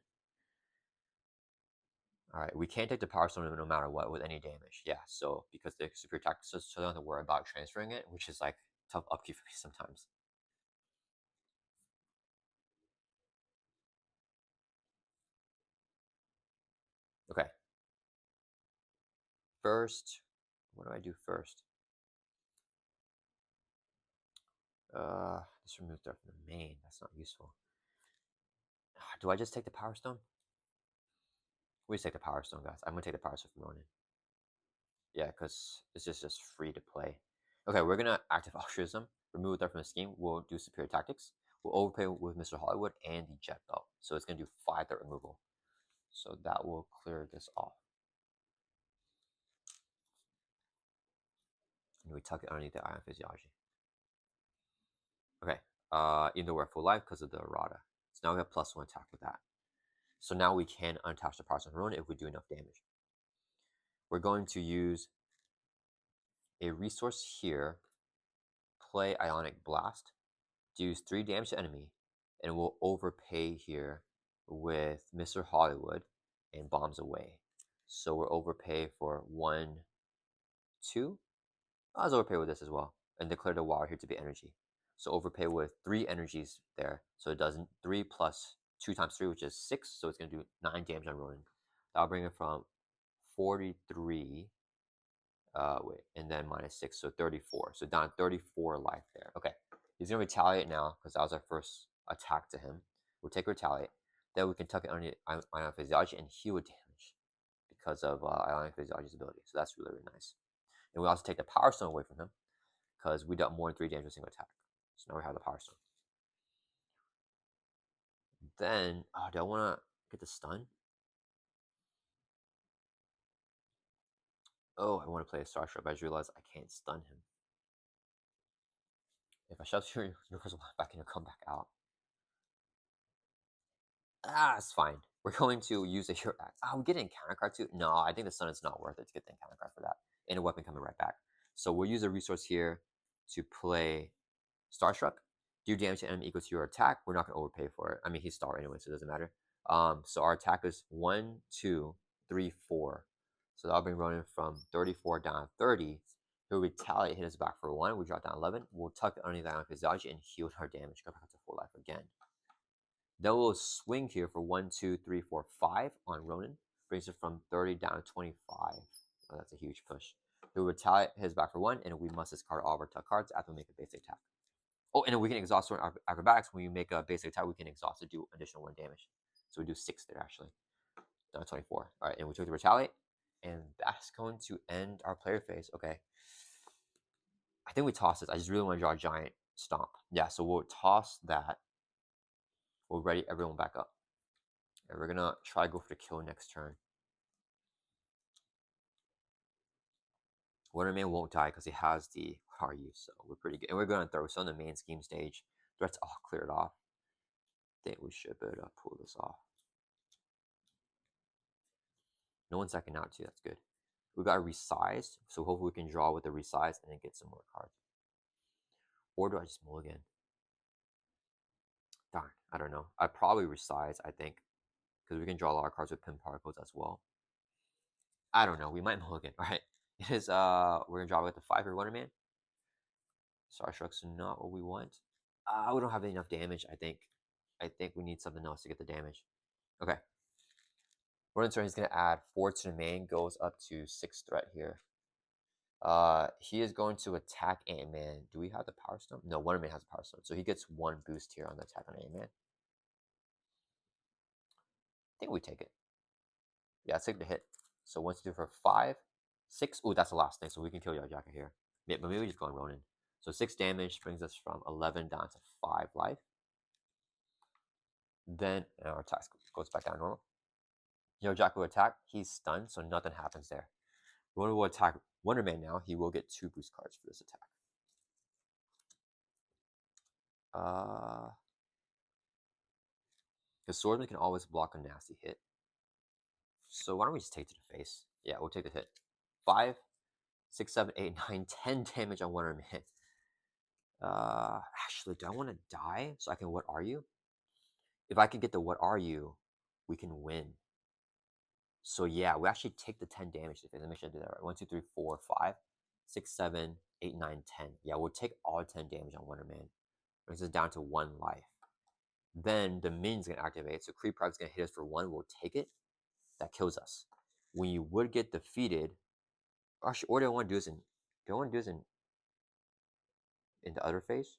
Alright, we can't take the power stone no matter what with any damage. Yeah, so because the superior tactics, so they don't have to worry about transferring it, which is like tough upkeep for me sometimes. Okay. First, what do I do first? Just remove that from the main. That's not useful. Do I just take the power stone? We just take the power stone, guys. I'm gonna take the power stone from Ronan. Yeah, because it's just free to play. Okay, we're gonna active altruism, remove that from the scheme. We'll do superior tactics. We'll overpay with Mr. Hollywood and the jet belt. So it's gonna do 5 threat removal. So that will clear this off. And we tuck it underneath the ion physiology. Okay. Even though we're at full life because of the errata. So now we have +1 attack with that. So now we can unattach the power stone from Ronan if we do enough damage. We're going to use a resource here, play Ionic Blast, deals 3 damage to enemy, and we'll overpay here with Mr. Hollywood and bombs away. So we're overpay for 1, 2. I was overpay with this as well, and declare the wire here to be energy. So overpay with 3 energies there. So it does 3 plus 2 times 3, which is 6. So it's going to do 9 damage on Ronan. That'll bring it from 43. And then -6, so 34. So down 34 life there. Okay, he's gonna retaliate now because that was our first attack to him. We'll take retaliate. Then we can tuck it under Ionic Physiology and heal damage because of Ionic Physiology's ability. So that's really, really nice. And we also take the Power Stone away from him because we dealt more than 3 damage with a single attack. So now we have the Power Stone. Then, do I want to get the stun? Oh, I want to play a Starstruck, but I just realized I can't stun him. If I shove your universal back in, it'll come back out. Ah, it's fine. We're going to use a hero. We get an encounter card too. No, I think the sun is not worth it to get the encounter card for that. And a weapon coming right back. So we'll use a resource here to play Starstruck. Do damage to enemy equal to your attack. We're not going to overpay for it. I mean, he's star anyway, so it doesn't matter. So our attack is 1, 2, 3, 4. So that'll bring Ronan from 34 down to 30. He'll retaliate, hit us back for 1. We drop down 11. We'll tuck it underneath Ion Physiology and heal our damage. Go back up to 4 life again. Then we'll swing here for 1, 2, 3, 4, 5 on Ronan. Brings it from 30 down to 25. Oh, that's a huge push. He'll retaliate his back for 1, and we must discard all of our tuck cards after we make a basic attack. Oh, and then we can exhaust our acrobatics. When you make a basic attack, we can exhaust to do additional 1 damage. So we do 6 there, actually. Down to 24. All right, and we took the retaliate. And that's going to end our player phase. Okay. I think we toss this. I just really want to draw a giant stomp. Yeah, so we'll toss that. We'll ready everyone back up. And we're going to try to go for the kill next turn. Wonderman won't die because he has the RU, so we're pretty good. And we're going to throw so on the main scheme stage. Threats all cleared off. I think we should be able to pull this off. No one's second out too, that's good. We got resized, so hopefully we can draw with the resize and then get some more cards. Or do I just mulligan? Darn, I don't know. I'd probably resize, I think, because we can draw a lot of cards with pin particles as well. I don't know. We might mulligan. All right. It is, we're going to draw with the 5 here, Wonderman. Starstruck's not what we want. We don't have enough damage, I think. I think we need something else to get the damage. Okay. Ronan turn, he's going to add 4 to the main, goes up to 6 threat here. He is going to attack Ant-Man. Do we have the Power Stone? No, Wonderman has a Power Stone. So he gets 1 boost here on the attack on Ant-Man. I think we take it. Yeah, let's take the hit. So 1, 2, 3, 4, 5, 6. Ooh, that's the last thing. So we can kill Yajaka here. But maybe we just go on Ronan. So 6 damage brings us from 11 down to 5 life. Then our attack goes back down normal. Yojaka will attack. He's stunned, so nothing happens there. Ronan will attack Wonderman now. He will get 2 boost cards for this attack. Because Swordsman can always block a nasty hit. So why don't we just take to the face? Yeah, we'll take the hit. 5, 6, 7, 8, 9, 10 damage on Wonderman. Actually, do I want to die so I can what are you? If I can get the what are you, we can win. So yeah, we actually take the 10 damage. Let me make sure I do that right. 1, 2, 3, 4, 5, 6, 7, 8, 9, 10. Yeah, we'll take all 10 damage on Wonderman. Brings us down to 1 life. Then the minion's gonna activate. So Creep Pride's gonna hit us for 1. We'll take it. That kills us. When you would get defeated, actually, or do I want to do this in? Do I want to do this in the other phase?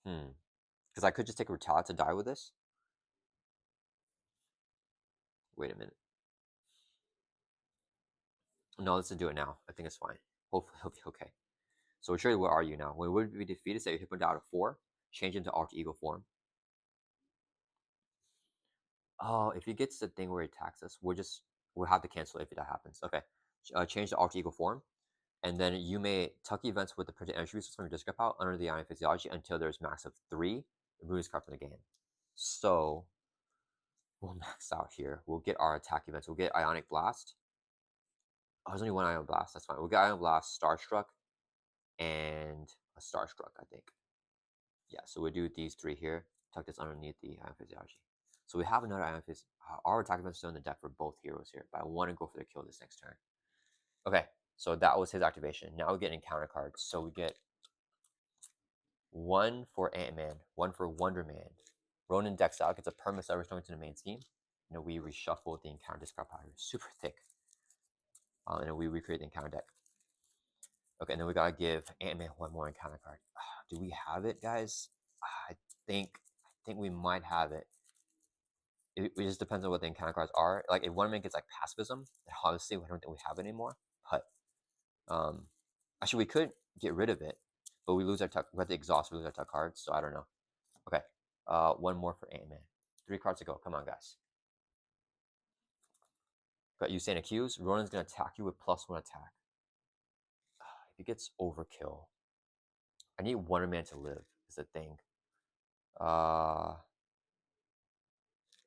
Because I could just take a retaliate to die with this. Wait a minute. No, let's do it now. I think it's fine. Hopefully he'll be okay. So Cherry, where are you now? When we would be defeated, say you hit him down to 4, change him to Alter Ego form. Oh, if he gets the thing where he attacks us, we'll have to cancel it if that happens. Okay. Change the Alter Ego form. And then you may tuck events with the printed energy resource from your discard pile under the Ion Physiology until there's max of 3. Remove this card from the game. So we'll max out here. We'll get our attack events. We'll get Ionic Blast. Oh, there's only 1 Ion Blast. That's fine. We'll get Ion Blast, Starstruck, and a Starstruck, I think. Yeah, so we'll do these 3 here. Tuck this underneath the Ion Physiology. So we have another Ion Phys. Our attack events still in the deck for both heroes here, but I want to go for the kill this next turn. Okay, so that was his activation. Now we get encounter cards. So we get 1 for Ant-Man, 1 for Wonder-Man. Ronan decks out, gets a permanent set restoring to the main scheme. And then we reshuffle the encounter discard pile. Super thick. And then we recreate the encounter deck. Okay, and then we gotta give Ant-Man 1 more encounter card. Do we have it, guys? I think we might have it. It just depends on what the encounter cards are. Like if Wonderman gets like pacifism, then obviously we don't think we have it anymore. But actually we could get rid of it, but we lose our tuck. We have to exhaust. We lose our tuck cards. So I don't know. Okay, 1 more for Ant-Man. 3 cards to go. Come on, guys. Got you saying accuse. Ronan's gonna attack you with +1 attack. He gets overkill. I need Wonder Man to live, is the thing.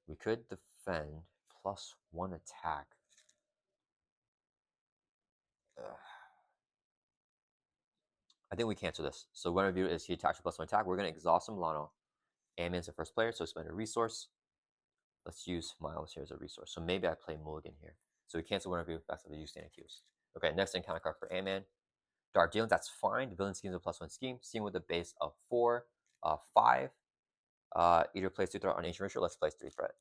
We could defend +1 attack. Ugh. I think we cancel this. So one review is he attacks +1 attack. We're gonna exhaust Milano. Ant-Man's the first player, so spend a resource. Let's use Miles here as a resource. So maybe I play Mulligan here. So we cancel one review, back to the use stand accused. Okay, next encounter card for Ant-Man. Dark Dealings, that's fine. The villain schemes a +1 scheme. Scheme with a base of 4, 5. Either plays 2 threat on ancient ritual. Let's place 3 threat.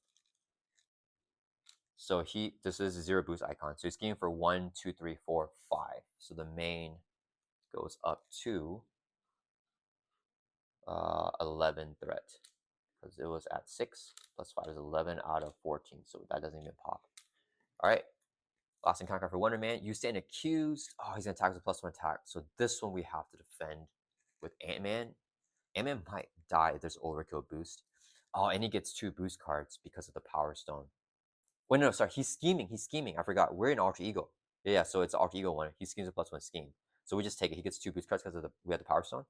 So this is a 0 boost icon. So he's scheming for 1, 2, 3, 4, 5. So the main goes up to 11 threat because it was at 6 plus 5 is 11 out of 14. So that doesn't even pop. All right. Last encounter card for Wonder Man. You stand accused. Oh, he's gonna attack with a +1 attack. So this one we have to defend with Ant-Man. Ant-Man might die if there's overkill boost. Oh, and he gets 2 boost cards because of the Power Stone. Wait, no, sorry. He's scheming. He's scheming. I forgot. We're in Alter Ego. Yeah, so it's Alter Ego one. He schemes a +1 scheme. So we just take it. He gets 2 boost cards because of we have the Power Stone.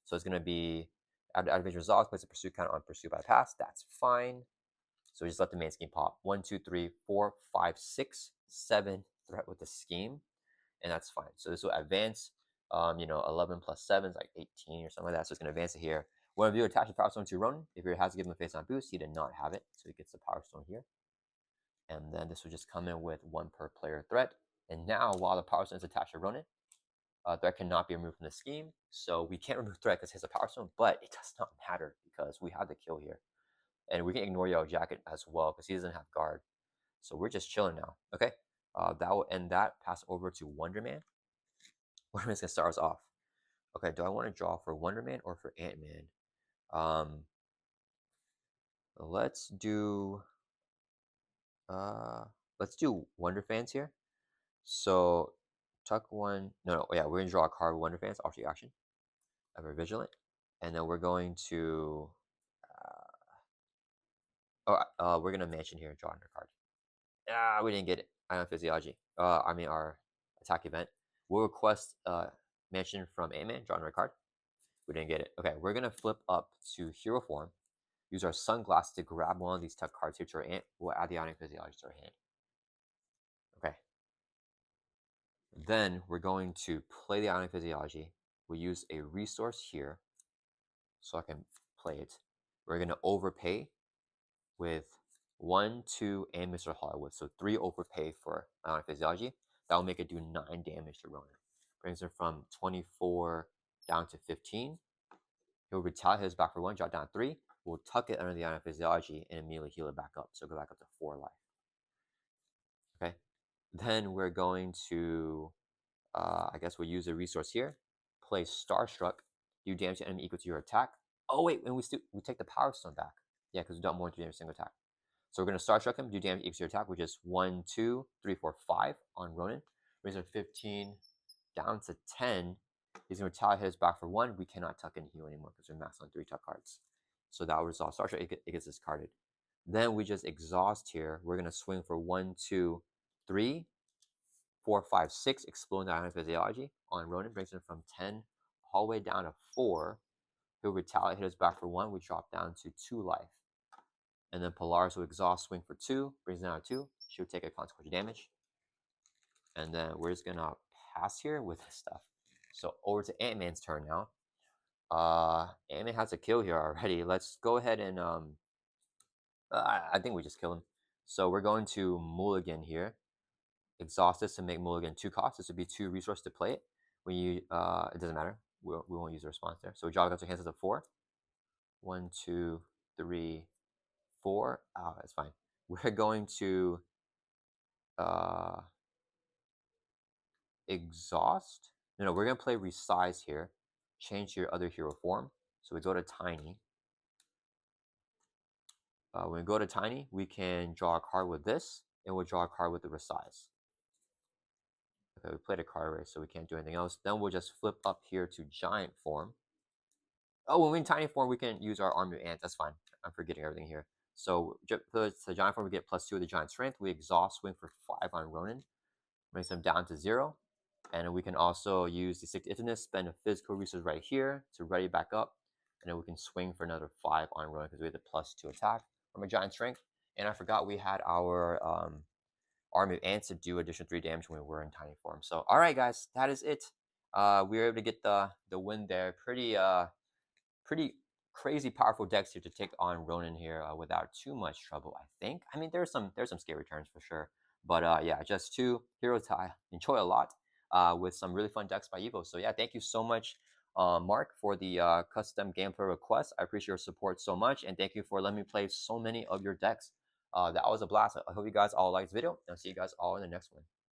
So it's gonna be activation resolves, place a pursuit count on pursuit by pass. That's fine. So we just let the main scheme pop. 1, 2, 3, 4, 5, 6, 7 threat with the scheme, and that's fine. So this will advance. 11 plus 7 is like 18 or something like that. So it's gonna advance it here. One of you attach the Power Stone to Ronan. If he has to give him a face on boost, he did not have it, so he gets the Power Stone here. And then this will just come in with 1 per player threat. And now, while the Power Stone is attached to Ronan, threat cannot be removed from the scheme. So we can't remove threat because he has a Power Stone, but it does not matter because we have the kill here. And we can ignore Yellow Jacket as well because he doesn't have guard. So we're just chilling now. Okay, that will end that. Pass over to Wonder Man. Wonder Man's gonna start us off. Okay, do I want to draw for Wonder Man or for Ant-Man? Let's do Wonder Fans here. So tuck one. No, yeah, we're gonna draw a card with Wonder Fans. Alter action. Ever vigilant, and then we're going to. We're gonna mention here and draw another card. Ah, we didn't get it. Ion Physiology. Our attack event. We'll request mention from Ant-Man, draw another card. We didn't get it. Okay, we're gonna flip up to hero form. Use our sunglasses to grab one of these tuck cards here to our ant. We'll add the Ionic Physiology to our hand. Okay. Then we're going to play the Ionic Physiology. We'll use a resource here so I can play it. We're gonna overpay with 1, 2, and Mr. Hollywood. So 3 overpay for Ionic Physiology. That will make it do 9 damage to Ronan. Brings him from 24 down to 15. He'll retaliate his back for 1, drop down 3. We'll tuck it under the Ionic Physiology and immediately heal it back up. So go back up to 4 life. Okay. Then we're going to, I guess we'll use a resource here. Play Starstruck. Do damage to enemy equal to your attack. Oh wait, and we take the Power Stone back. Yeah, because we don't want to do damage single attack. So we're going to Starstruck him, do damage equal to your attack, which is 1, 2, 3, 4, 5 on Ronan. Raise our 15 down to 10. He's going to retaliate his back for 1. We cannot tuck and heal anymore because we're maxed on 3 tuck cards. So that will resolve Starstruck. It gets discarded. Then we just exhaust here. We're going to swing for 1, 2, 3, 4, 5, 6, exploding the Ionic Physiology on Ronan. Brings him from 10 all the way down to 4. He'll retaliate, hit us back for 1. We drop down to 2 life. And then Polaris will exhaust, swing for 2, brings it down to 2. She will take a consequential damage. And then we're just gonna pass here with this stuff. So over to Ant-Man's turn now. Ant-Man has a kill here already. Let's go ahead and I think we just kill him. So we're going to Mulligan here. Exhaust this to make Mulligan 2 costs. This would be 2 resources to play it. When you it doesn't matter. We won't use the response there. So we draw the hands of 4. 1, 2, 3, 4. Oh, that's fine. We're going to exhaust. No, we're gonna play resize here. Change your other hero form. So we go to Tiny. When we go to Tiny, we can draw a card with this, and we'll draw a card with the resize. Okay, we played a card race, so we can't do anything else. Then we'll just flip up here to Giant form. Oh, when we're in Tiny form, we can use our Army of Ants. That's fine. I'm forgetting everything here. So for the Giant form, we get +2 of the Giant Strength. We exhaust, swing for 5 on Ronan. Brings them down to 0. And we can also use the 6 Itness, spend a physical resource right here to ready back up. And then we can swing for another 5 on Ronan because we have the +2 attack from a giant strength. And I forgot we had our army of ants to do additional 3 damage when we were in tiny form. So all right, guys, that is it. We were able to get the win there. Pretty crazy powerful decks here to take on Ronan here without too much trouble, I think. I mean, there's some scary turns for sure. But yeah, just 2 heroes I enjoy a lot with some really fun decks by Evo. So yeah, thank you so much, Mark, for the custom gameplay request. I appreciate your support so much, and thank you for letting me play so many of your decks. That was a blast. I hope you guys all liked this video, and I'll see you guys all in the next one.